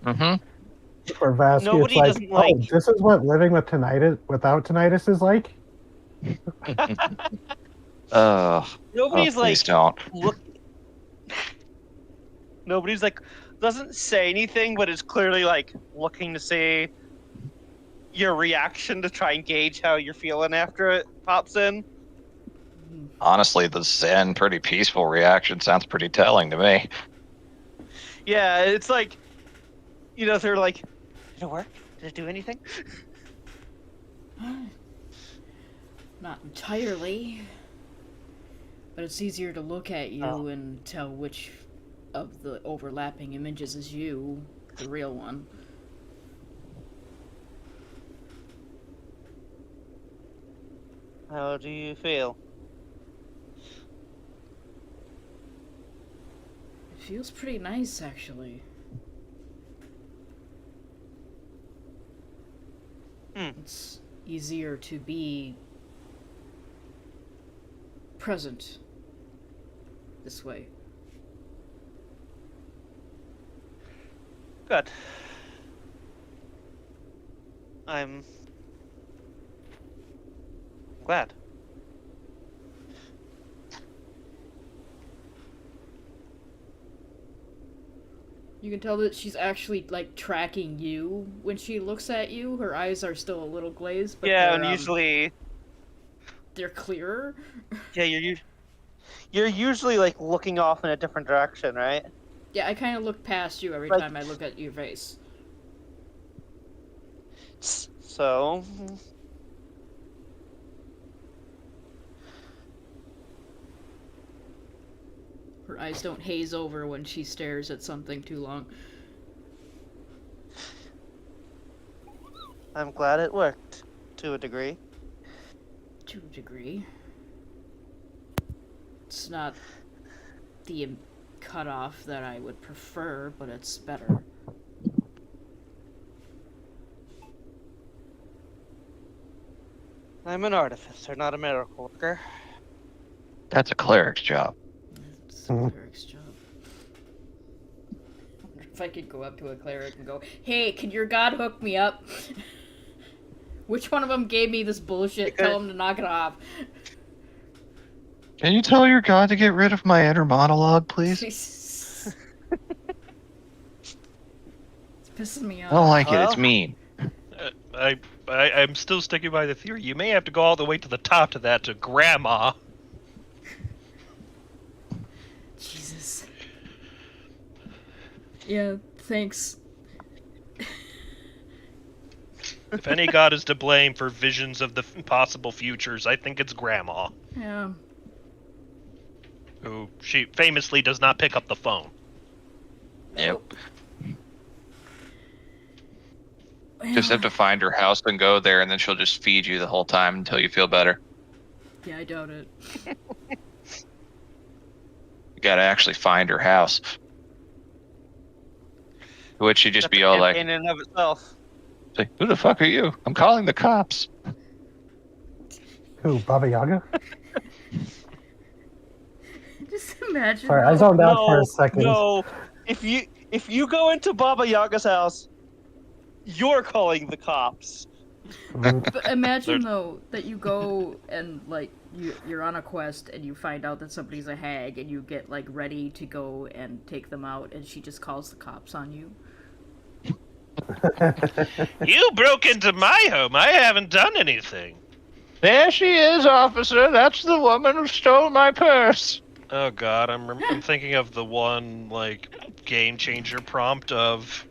Mm-hmm. For Vasky, Nobody it's like, doesn't like- oh, this is what living with tinnitus without tinnitus is like. Nobody's like please don't. look. Nobody's like doesn't say anything, but is clearly like looking to see your reaction to try and gauge how you're feeling after it pops in. Honestly, the zen, pretty peaceful reaction sounds pretty telling to me. Yeah, it's like, you know, they're like, did it work? Did it do anything? Not entirely. But it's easier to look at you and tell which of the overlapping images is you, the real one. How do you feel? It feels pretty nice, actually. It's easier to be present this way. Good. I'm glad. You can tell that she's actually, like, tracking you when she looks at you. Her eyes are still a little glazed, but Yeah, they're, and usually, they're clearer. yeah, you're usually like looking off in a different direction, right? Yeah, I kind of look past you every Like- time I look at your face. So, Her eyes don't haze over when she stares at something too long. I'm glad it worked to a degree. To a degree. It's not the cutoff that I would prefer, but it's better. I'm an artificer, not a miracle worker. That's a cleric's job. It's a cleric's job. I wonder if I could go up to a cleric and go, "Hey, can your god hook me up? Which one of them gave me this bullshit? Tell him to knock it off." Can you tell your god to get rid of my inner monologue, please? It's pissing me I off. don't like it. It's Well- mean. I'm still sticking by the theory. You may have to go all the way to the top to that to Grandma. Jesus. Yeah, thanks. If any god is to blame for visions of the possible futures, I think it's Grandma, Yeah. who she famously does not pick up the phone. Yep. Just have to find her house and go there, and then she'll just feed you the whole time until you feel better. Yeah, I doubt it. You gotta actually find her house. To which she'd just That's be a all like, campaign in and of itself. say, "Who the fuck are you? I'm calling the cops." Who, Baba Yaga? Just imagine. Sorry, I though- zoned out for a second. No, if you go into Baba Yaga's house, you're calling the cops. But imagine though that you go and like you're on a quest and you find out that somebody's a hag and you get like ready to go and take them out and she just calls the cops on you. You broke into my home. I haven't done anything. There she is, officer. That's the woman who stole my purse. Oh god, I'm thinking of the one like game changer prompt of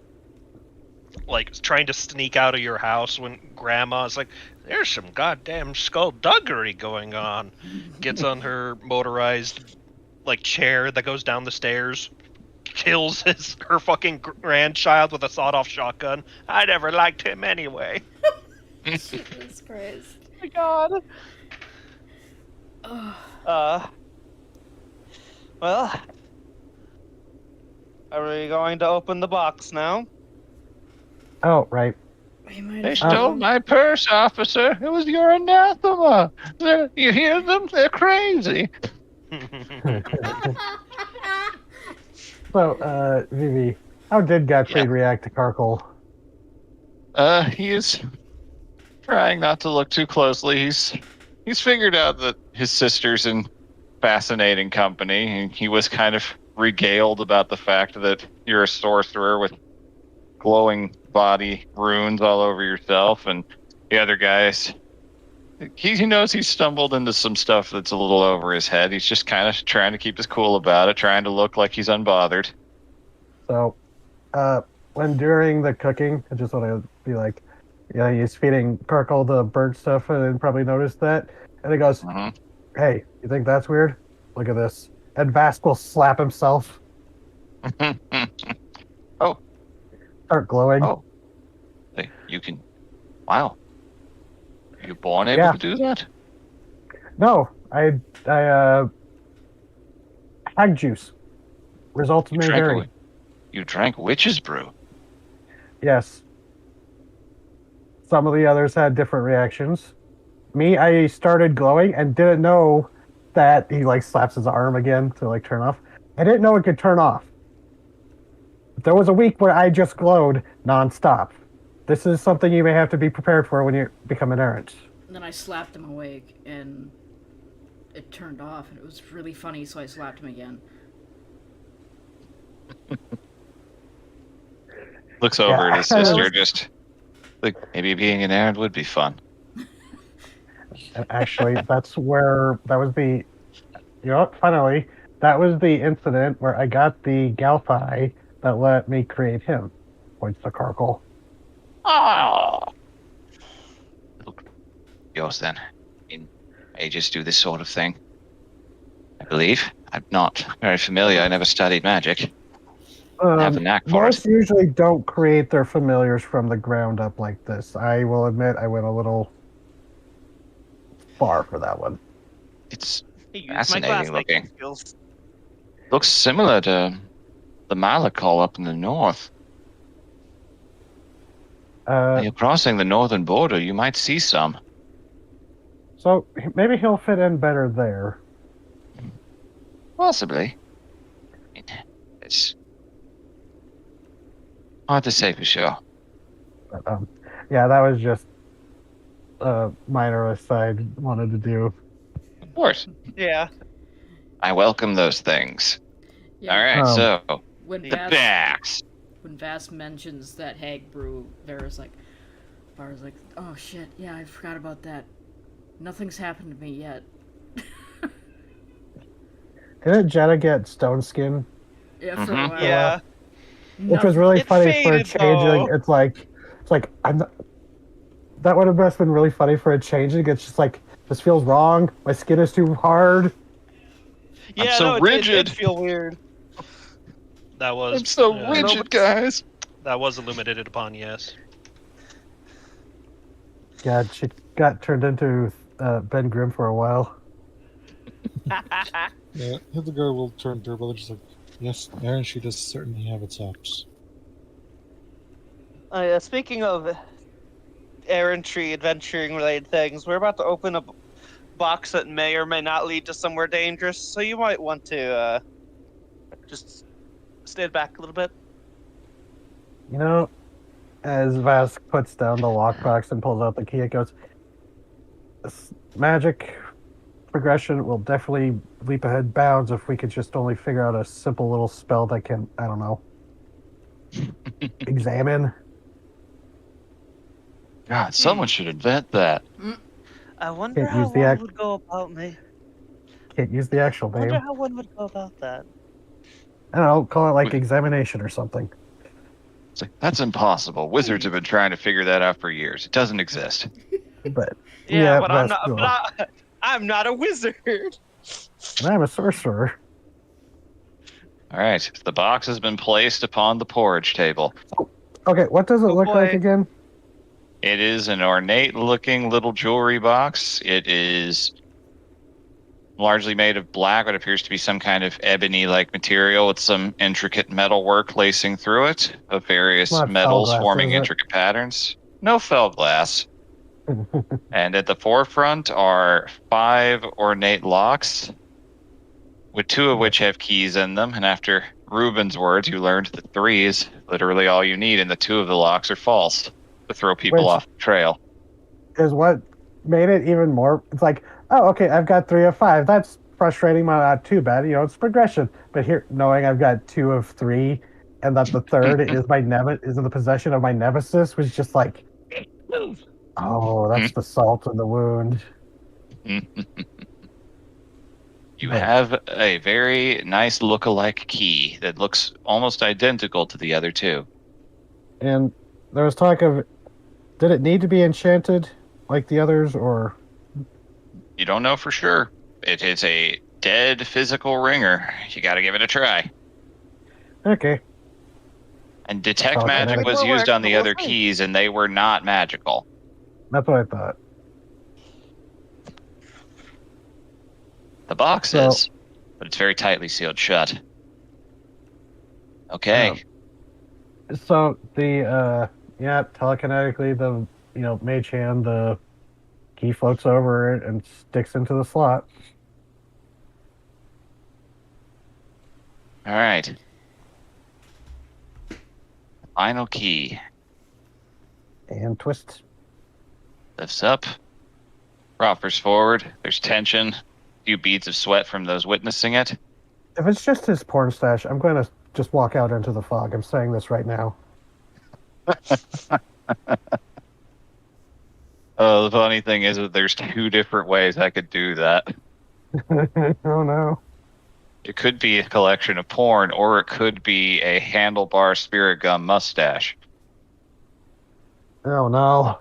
like trying to sneak out of your house when Grandma's like, "There's some goddamn skullduggery going on." Gets on her motorized like chair that goes down the stairs, kills her fucking grandchild with a sawed-off shotgun. I never liked him anyway. Jesus Christ. Oh my god. Ugh. Well, Are we going to open the box now? Oh, right. We might They have stole my purse, officer. It was your anathema. You hear them? They're crazy. So, Vivi, how did Gottfried react to Karkle? He is trying not to look too closely. He's figured out that his sister's in fascinating company, and he was kind of regaled about the fact that you're a sorcerer with glowing body runes all over yourself, and the other guys. He knows he's stumbled into some stuff that's a little over his head. He's just kind of trying to keep his cool about it, trying to look like he's unbothered. So, when during the cooking, I just want to be like, yeah, he's feeding Karkle the bird stuff and probably noticed that. And he goes, hey, you think that's weird? Look at this. And Vask will slap himself, Oh, start glowing. oh. Hey, you can. Wow. Are you born able Yeah. to do that? No, I hag juice. Results may vary. You drank witch's brew. Yes. Some of the others had different reactions. Me, I started glowing and didn't know that he like slaps his arm again to like turn off. I didn't know it could turn off. There was a week where I just glowed nonstop. This is something you may have to be prepared for when you become an errant. And then I slapped him awake, and it turned off, and it was really funny, so I slapped him again. Looks over at his sister, just like maybe being an errand would be fun. And actually, that was the, finally, that was the incident where I got the Galfy that let me create him. Points to Karkle. Oh. Yours then. Mages do this sort of thing. I believe. I'm not very familiar. I never studied magic. I have a knack for Most it. usually don't create their familiars from the ground up like this. I will admit I went a little far for that one. It's He used my fascinating looking. glassmaking skills. Looks similar to the Malakal up in the north. When you're crossing the northern border, you might see some. So maybe he'll fit in better there. Possibly. It's hard to say for sure. But, yeah, that was just a minor aside wanted to do. Of course. Yeah. I welcome those things. Yeah. All right, so When the Vass, backs. when Vass mentions that hag brew, Vara's like, oh shit, yeah, I forgot about that. Nothing's happened to me yet. Didn't Jenna get stone skin? Yeah, for a while. Yeah. Which was really It funny for a faded, change. though. It's like I'm not, that would have just been really funny for a changing. It's just like this feels wrong. My skin is too hard. Yeah, so no, it rigid. did feel weird. That was I'm so rigid, guys. That was illuminated upon, yes. God, she got turned into Ben Grimm for a while. Yeah, Hildegard will turn durable. Just like, yes, Aaron, she does certainly have its ups. Speaking of errantry, adventuring related things, we're about to open a box that may or may not lead to somewhere dangerous, so you might want to just stand back a little bit. You know, as Vask puts down the lockbox and pulls out the key, it goes, this magic progression will definitely leap ahead bounds if we could just only figure out a simple little spell that can, I don't know, examine. God, someone should invent that. I wonder Can't how use the one act- would go about me. Can't use the actual I wonder name. how one would go about that. I don't know, call it like Wait. examination or something. It's like, that's impossible. Wizards have been trying to figure that out for years. It doesn't exist. But Yeah, but I'm that's not. cool. But I'm not a wizard. And I'm a sorcerer. All right, the box has been placed upon the porridge table. Okay, what does it Oh, look like boy. again? It is an ornate-looking little jewelry box. It is largely made of black, what appears to be some kind of ebony-like material with some intricate metal work lacing through it of various Not metals Felglass, forming is it? intricate patterns. No fell glass. And at the forefront are 5 ornate locks, with 2 of which have keys in them. And after Ruben's words, you learned that 3 is literally all you need, and the 2 of the locks are false to throw people Which- off the trail. Is what made it even more. It's like, oh, okay, I've got 3 of 5. That's frustrating, but not too bad. It's progression. But here, knowing I've got 2 of 3, and that the third is is in the possession of my nemesis, was just like, oh, that's the salt in the wound. You But- have a very nice look-alike key that looks almost identical to the other 2. And there was talk of, did it need to be enchanted like the others, or You don't know for sure. It is a dead physical ringer. You got to give it a try. okay? And detect Okay. magic Like, was what used works, on the what other works. keys, and they were not magical. That's what I thought. The box So- is, but it's very tightly sealed shut. Okay. So the telekinetically, the mage hand, the key floats over it and sticks into the slot. All right. Final key. And twist. Lifts up. Proffers forward. There's tension. A few beads of sweat from those witnessing it. If it's just his porn stash, I'm going to just walk out into the fog. I'm saying this right now. Oh, the funny thing is that there's 2 different ways I could do that. Oh no. It could be a collection of porn, or it could be a handlebar spirit gum mustache. Oh no.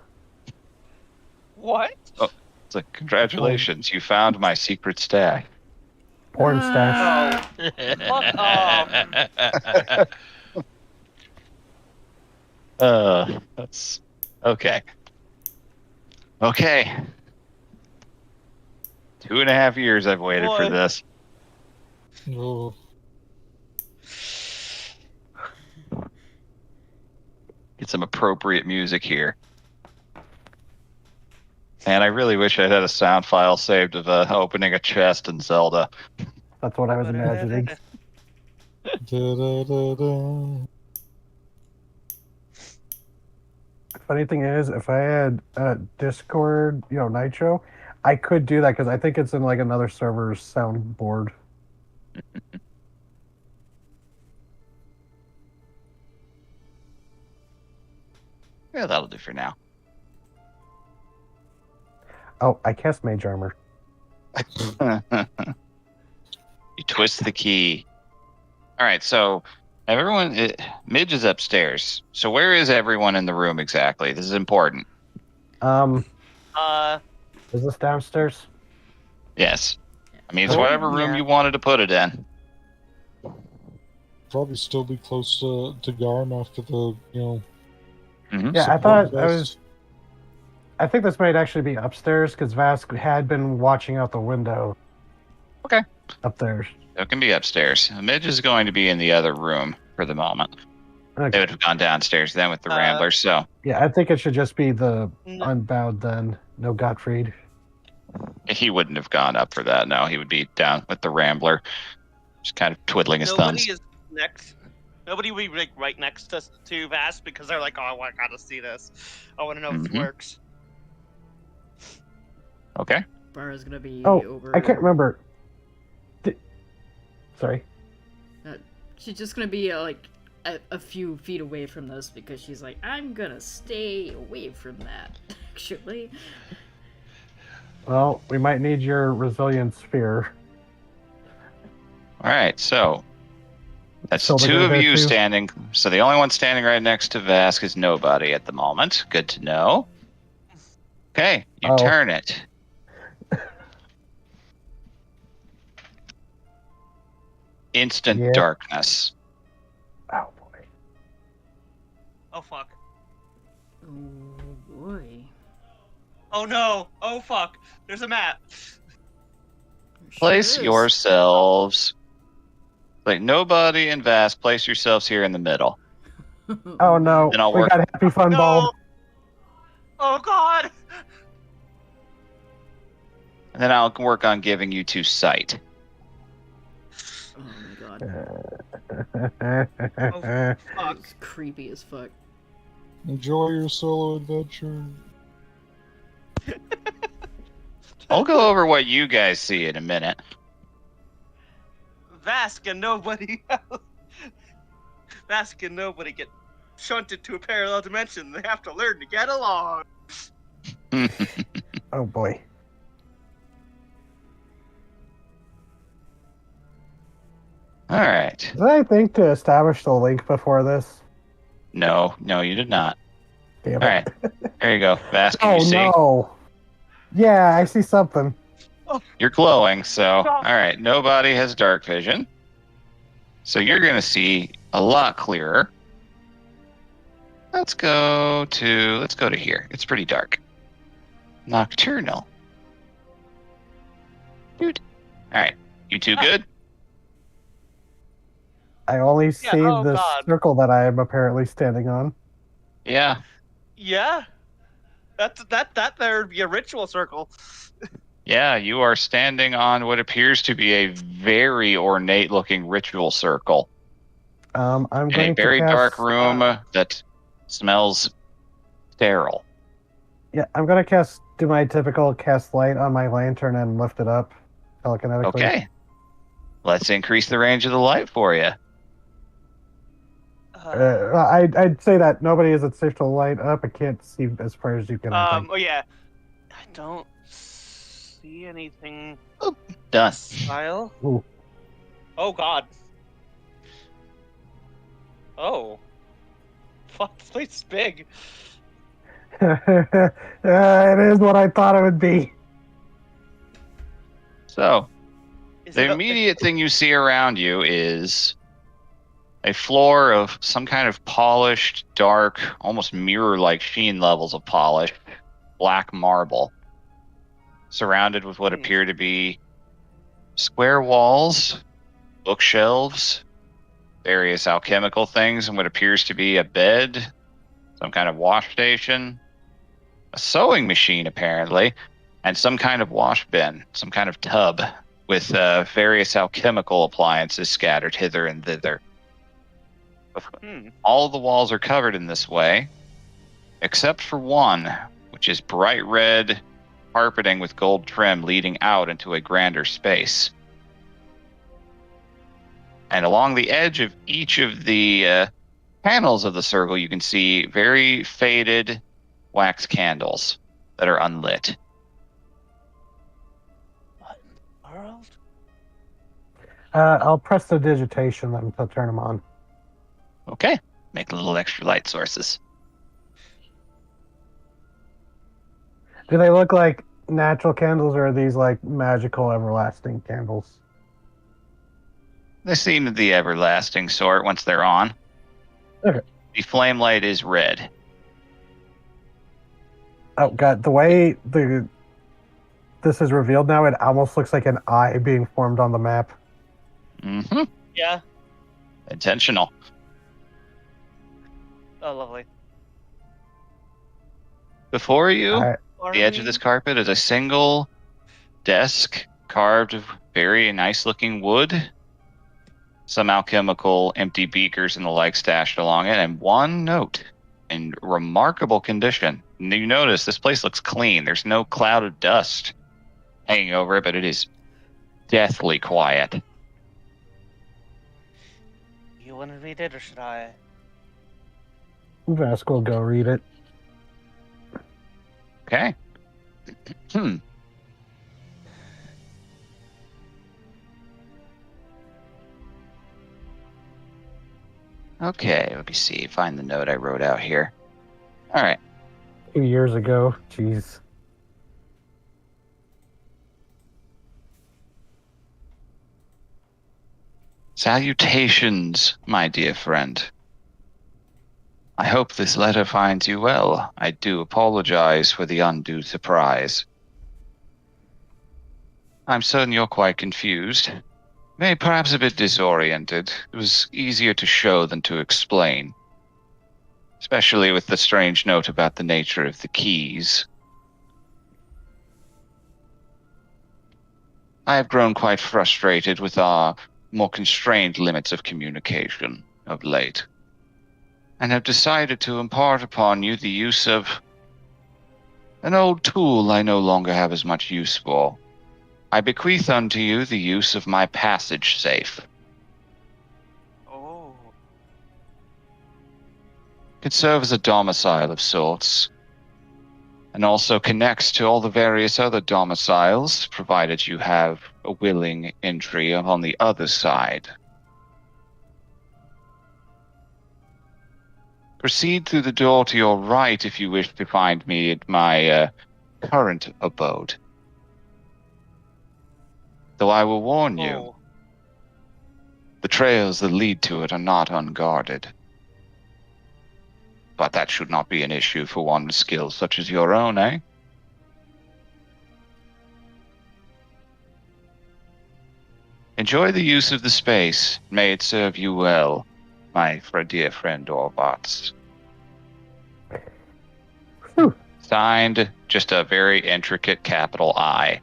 What? It's like, congratulations, you found my secret stash. Porn stash. Fuck off. That's okay. Okay. 2.5 years I've waited for Boy. this. Oh, Get some appropriate music here. And I really wish I had a sound file saved of opening a chest in Zelda. That's what I was imagining. da-da-da-da. Funny thing is, if I had Discord, Nitro, I could do that because I think it's in like another server's soundboard. Yeah, that'll do for now. Oh, I cast Mage Armor. You twist the key. All right, so Midge is upstairs. So where is everyone in the room exactly? This is important. Is Uh, this downstairs? Yes. I mean, it's Oh, whatever room yeah. you wanted to put it in. Probably still be close to Garm after the, Mhm. Yeah, I support thought vest. I think this might actually be upstairs because Vask had been watching out the window. Okay. Up there. It can be upstairs. Midge is going to be in the other room for the moment. They Okay. would have gone downstairs then with the Uh, Ramblers, so Yeah, I think it should just be the No. Unbowed then. No Gottfried. he wouldn't have gone up for that. No, he would be down with the Rambler, just kind of twiddling his nobody thumbs. is next. Nobody will be like right next to Vast because they're like, oh, I gotta see this. I want to know if it Mhm. works. Okay. Bara's gonna be Oh, over. I can't remember. Sorry. She's just gonna be like a few feet away from this because she's like, I'm gonna stay away from that. Actually, Well, we might need your resilience sphere. All right, so that's So they're 2 gonna of go you to- standing. So the only one standing right next to Vask is nobody at the moment. Good to know. Okay, you Oh. turn it. Instant Yeah. darkness. Oh boy. Oh fuck. oh boy. Oh no. Oh fuck. There's a map. Place is. yourselves. Like nobody and Vast, place yourselves here in the middle. Oh no, Then I'll we work. got Happy Fun Bald. No. Oh God. And then I'll work on giving you two sight. Oh my god. Fuck. It's creepy as fuck. Enjoy your solo adventure. I'll go over what you guys see in a minute. Vask and nobody else. Vask and nobody get shunted to a parallel dimension. They have to learn to get along. Oh boy. All right. Did I think to establish the link before this? No, you did not. Damn it. All right. There you go. Vast, can Oh you see? no. Yeah, I see something. You're glowing, so all right. Nobody has dark vision, so you're gonna see a lot clearer. Let's go to here. It's pretty dark. Nocturnal. Dude. All right. You two good? I only see oh the God. circle that I am apparently standing on. Yeah. Yeah. That there'd be a ritual circle. Yeah, you are standing on what appears to be a very ornate-looking ritual circle I'm in going a very to cast, dark room that smells sterile. Yeah, I'm going to do my typical cast light on my lantern and lift it up telekinetically. Okay. Let's increase the range of the light for you. I'd say that nobody is safe to light up. I can't see as far as you can. I think. Oh yeah. I don't see anything. Done. Style. Ooh. Oh God. Oh. Fuck, this place is big. It is what I thought it would be. So, Is the it a- immediate thing you see around you is a floor of some kind of polished, dark, almost mirror-like sheen levels of polish, black marble, surrounded with what appear to be square walls, bookshelves, various alchemical things, and what appears to be a bed, some kind of wash station, a sewing machine apparently, and some kind of wash bin, some kind of tub with various alchemical appliances scattered hither and thither. All of the walls are covered in this way, except for one, which is bright red carpeting with gold trim leading out into a grander space. And along the edge of each of the panels of the circle, you can see very faded wax candles that are unlit. What in the world? I'll press the digitation then to turn them on. Okay, make little extra light sources. Do they look like natural candles, or are these like magical, everlasting candles? They seem the everlasting sort once they're on. Okay. The flame light is red. Oh god, the way this is revealed now, it almost looks like an eye being formed on the map. Mm-hmm. Yeah. Intentional. Oh, lovely. Before you, I- the edge of this carpet is a single desk carved of very nice looking wood, some alchemical empty beakers and the like stashed along it, and one note in remarkable condition. And you notice this place looks clean. There's no cloud of dust hanging over it, but it is deathly quiet. You want to read it, or should I? Vask will go read it. Okay. Okay, let me see. Find the note I wrote out here. All right. 2 years ago. Jeez. Salutations, my dear friend. I hope this letter finds you well. I do apologize for the undue surprise. I'm certain you're quite confused. Maybe perhaps a bit disoriented. It was easier to show than to explain. Especially with the strange note about the nature of the keys. I have grown quite frustrated with our more constrained limits of communication of late, and have decided to impart upon you the use of an old tool I no longer have as much use for. I bequeath unto you the use of my passage safe. Oh. It serves as a domicile of sorts, and also connects to all the various other domiciles, provided you have a willing entry on the other side. Proceed through the door to your right if you wish to find me at my current abode. Though I will warn you, Oh. the trails that lead to it are not unguarded. But that should not be an issue for one with skills such as your own, eh? Enjoy the use of the space. May it serve you well, my dear friend Orbots. Whew. Signed, just a very intricate capital I,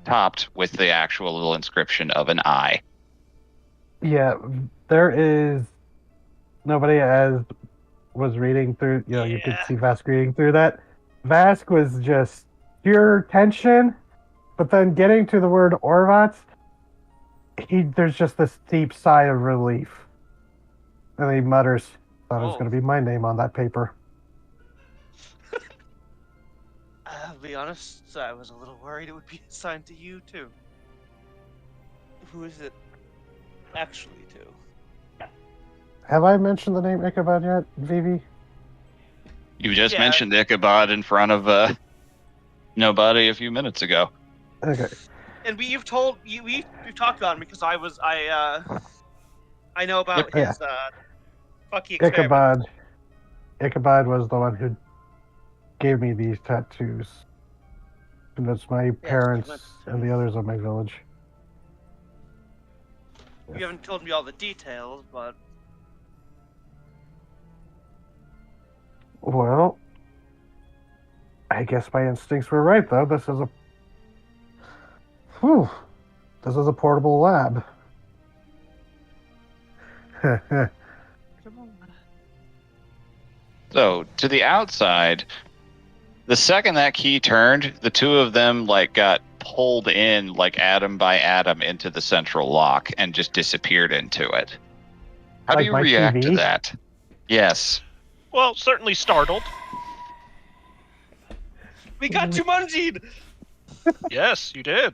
topped with the actual little inscription of an I. Yeah, there is nobody as was reading through. You could Yeah. see Vask reading through that. Vask was just pure tension, but then getting to the word Orvats, there's just this deep sigh of relief, and he mutters, "Thought it was Oh. going to be my name on that paper." I'll be honest, I was a little worried it would be assigned to you, too. Who is it actually to? Have I mentioned the name Ichabod yet, Vivi? You just Yeah. mentioned Ichabod in front of nobody a few minutes ago. Okay. And we've talked about him because I know about Yeah. his fucky experiment. Ichabod was the one who gave me these tattoos. And that's my parents and the others of my village. You haven't told me all the details, but Well, I guess my instincts were right, though. This is a portable lab. So, to the outside, the second that key turned, the two of them got pulled in atom by atom into the central lock and just disappeared into it. How do Like you my react to TV? that? Yes. Well, certainly startled. we got Jumanji'd! Yes, you did.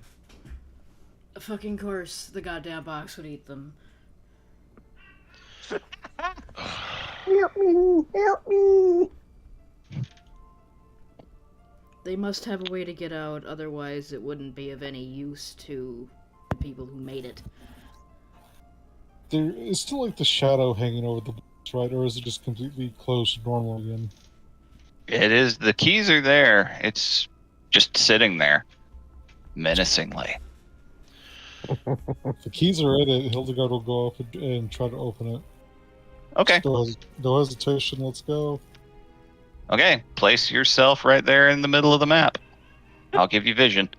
Fucking course, the goddamn box would eat them. Help me! Help me! They must have a way to get out, otherwise it wouldn't be of any use to the people who made it. There is still the shadow hanging over the box, right? Or is it just completely closed normal again? It is. The keys are there. It's just sitting there, menacingly. If the keys are in it, Hildegard will go up and try to open it. Okay. No hesitation, let's go. Okay. Place yourself right there in the middle of the map. I'll give you vision.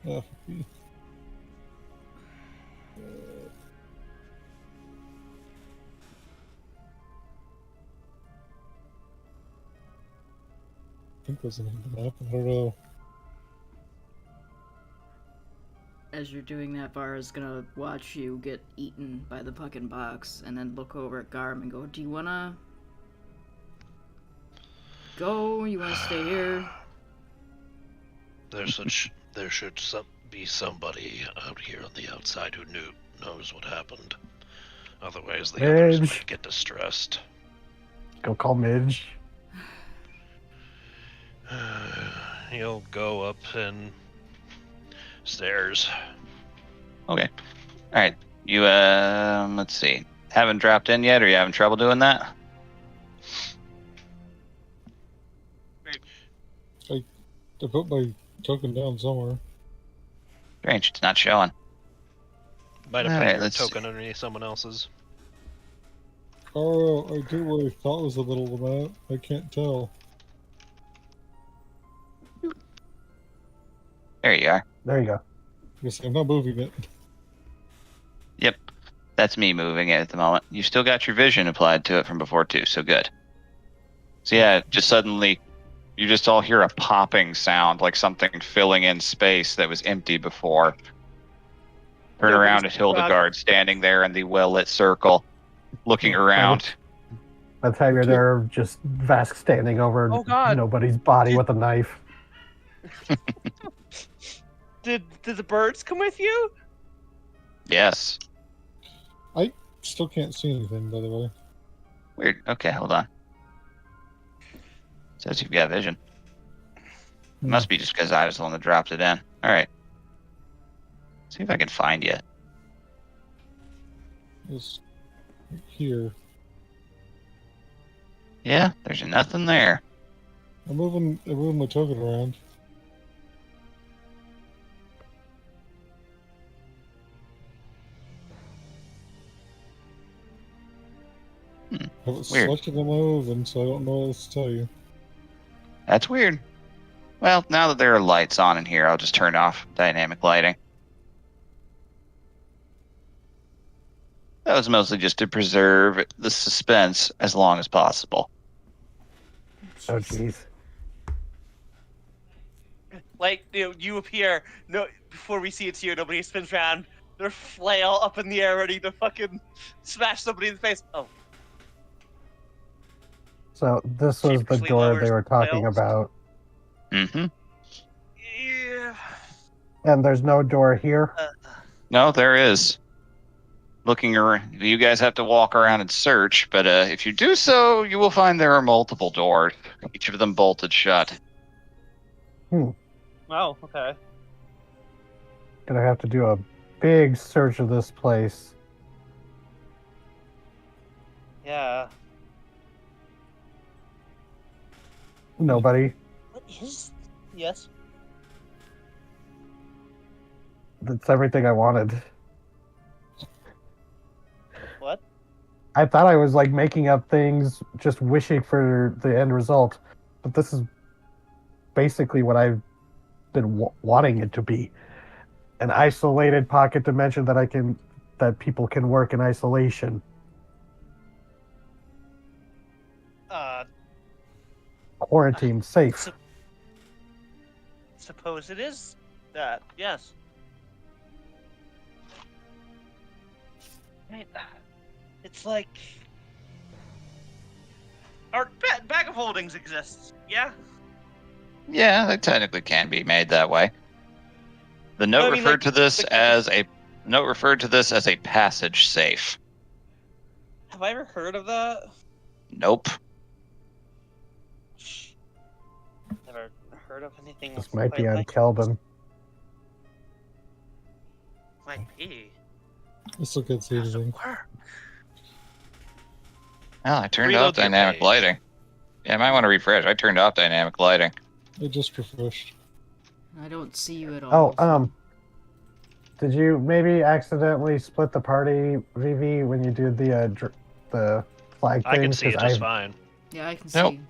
Yeah. I think that's the name of the map. I don't know. As you're doing that, Vara's gonna watch you get eaten by the fucking box, and then look over at Garm and go, "Do you wanna go? You wanna stay here?" There should be somebody out here on the outside who knows what happened. Otherwise, the others Midge. might get distressed. Go call Midge. He'll go up and stairs. Okay. All right. You let's see. Haven't dropped in yet, or you having trouble doing that? I put my token down somewhere. Strange, it's not showing. Might have put Alright, your let's token underneath someone else's. Oh, I do what I thought was the middle of the map. I can't tell. There you are. There you go. Guess I'm not moving it. Yep. That's me moving it at the moment. You still got your vision applied to it from before too, so good. So yeah, just suddenly you just all hear a popping sound like something filling in space that was empty before. Turn around at Hildegard standing there in the well-lit circle, looking around. By the time you're there, just Vask standing over Oh, God. nobody's body with a knife. Did the birds come with you? Yes. Still can't see anything, by the way. Weird. Okay, hold on. Says you've got vision. It must be just because I was the one that dropped it in. Alright. See if I can find you. It's here. Yeah, there's nothing there. I'm moving my token around. I haven't Weird. selected them moving, so I don't know what else to tell you. That's weird. Well, now that there are lights on in here, I'll just turn off dynamic lighting. That was mostly just to preserve the suspense as long as possible. Oh, jeez. Like, you appear, no, before we see it's you, nobody spins around, their flail up in the air ready to fucking smash somebody in the face. Oh. So this was the Sheepishly door lowers they were talking flails. about. Mm-hmm. Yeah. And there's no door here. No, there is. Looking around, you guys have to walk around and search, but if you do so, you will find there are multiple doors, each of them bolted shut. Oh, okay. Gonna have to do a big search of this place. Yeah. Nobody. What is... Yes? That's everything I wanted. What? I thought I was like making up things, just wishing for the end result, but this is basically what I've been wanting it to be: an isolated pocket dimension that people can work in isolation. Quarantined, safe. Suppose it is that, yes. Right. It's like... Our bag of holdings exists, yeah? Yeah, they technically can be made that way. The note referred to this as a passage safe. Have I ever heard of that? Nope. Never heard of anything. This might be quite on like Kelvin. Might be. Let's look at see Doesn't anything. work. Well, I turned Reload off your dynamic page. lighting. Yeah, I might want to refresh. I turned off dynamic lighting. It just refreshed. I don't see you at all. Oh, did you maybe accidentally split the party, Vivi, when you did the flag thing? I can see it 'Cause just fine. Yeah, I can Nope. see.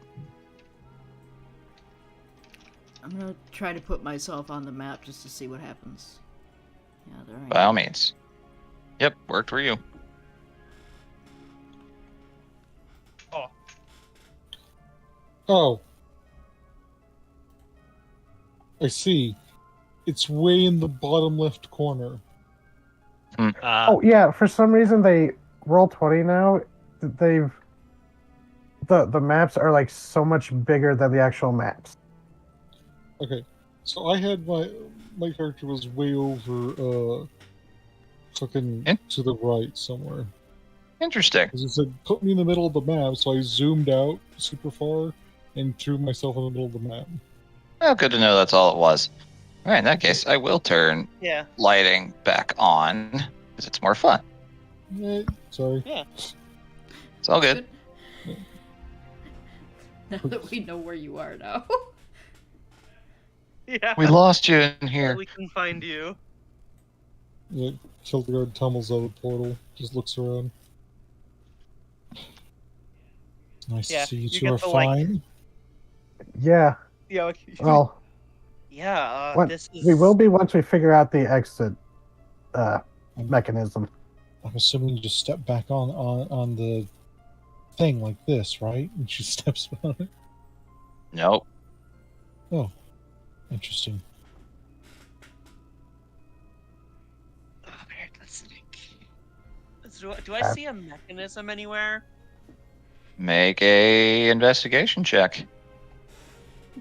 I'm gonna try to put myself on the map just to see what happens. Yeah, there I am. By all means. Yep, worked for you. Oh. I see. It's way in the bottom left corner. Oh yeah, for some reason they Roll20 now. They've the maps are like so much bigger than the actual maps. Okay. So I had my character was way over fucking Eh? to the right somewhere. Interesting. Because it said put me in the middle of the map, so I zoomed out super far and threw myself in the middle of the map. Well, good to know that's all it was. All right, in that case, I will turn Yeah. lighting back on because it's more fun. Sorry. Yeah. It's all good. Now that we know where you are now. Yeah. We lost you in Well, here. we can find you. The Kildegard tumbles out of the portal, just looks around. Nice Yeah, to see you you two get are the, like- fine. Yeah. You know, Well, this is. we will be once we figure out the exit I'm, mechanism. I'm assuming you just step back on the thing like this, right? And she steps on it. Nope. Oh, interesting. Alright, let's think. Do I see a mechanism anywhere? Make a investigation check.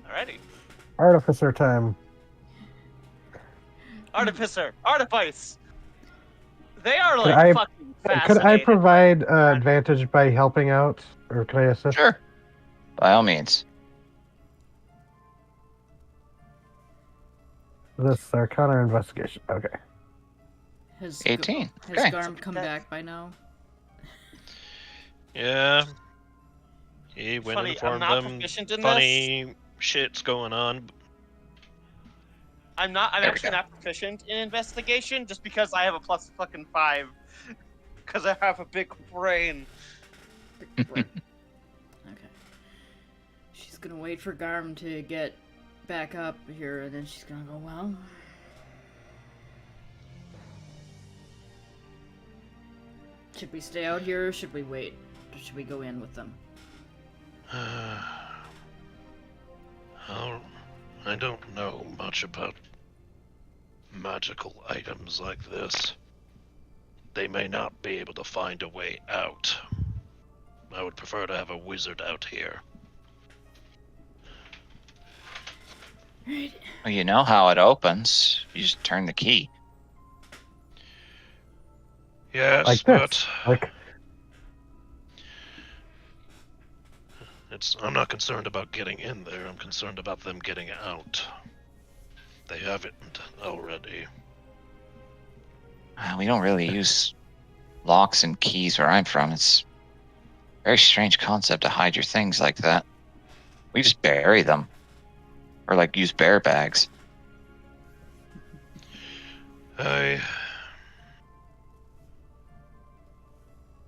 Alrighty. Artificer time. Artificer, artifice. They are Could like I- fucking Could I fascinated. provide advantage by helping out, or can I assist? Sure. By all means. This Arcana investigation. Okay. Has 18. Has Okay. Garm come back by now? Yeah. He went Funny, and I'm informed not them proficient in funny shit's going on. I'm There we actually go. not proficient in investigation just because I have a plus fucking 5. Because I have a big brain. Okay. She's gonna wait for Garm to get back up here, and then she's gonna go, well... Should we stay out here, or should we wait? Or should we go in with them? I don't know much about magical items like this. They may not be able to find a way out. I would prefer to have a wizard out here. Right. Well, you know how it opens. You just turn the key. Yes, Like but this. Like, I'm not concerned about getting in there. I'm concerned about them getting out. They haven't already. We don't really use locks and keys where I'm from. It's a very strange concept to hide your things like that. We just bury them. Or like use bear bags.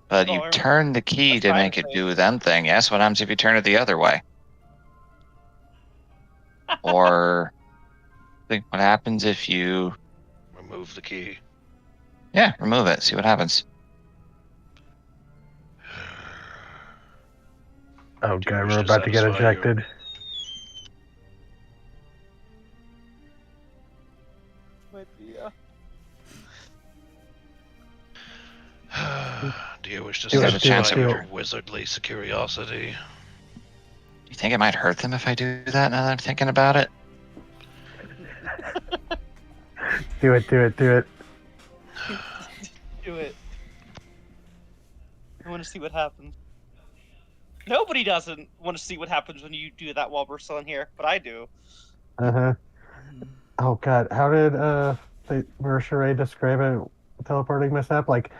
But you Oh, turn the key that's to fine, make it right? do them thing. Yes, what happens if you turn it the other way? Or think what happens if you Remove the key. remove it, see what happens. oh Do you god, wish we're to about to get satisfy your- ejected. Might be, Do you wish to Do it, satisfy do it, do your it. wizardly curiosity? Do you think it might hurt them if I do that now that I'm thinking about it? Do it. do it. I want to see what happens. Nobody doesn't want to see what happens when you do that while we're still in here, but I do. Uh-huh. Oh god, how did Sheree describe a teleporting mishap? Like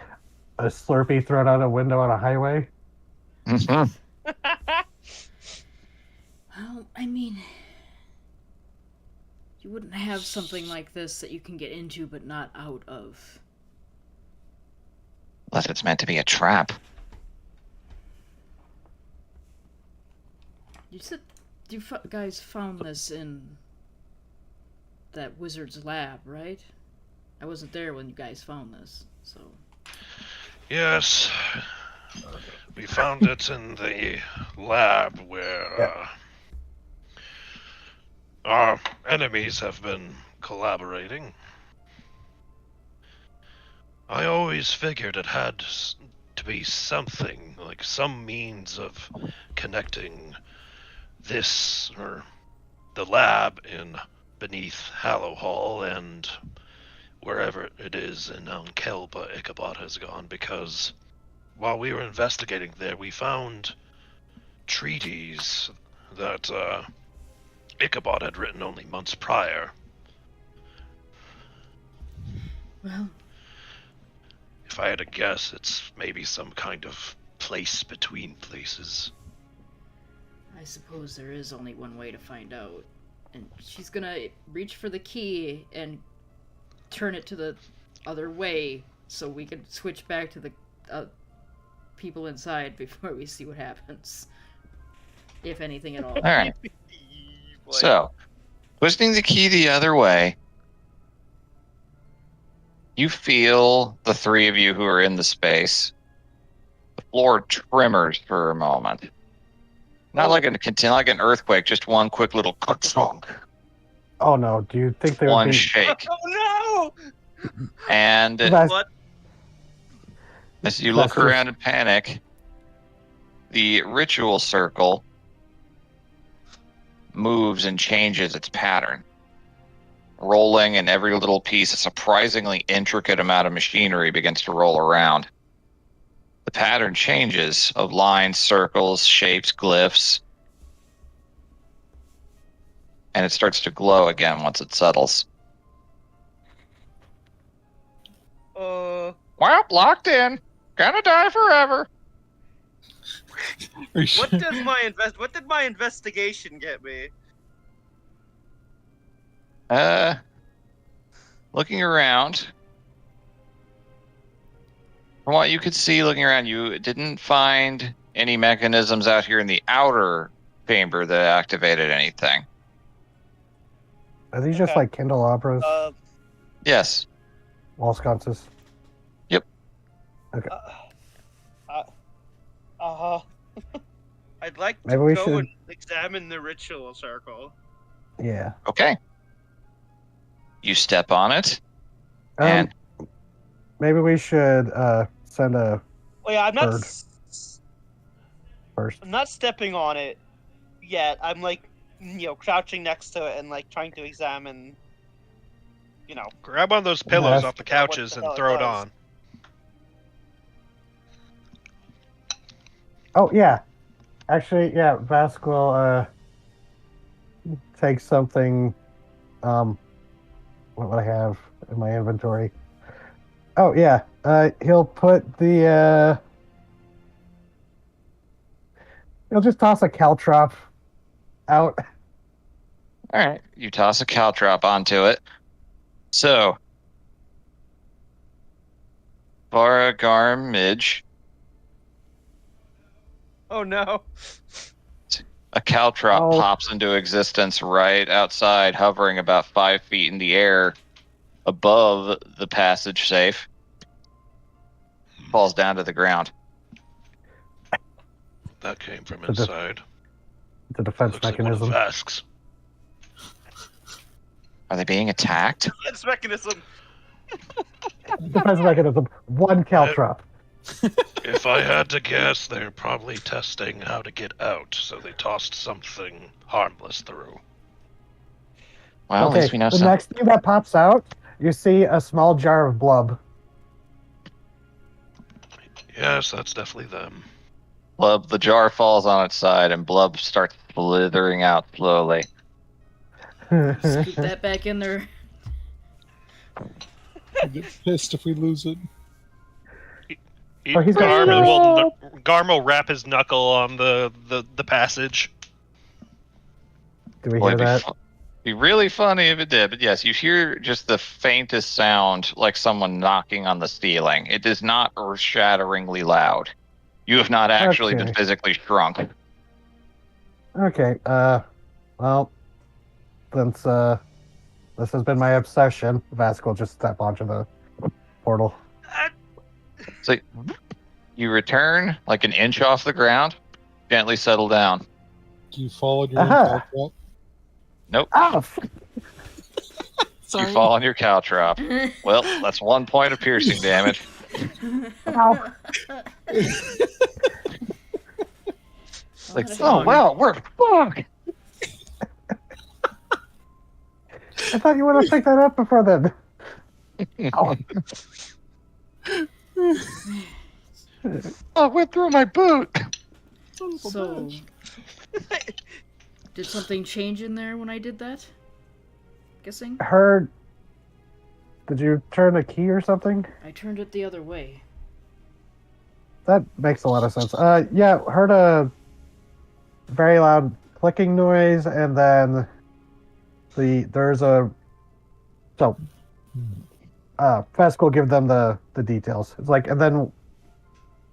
a Slurpee thrown out a window on a highway? Mhm. Well, I mean... You wouldn't have something like this that you can get into but not out of. Unless it's meant to be a trap. You said you guys found this in that wizard's lab, right? I wasn't there when you guys found this, so... Yes. We found it in the lab where our enemies have been collaborating. I always figured it had to be something, like some means of connecting this, or the lab in beneath Hallow Hall and wherever it is in Kelba Ichabod has gone, because while we were investigating there, we found treaties that Ichabod had written only months prior. Well... If I had to guess, it's maybe some kind of place between places. I suppose there is only one way to find out. And she's gonna reach for the key and turn it to the other way so we can switch back to the people inside before we see what happens. If anything at all. All right. Like, So, twisting the key the other way, you feel the three of you who are in the space. The floor tremors for a moment. Not like an earthquake, just one quick little chunk. Oh no! Do you think there would One be? shake. oh And no! That's- What? as you That's look around in panic, the ritual circle moves and changes its pattern. Rolling, and every little piece, a surprisingly intricate amount of machinery begins to roll around. The pattern changes of lines, circles, shapes, glyphs, and it starts to glow again once it settles. Well, locked in. Gonna die forever. Are you What sure? did my investigation get me? Looking around, from what you could see looking around, you didn't find any mechanisms out here in the outer chamber that activated anything. Are these just Okay. like candelabras, Yes. wall sconces? I'd like Maybe to we go should- and examine the ritual circle. Yeah. Okay. You step on it, and Maybe we should send a Oh yeah, I'm not. Bird. first. I'm not stepping on it yet. I'm like, crouching next to it and like trying to examine. Grab one of those pillows Yes. off the couches What the and hell it throw it does. on. Oh yeah, actually, yeah. Vask will take something. What would I have in my inventory? Oh yeah, he'll put the. He'll just toss a caltrop out. all right, you toss a caltrop onto it. So, Varagar Midge, Oh no! a caltrop Oh. pops into existence right outside, hovering about 5 feet in the air above the passage safe. Falls down to the ground. That came from The def- inside. It's a defense Looks like one of mechanism. Vask's. Are they being attacked? Defense mechanism. Defense mechanism. One caltrop. If I had to guess, they're probably testing how to get out, so they tossed something harmless through. Well, Okay. at least we know The something. next thing that pops out, you see a small jar of blub. Yes, that's definitely them. Blub, the jar falls on its side, and Blub starts slithering out slowly. Scoop that back in there. I get pissed if we lose it. Oh, he's got- Garm will wrap his knuckle on the passage. Do we Boy, hear that? Be really funny if it did, but yes, you hear just the faintest sound like someone knocking on the ceiling. It is not earth-shatteringly loud. You have not actually been Okay. physically shrunk. Okay. Well, since this has been my obsession, Vask will just step onto the portal. So you return like an inch off the ground, gently settle down. Do you fall on your Aha. own Ah! You fall on your caltrop. Well, that's 1 point of piercing damage. Ow. Like, oh well, we're fucked. I thought you would have picked that up before then. Ow. Oh, it went through my boot. So, did something change in there when I did that? Guessing? Heard. Did you turn a key or something? I turned it the other way. That makes a lot of sense. Yeah, heard a very loud clicking noise, and then there's a. So, Fesk will give them the details. It's like, and then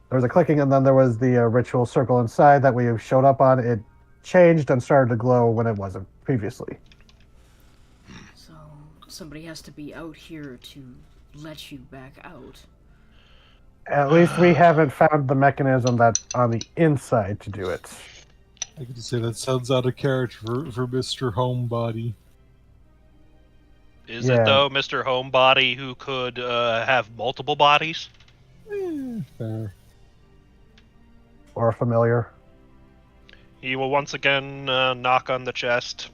there was a clicking, and then there was the ritual circle inside that we showed up on. It changed and started to glow when it wasn't previously. So somebody has to be out here to let you back out. At least we haven't found the mechanism that on the inside to do it. I could say that sounds out of character for Mr. Homebody. Is it though, Mr. Homebody, who could have multiple bodies? Fair. Or a familiar. He will once again knock on the chest.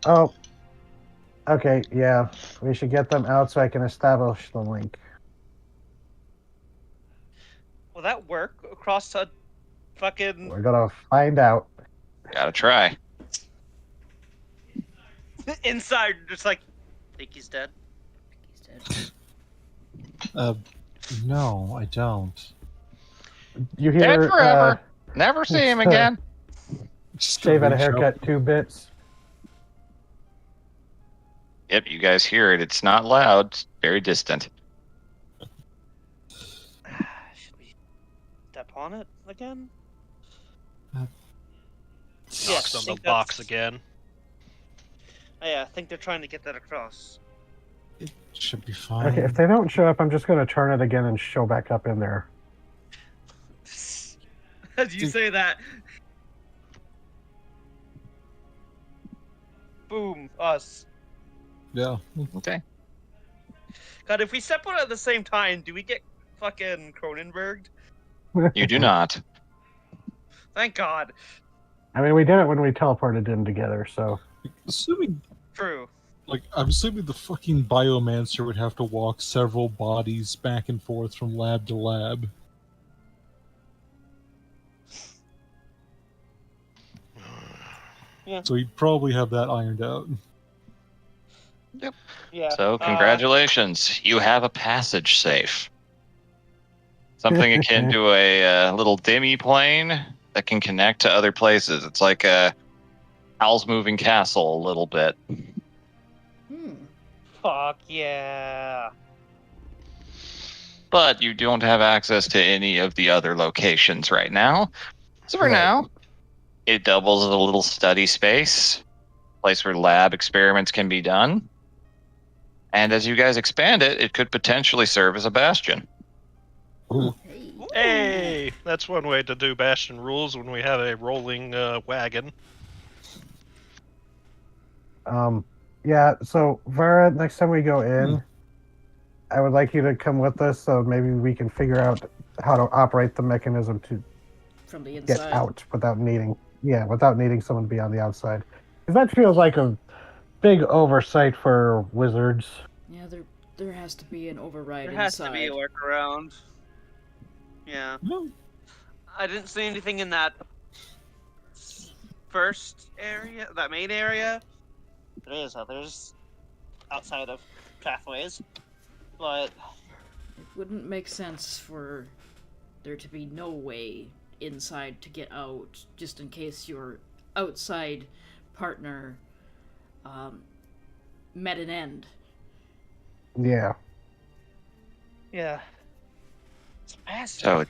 Oh. Okay, yeah. We should get them out so I can establish the link. Will that work across a fucking We're gonna find out. Gotta try. inside? Just like, think he's dead. He's dead. No, I don't. You Dead hear forever. Never see him again. Just Shave gonna and a reach out. haircut 2 bits. Yep, you guys hear it. It's not loud. It's very distant. Should we step on it again? Knocks Yes, on I the think box that's- again. Oh, yeah, I think they're trying to get that across. It should be fine. Okay, if they don't show up, I'm just gonna turn it again and show back up in there. As you say that. Boom, us. Yeah. Okay. God, if we step on it at the same time, do we get fucking Cronenberged? You do not. Thank God. I mean, we did it when we teleported in together, so... Assuming, True. I'm assuming the fucking biomancer would have to walk several bodies back and forth from lab to lab. Yeah. So he'd probably have that ironed out. Yeah. So, congratulations. You have a passage safe. Something akin to a little demi plane that can connect to other places. It's like a Howl's Moving Castle a little bit. Fuck yeah. But you don't have access to any of the other locations right now. So for Right. now, it doubles as a little study space, place where lab experiments can be done. And as you guys expand it, it could potentially serve as a bastion. Hey. Hey, that's one way to do Bastion rules when we have a rolling wagon. Yeah, so, Vara, next time we go in, I would like you to come with us so maybe we can figure out how to operate the mechanism to From the get inside. out without needing someone to be on the outside. Because that feels like a big oversight for wizards. Yeah, there has to be an override There has inside. to be a workaround. Yeah. No. I didn't see anything in that first area, that main area. There is others outside of pathways, but It wouldn't make sense for there to be no way inside to get out, just in case your outside partner met an end. Yeah. yeah. It's massive.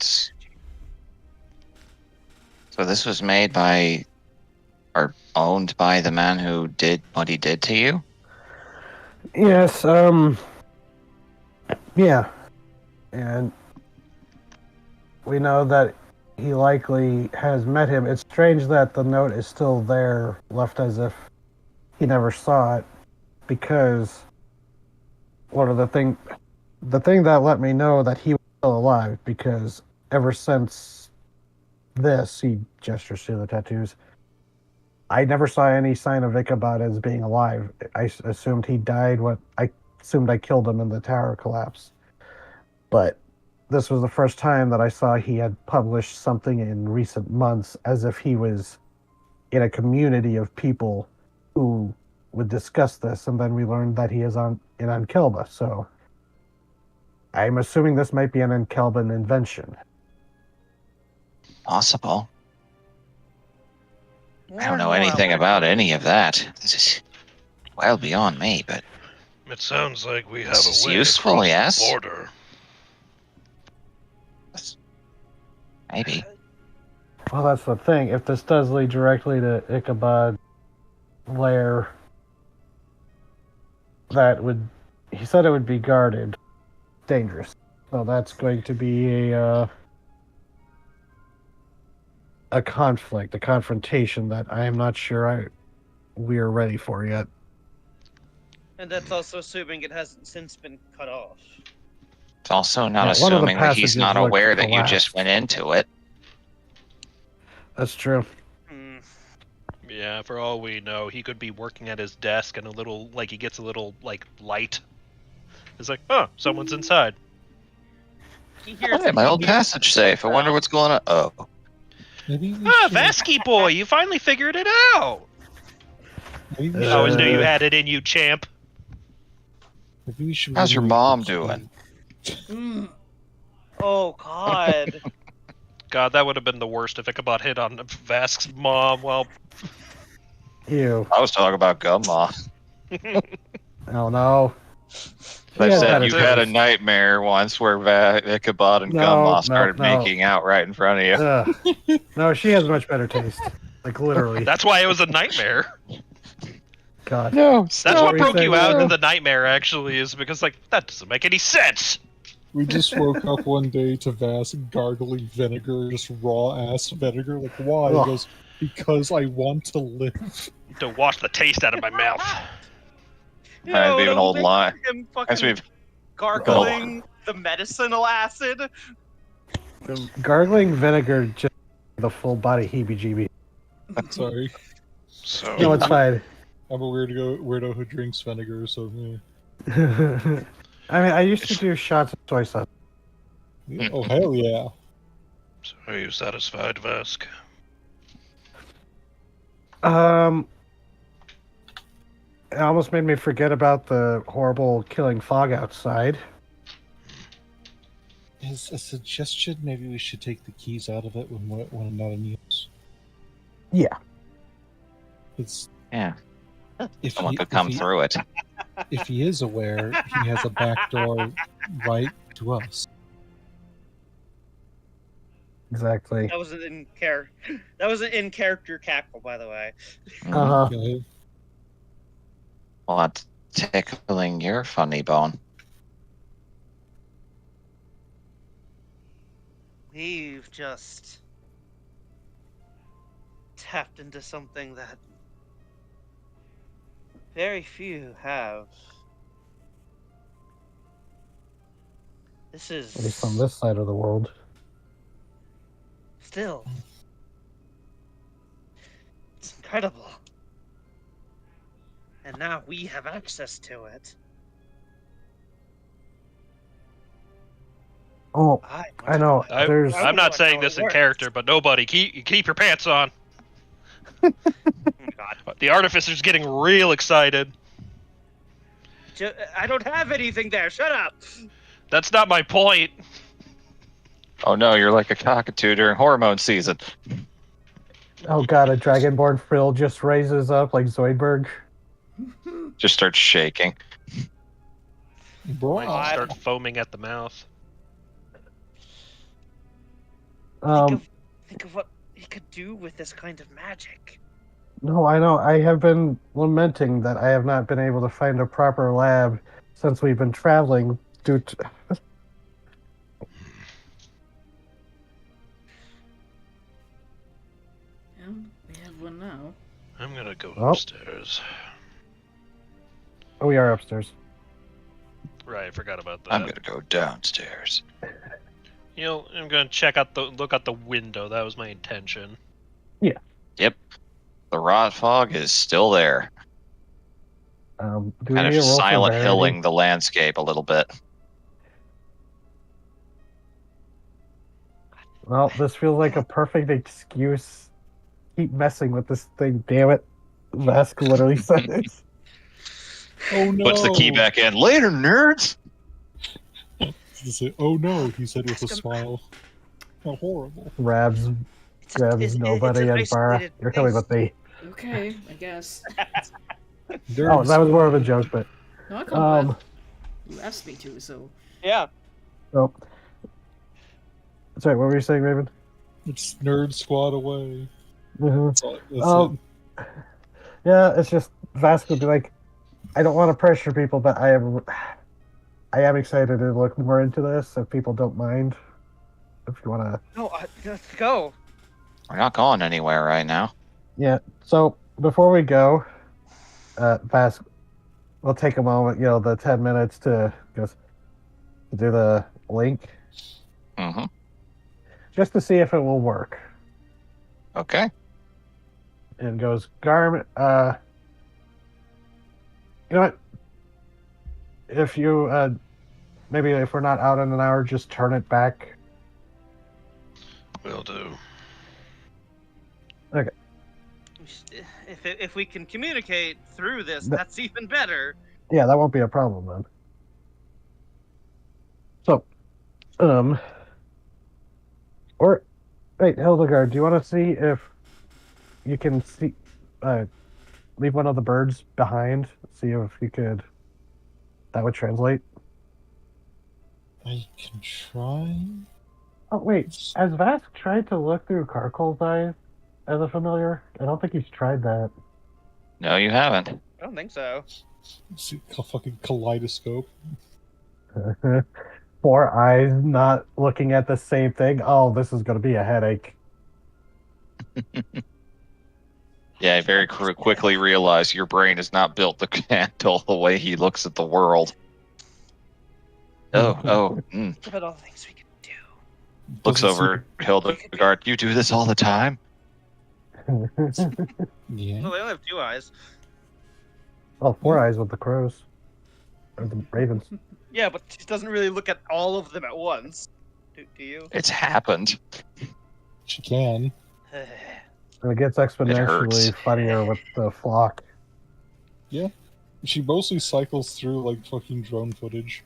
So this was made by or owned by the man who did what he did to you? Yes, yeah. And we know that he likely has met him. It's strange that the note is still there, left as if he never saw it, because one of the thing that let me know that he was still alive, because ever since this, he gestures to the tattoos, I never saw any sign of Ichabod as being alive. I assumed he died I assumed I killed him in the tower collapse. But this was the first time that I saw he had published something in recent months as if he was in a community of people who would discuss this, and then we learned that he is in Ankelba, so I'm assuming this might be an Ankelban invention. Possible. I don't know More anything like- about any of that. This is well beyond me, but It sounds like we have This a is way useful, across yes. the border. Maybe. Well, that's the thing. If this does lead directly to Ichabod Lair, that would... He said it would be guarded. Dangerous. So that's going to be a conflict, a confrontation that I am not sure we are ready for yet. And that's also assuming it hasn't since been cut off. It's also not Yeah, one of the assuming that he's passages not looked aware that you just collapsed. went into it. That's true. Hmm. Yeah, for all we know, he could be working at his desk and he gets a little, light. It's like, oh, someone's inside. He hears Hey, my old passage safe. I wonder what's going on. Oh. Maybe we Ah, should, Vasky boy, you finally figured it out! maybe we I always knew you Uh, had it in you, champ. maybe we should How's your remove mom the doing? Mm. Oh God. God, that would have been the worst if Ichabod hit on Vask's mom. Well, Ew. I was talking about Gumma. Oh no. I Yeah, said better you had a taste. nightmare once where Ichabod and No, Gumma started no. making out right in front of you. Ugh. No, she has much better taste. Like literally. that's why it was a nightmare. God. No, That's What what were you broke you saying, out Adam? of the nightmare, actually, is because, that doesn't make any sense! We just woke up one day to Vask gargling vinegar, just raw ass vinegar. Like, why? He Ugh. goes, because I want to live. To wash the taste out of my mouth. Reminds me of an don't old make line. Him Reminds me fucking of- gargling the medicinal acid. Gargling vinegar just the full body heebie-jeebie. Sorry. So, No, it's fine. I'm a weirdo who drinks vinegar, so yeah. I mean, I used to do shots of soy sauce. Yeah. Oh, hell yeah. so are you satisfied, Vask? It almost made me forget about the horrible killing fog outside. As a suggestion, maybe we should take the keys out of it when I'm not in use. Yeah. It's Yeah, if someone he, could if come he- through it. If he is aware, he has a back door right to us. Exactly. That wasn't in character. That was an in character cackle, by the way. Uh-huh. Okay? What? Tickling your funny bone. We've just tapped into something that very few have. This At least is on this side of the world. still. It's incredible. And now we have access to it. Oh, I know. There's... I'm not saying this in character, but nobody, keep your pants on. Oh, God. The artificer's getting real excited. I don't have anything there. Shut up. That's not my point. Oh no, you're like a cockatoo during hormone season. Oh god, a dragonborn frill just raises up like Zoidberg. Just starts shaking. Bro. Might start foaming at the mouth. Think of what he could do with this kind of magic. No, I know. I have been lamenting that I have not been able to find a proper lab since we've been traveling due to... Yeah, we have one now. I'm gonna go Oh. upstairs. Oh, we are upstairs. Right, I forgot about that. I'm gonna go downstairs. I'm gonna look out the window. That was my intention. Yep. The rot fog is still there. Do we Kind of need a roll for silent Verity? hilling the landscape a little bit. Well, this feels like a perfect excuse. Keep messing with this thing, damn it. Vask literally says. Oh no! Puts the key back in. Later, nerds! He said, oh no, he said with a smile. How horrible. Rabs grabs nobody and Bara. You're coming with me. Okay, I guess. Oh, that was more of a joke, but No, I come with. You asked me to, so. Yeah. Oh. Sorry, what were you saying, Raven? It's nerd squad away. Mm-hmm. That's it. Yeah, it's just Vask would be like, I don't want to pressure people, but I am excited to look more into this if people don't mind. If you want to. No, let's go. We're not going anywhere right now. Yeah. So before we go, Vask, we'll take a moment. The 10 minutes to just do the link, Mm-hmm. just to see if it will work. Okay. And goes Garm. You know what? If you maybe if we're not out in an hour, just turn it back. Will do. Okay. If we can communicate through this, Th- that's even better. Yeah, that won't be a problem then. So, or wait, Hildegard, do you want to see if you can leave one of the birds behind? See if you could. That would translate. I can try. Oh wait, has Vask tried to look through Karkol's eyes as a familiar? I don't think he's tried that. No, you haven't. I don't think so. See a fucking kaleidoscope. 4 eyes not looking at the same thing. Oh, this is going to be a headache. Yeah, I very quickly realized your brain is not built to handle the way he looks at the world. Oh. Look at all the things we can do. Looks over at Hildegard. You do this all the time? Yeah. Well, they only have 2 eyes. Oh, 4 eyes with the crows. Or the ravens. Yeah, but she doesn't really look at all of them at once. Do you? It's happened. She can. And it gets exponentially funnier with the flock. Yeah. She mostly cycles through like fucking drone footage.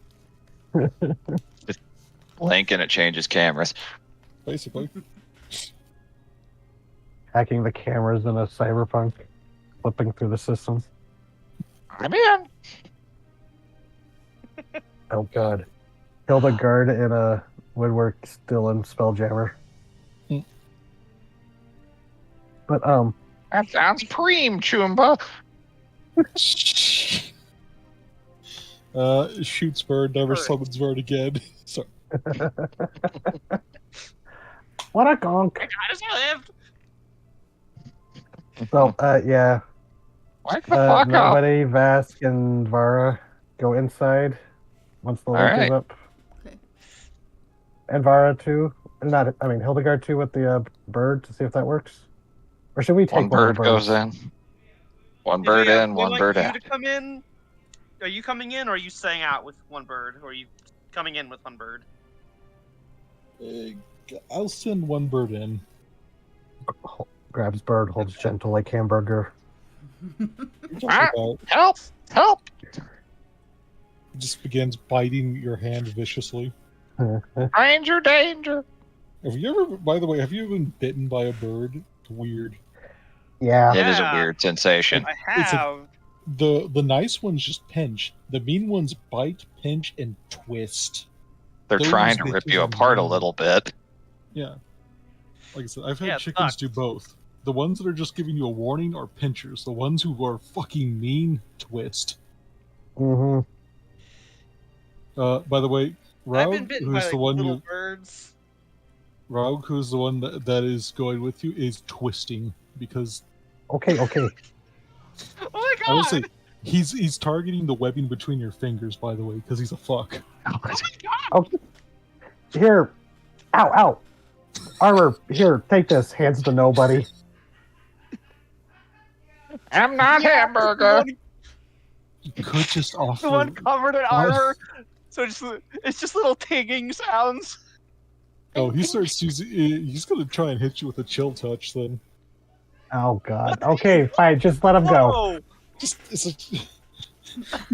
Blink and it changes cameras. Basically. Hacking the cameras in a cyberpunk. Flipping through the system. I'm in. Oh god. Hildegard in a woodwork still in Spelljammer. Mm. But That sounds preem, Chumba. Shoots bird, never Bird. summons bird again. Sorry. what a gonk. I just lived. So yeah. Wake the fuck up. Nobody, Vask and Vara go inside once the link Alright. is up. Okay. And Vara too. Hildegard too with the bird to see if that works. Or should we take One bird of the birds? goes in. One bird in, We one want bird you out. to come in. Are you coming in, or are you staying out with one bird, or are you coming in with one bird? I'll send one bird in. Grabs bird, holds gentle like hamburger. Ah! About, Help! just begins biting your hand viciously. Ranger danger! Have you ever been bitten by a bird? It's weird. Yeah. It is a Yeah. weird sensation. I It's a- have. The nice ones just pinch. The mean ones bite, pinch, and twist. They're those trying to bitches rip you are apart a mean. little bit. Yeah. Like I said, I've had Yeah, it chickens sucks. do both. The ones that are just giving you a warning are pinchers. The ones who are fucking mean twist. Mm-hmm. By the way, I've been Raug, bitten who's by the one little you birds. Raug, who's the one that is going with you, is twisting because Okay. Oh my I will god! say he's targeting the webbing between your fingers. By the way, because he's a fuck. Oh my god! Here. Ow. Armor, here, take this. Hands to nobody. I'm not hamburger. You could just offer. The one covered in armor. So it's just little tinging sounds. Oh, he starts using. He's gonna try and hit you with a chill touch. Then Oh god. Okay, fine. Just let him go. Whoa! you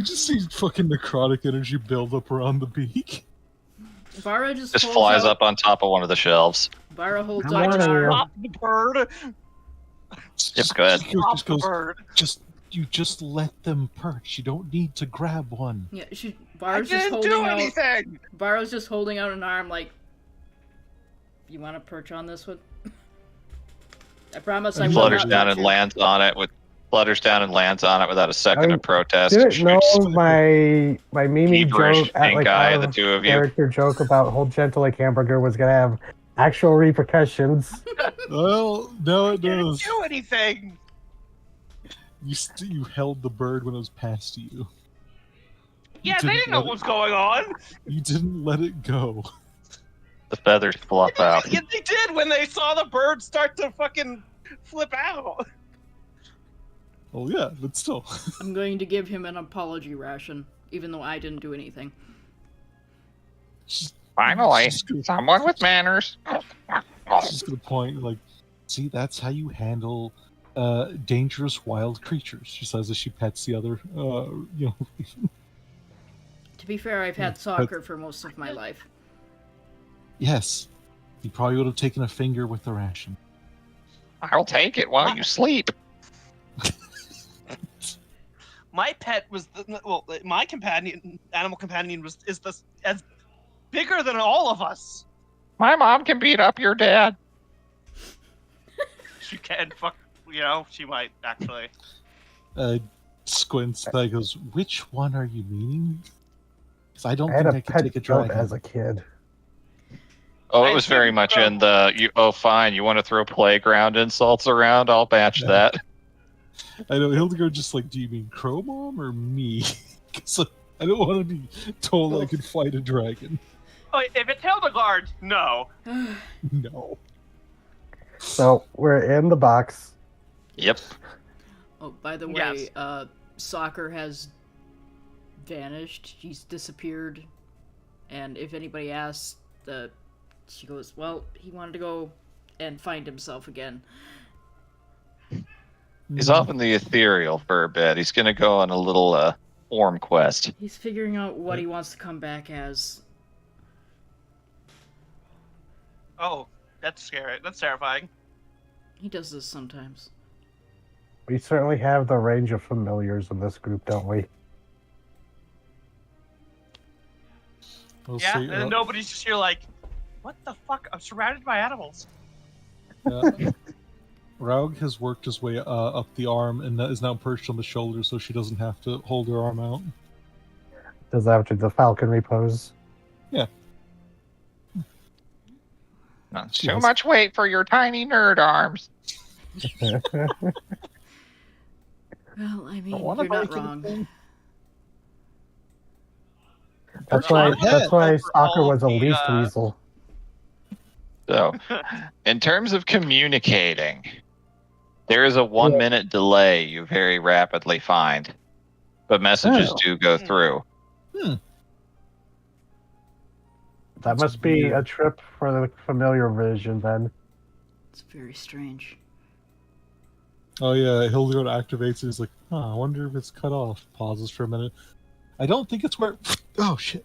just see fucking necrotic energy build up around the beak. Vara just Just holds flies out, up on top of one of the shelves. Vara holds Come out. on, here. Drop the bird. Yep, go ahead. Just Drop the goes, bird. just You just let them perch. You don't need to grab one. Yeah, I Bar's just didn't do holding out. anything. Bar's just holding out an arm, like, you want to perch on this one? I promise I He will flutters not down touch and you. lands on it without a second I of protest. didn't know Just my Mimi feverish joke, pink like eye, out the of two of you. character joke about hold gentle like hamburger was gonna have actual repercussions. Well, no, I it didn't does. do anything. You held the bird when it was passed to you. Yeah, they didn't know what was going on. You didn't let it go. The feathers fluff out. Yeah, they did when they saw the bird start to fucking flip out. Oh yeah, but still. I'm going to give him an apology ration, even though I didn't do anything. Finally, Just gonna- someone with manners. Just gonna point like, see, that's how you handle dangerous wild creatures. She says as she pets the other, To be fair, I've had soccer for most of my life. Yes, you probably would have taken a finger with the ration. I'll take it while you sleep. My pet was my animal companion is as bigger than all of us. My mom can beat up your dad. She can she might actually. Squints that goes, which one are you meaning? Because I don't I had think a I could pet take a goat dragon. as a kid. Oh, it I was very assume much so. in the fine, you want to throw playground insults around? I'll match Yeah. that. I know Hildegard just like, do you mean Crow Mom or me? 'Cause I don't want to be told I could fight a dragon. Oh, if it's Hildegard, no. No. So we're in the box. Yep. Oh, by the way, Yes. Soccer has vanished. She's disappeared. And if anybody asks, she goes, well, he wanted to go and find himself again. He's off in the ethereal for a bit. He's going to go on a little form quest. He's figuring out what he wants to come back as. Oh, that's scary. That's terrifying. He does this sometimes. We certainly have the range of familiars in this group, don't we? We'll Yeah, see, and then nobody's just here like, what the fuck? I'm surrounded by animals. Raug has worked his way up the arm and is now perched on the shoulder so she doesn't have to hold her arm out. Does after the falconry pose? Yeah. Not too much weight for your tiny nerd arms. Well, I mean, wanna you're not break wrong. anything. That's Well, why. I'm gonna That's why go for all Soccer was a the, least weasel. So, in terms of communicating, there is a 1 minute delay you very rapidly find, but messages do go through. That must be a trip for the familiar vision then. It's very strange. Oh yeah, Hildegard activates it. He's like, I wonder if it's cut off. Pauses for a minute. I don't think it's where... Oh shit.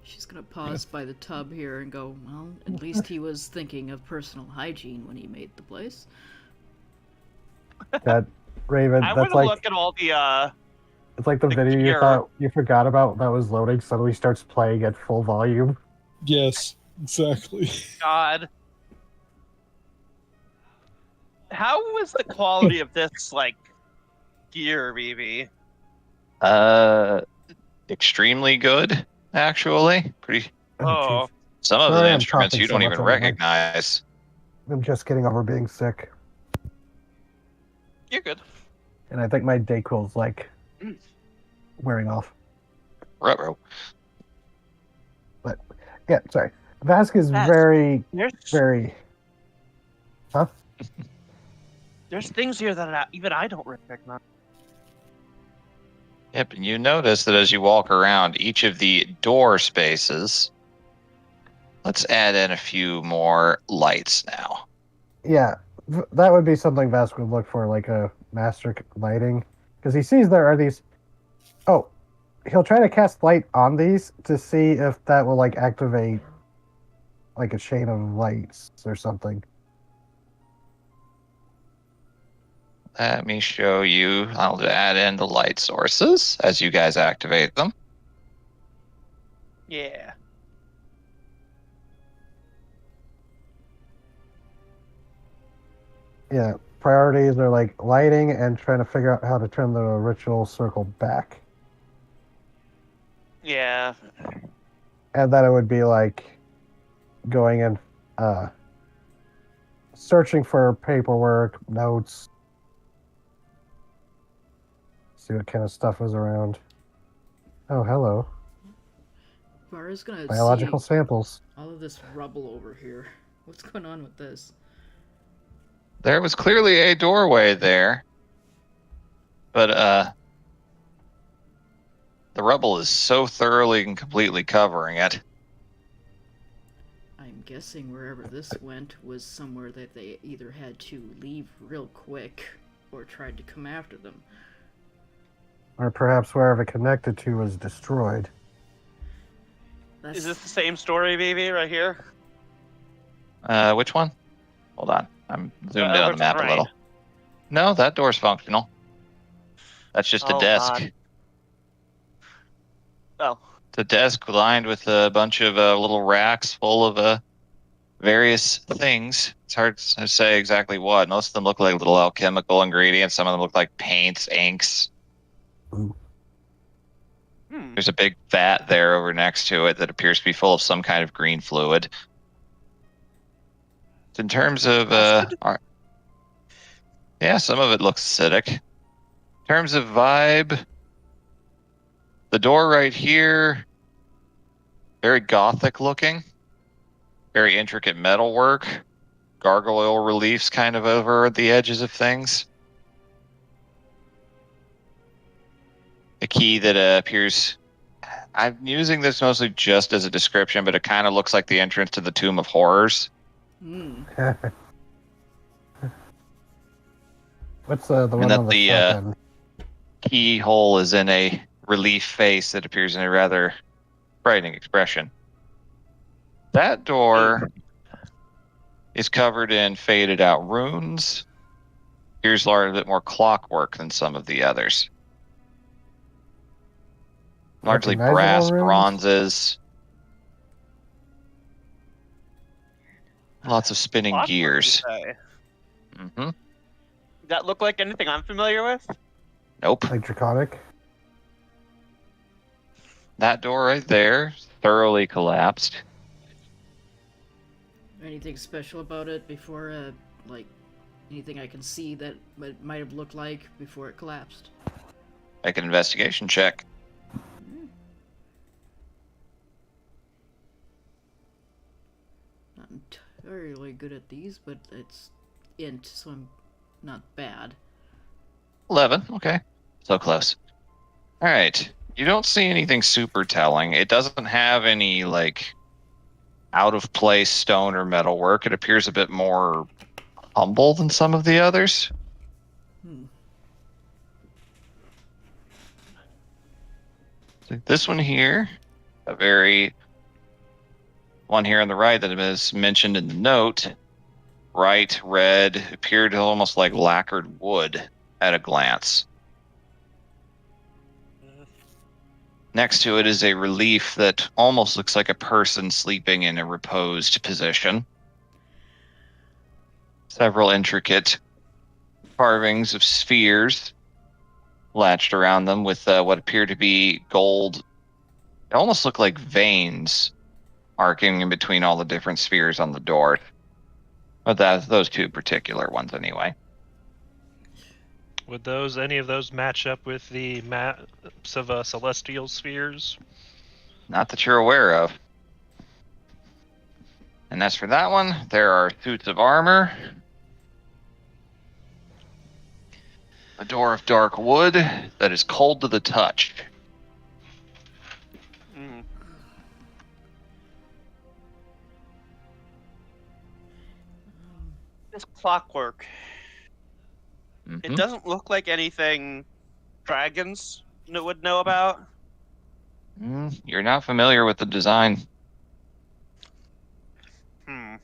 She's gonna pause by the tub here and go, well, at least he was thinking of personal hygiene when he made the place. That Raven. I That's want to like look at all the it's like the video you gear. thought you forgot about that was loading suddenly starts playing at full volume. Yes, exactly. God. How was the quality of this gear, BB? Extremely good, actually. Pretty. Oh, Some of Sorry, the I'm instruments coughing you so don't much even over the mic. recognize. I'm just getting over being sick, you're good. and I think my Dayquil's wearing off. Ruh-roh. Yeah, sorry. Vask is Vask. very, There's very. there's things here that even I don't recognize. Yep, and you notice that as you walk around each of the door spaces, let's add in a few more lights now. Yeah, that would be something Vask would look for, like a master lighting, because he sees there are these. Oh, he'll try to cast light on these to see if that will activate a chain of lights or something. Let me show you. I'll add in the light sources as you guys activate them. Yeah. Yeah, priorities are like lighting and trying to figure out how to turn the ritual circle back. Yeah. And then it would be like going and searching for paperwork, notes, see what kind of stuff is around. Oh, hello. Vara's gonna Biological see samples. all of this rubble over here. What's going on with this? There was clearly a doorway there, but the rubble is so thoroughly and completely covering it. I'm guessing wherever this went was somewhere that they either had to leave real quick or tried to come after them. Or perhaps wherever it connected to was destroyed. That's... Is this the same story, baby, right here? Which one? Hold on. I'm zoomed in on over the to map right. a little. No, that door's functional. That's just a Oh, desk. God. Oh. It's a desk lined with a bunch of little racks full of various things. It's hard to say exactly what. Most of them look like little alchemical ingredients. Some of them look like paints, inks. There's a big vat there over next to it that appears to be full of some kind of green fluid. In terms of yeah, some of it looks acidic. In terms of vibe, the door right here, very gothic looking, very intricate metalwork, gargoyle reliefs kind of over the edges of things. A key that appears. I'm using this mostly just as a description, but it kind of looks like the entrance to the Tomb of Horrors. What's the one on the top end? Keyhole is in a relief face that appears in a rather frightening expression. That door is covered in faded out runes. Here's a little bit more clockwork than some of the others. Largely brass, Recognizable runes? bronzes. Lots of spinning Clockwork, gears. you say? Mm-hmm. Does that look like anything I'm familiar with? Nope. Like draconic? That door right there, thoroughly collapsed. Anything special about it before, like, anything I can see that it might have looked like before it collapsed? Make an investigation check. Not entirely good at these, but it's int, so I'm not bad. 11. Okay. So close. All right. You don't see anything super telling. It doesn't have any, like, out-of-place stone or metalwork. It appears a bit more humble than some of the others. So this one here, one here on the right that is mentioned in the note, bright red, appeared almost like lacquered wood at a glance. Next to it is a relief that almost looks like a person sleeping in a reposed position. Several intricate carvings of spheres latched around them with what appear to be gold. It almost look like veins arcing in between all the different spheres on the door. But those two particular ones anyway. Would any of those match up with the maps of celestial spheres? Not that you're aware of. And as for that one, there are suits of armor. A door of dark wood that is cold to the touch. This clockwork. Mm-hmm. It doesn't look like anything dragons would know about. You're not familiar with the design. And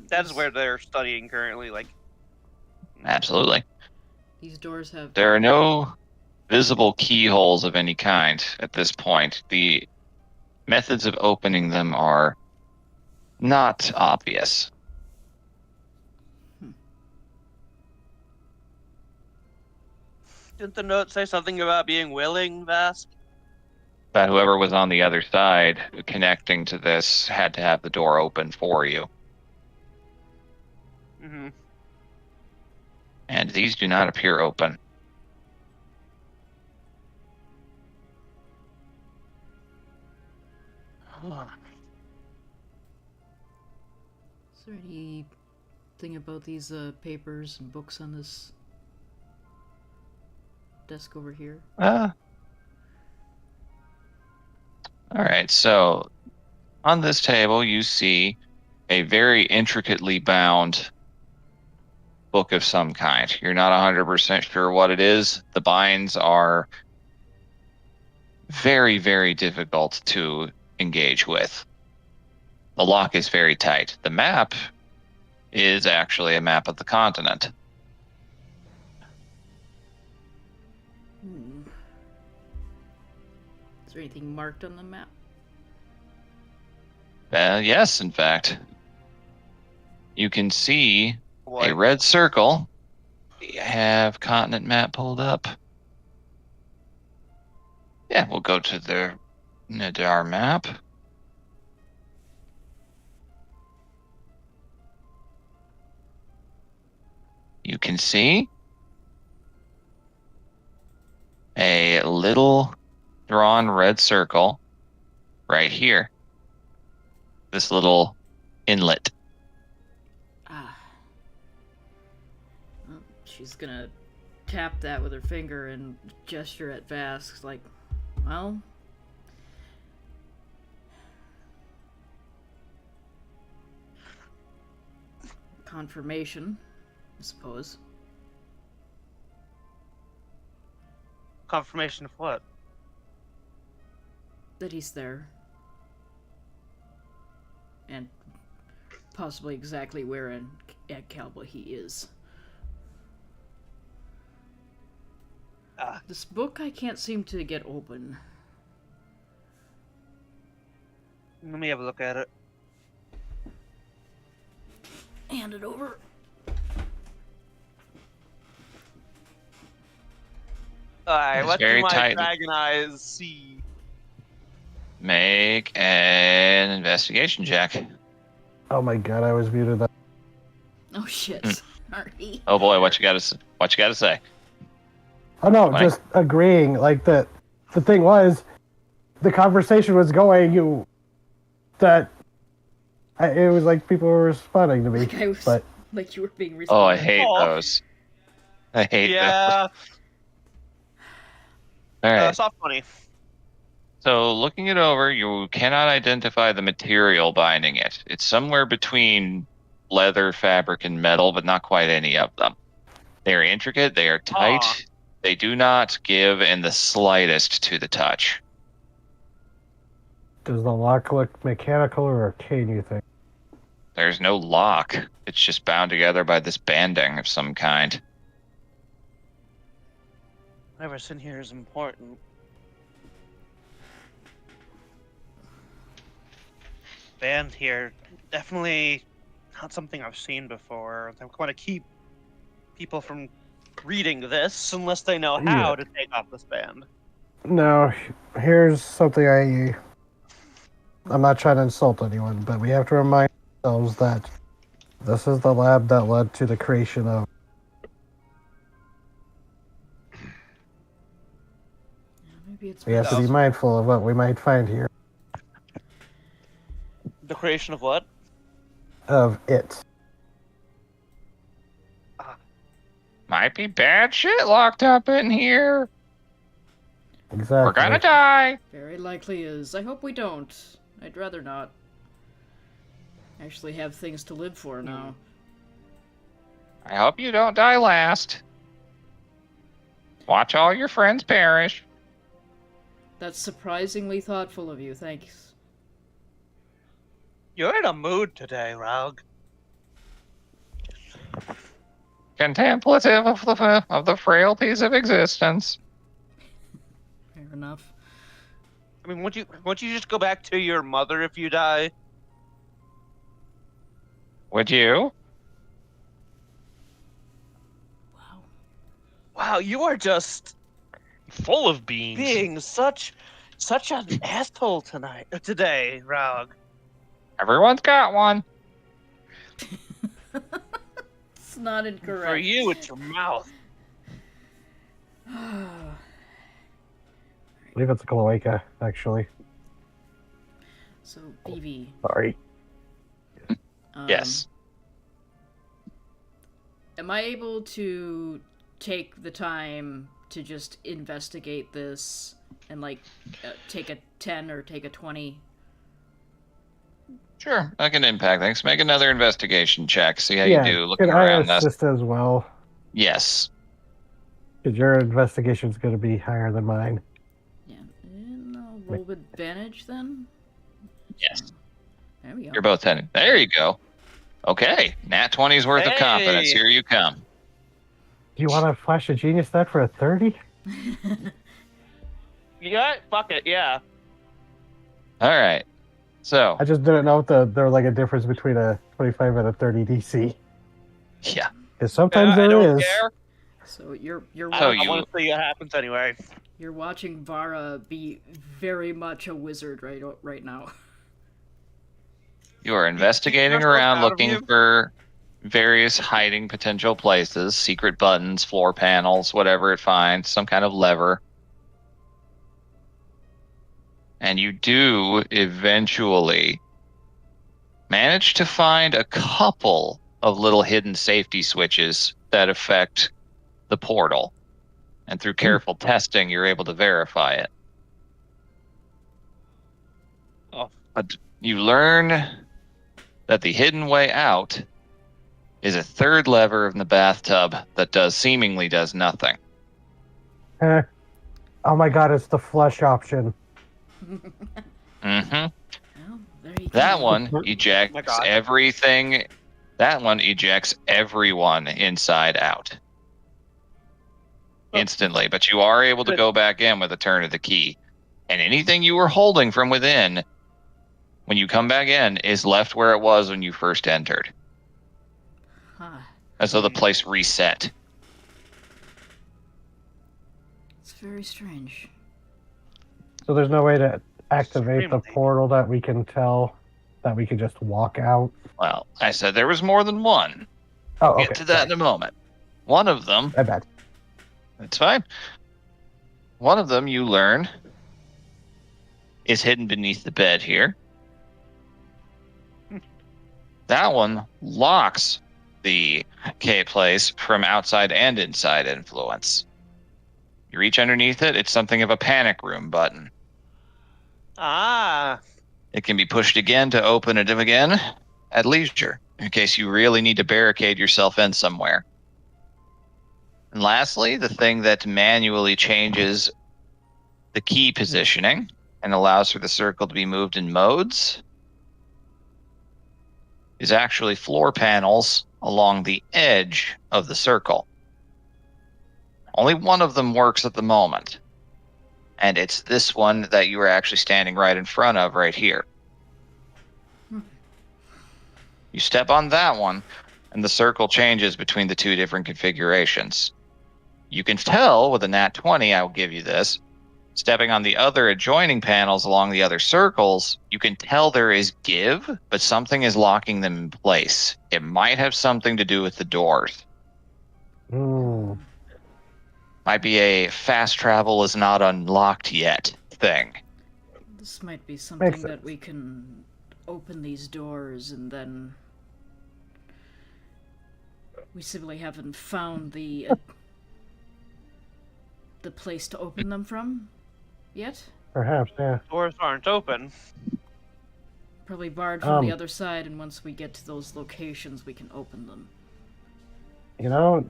That's where they're studying currently. Like, Absolutely. These doors have. There are no visible keyholes of any kind at this point. The methods of opening them are not obvious. didn't the note say something about being willing, Vask? That whoever was on the other side connecting to this had to have the door open for you. Mm-hmm. And these do not appear open. Is there anything about these papers and books on this desk over here? All right, so on this table you see a very intricately bound book of some kind. You're not 100% sure what it is. The binds are very, very difficult to engage with. The lock is very tight. The map is actually a map of the continent. Is there anything marked on the map? Yes, in fact. You can see What? a red circle. You have continent map pulled up. Yeah, we'll go to the Nadar map. You can see a little drawn red circle right here. This little inlet. Ah. Well, she's gonna tap that with her finger and gesture at Vask, like, well... confirmation, I suppose. Confirmation of what? That he's there. And possibly exactly where at Calba he is. This book I can't seem to get open. Let me have a look at it. Hand it over. Alright, It's what very do my tight. dragon eyes see? Make an investigation check. Oh my god, I was muted. That. Oh shit. Sorry. Oh boy, what you got to say? Oh no, Mike? just agreeing. Like the thing was, the conversation was going. It was like people were responding to me, Like I was, but like you were being Oh, responded. I hate Oh. those. I hate those. Yeah, All right. it's not funny. So looking it over, you cannot identify the material binding it. It's somewhere between leather, fabric, and metal, but not quite any of them. They are intricate. They are tight. Aw. They do not give in the slightest to the touch. does the lock look mechanical or arcane? You think? There's no lock. It's just bound together by this banding of some kind. Whatever's in here is important. Band here, definitely not something I've seen before. I want to keep people from reading this unless they know how to take off this band. No. Here's something I'm not trying to insult anyone, but we have to remind ourselves that this is the lab that led to the creation of. Maybe it's We have to be mindful of what we might find here. The creation of what? Of it. Might be bad shit locked up in here. Exactly. We're gonna die. very likely is. I hope we don't. I'd rather not. Actually have things to live for now. I hope you don't die last. Watch all your friends perish. That's surprisingly thoughtful of you, thanks. You're in a mood today, Raug. Contemplative of the frailties of existence. Fair enough. I mean, won't you just go back to your mother if you die? Would you? Wow. Wow, you are just Full of beans. being such an asshole today, Raug. Everyone's got one. It's not incorrect. For you, it's your mouth. I believe it's a cloaca, actually. So, BV. Sorry. Yes. Am I able to take the time to just investigate this and, like, take a 10 or take a 20? Sure, I can impact things. Make another investigation check. See how Yeah, you do looking can I around this. assist as well? Yes. Because your investigation is going to be higher than mine. Yeah. And I'll roll with advantage then? Yes. So, there we go. You're both 10. There you go. Okay. Nat 20's worth of confidence. Hey! Here you come. Do you want to flash a genius that for a 30? Yeah, fuck it, yeah. All right. So, I just didn't know if there was like a difference between a 25 and a 30 DC. yeah. Because sometimes I there don't is. care. So you're So I want to see what happens anyway. you're watching Vara be very much a wizard right now. You are investigating That's so around proud of looking you. for various hiding potential places, secret buttons, floor panels, whatever it finds, some kind of lever. And you do eventually manage to find a couple of little hidden safety switches that affect the portal. And through careful testing, you're able to verify it. Oh. But you learn that the hidden way out is a third lever in the bathtub that seemingly does nothing. Oh my god, it's the flush option. Mm-hmm. Well, there you That go. one my ejects God. everything. That one ejects everyone inside out. Instantly, but you are able to go back in with a turn of the key. And anything you were holding from within, when you come back in, is left where it was when you first entered. Huh. And so the place reset. It's very strange. So there's no way to activate the Extremely. portal that we can tell that we can just walk out. Well, I said there was more than one. Oh, We'll okay. get to that in a moment. One of them, I bet. that's fine. One of them you learn is hidden beneath the bed here. That one locks the K place from outside and inside influence. You reach underneath it, it's something of a panic room button. Ah. It can be pushed again to open it again at leisure, in case you really need to barricade yourself in somewhere. And lastly, the thing that manually changes the key positioning and allows for the circle to be moved in modes is actually floor panels along the edge of the circle. Only one of them works at the moment, and it's this one that you are actually standing right in front of right here. You step on that one, and the circle changes between the two different configurations. You can tell with a nat 20, I will give you this, stepping on the other adjoining panels along the other circles, you can tell there is give, but something is locking them in place. It might have something to do with the doors. Mm. Might be a fast travel is not unlocked yet thing. This might be something sense. that we can open these doors and then we simply haven't found the place to open them from yet. Perhaps, yeah. Doors aren't open. Probably barred from the Um, other side, and once we get to those locations, we can open them. You know,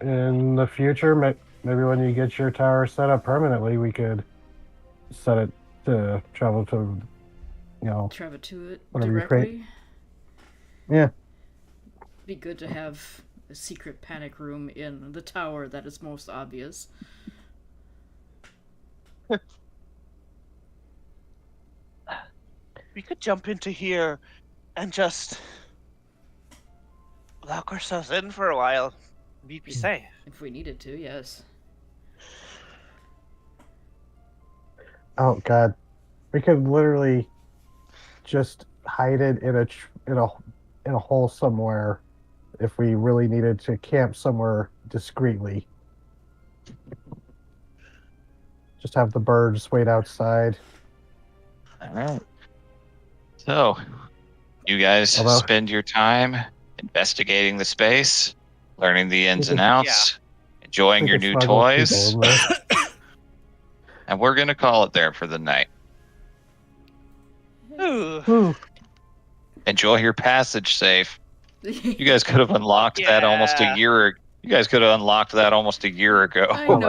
in the future, maybe when you get your tower set up permanently, we could set it to travel to, Travel to it Whatever you create. directly. yeah. Be good to have a secret panic room in the tower that is most obvious. We could jump into here and just lock ourselves in for a while. We'd be safe. If we needed to, yes. Oh God, we could literally just hide it in a hole somewhere if we really needed to camp somewhere discreetly. Just have the birds wait outside. All right. So, you guys Although- spend your time investigating the space, learning the ins and outs, enjoying We your could new smuggle toys, people in there. and we're going to call it there for the night. Ooh. Ooh, Enjoy your passage safe. You guys could have unlocked that almost a Yeah. year. You guys could have unlocked that almost a year ago. I Oh know.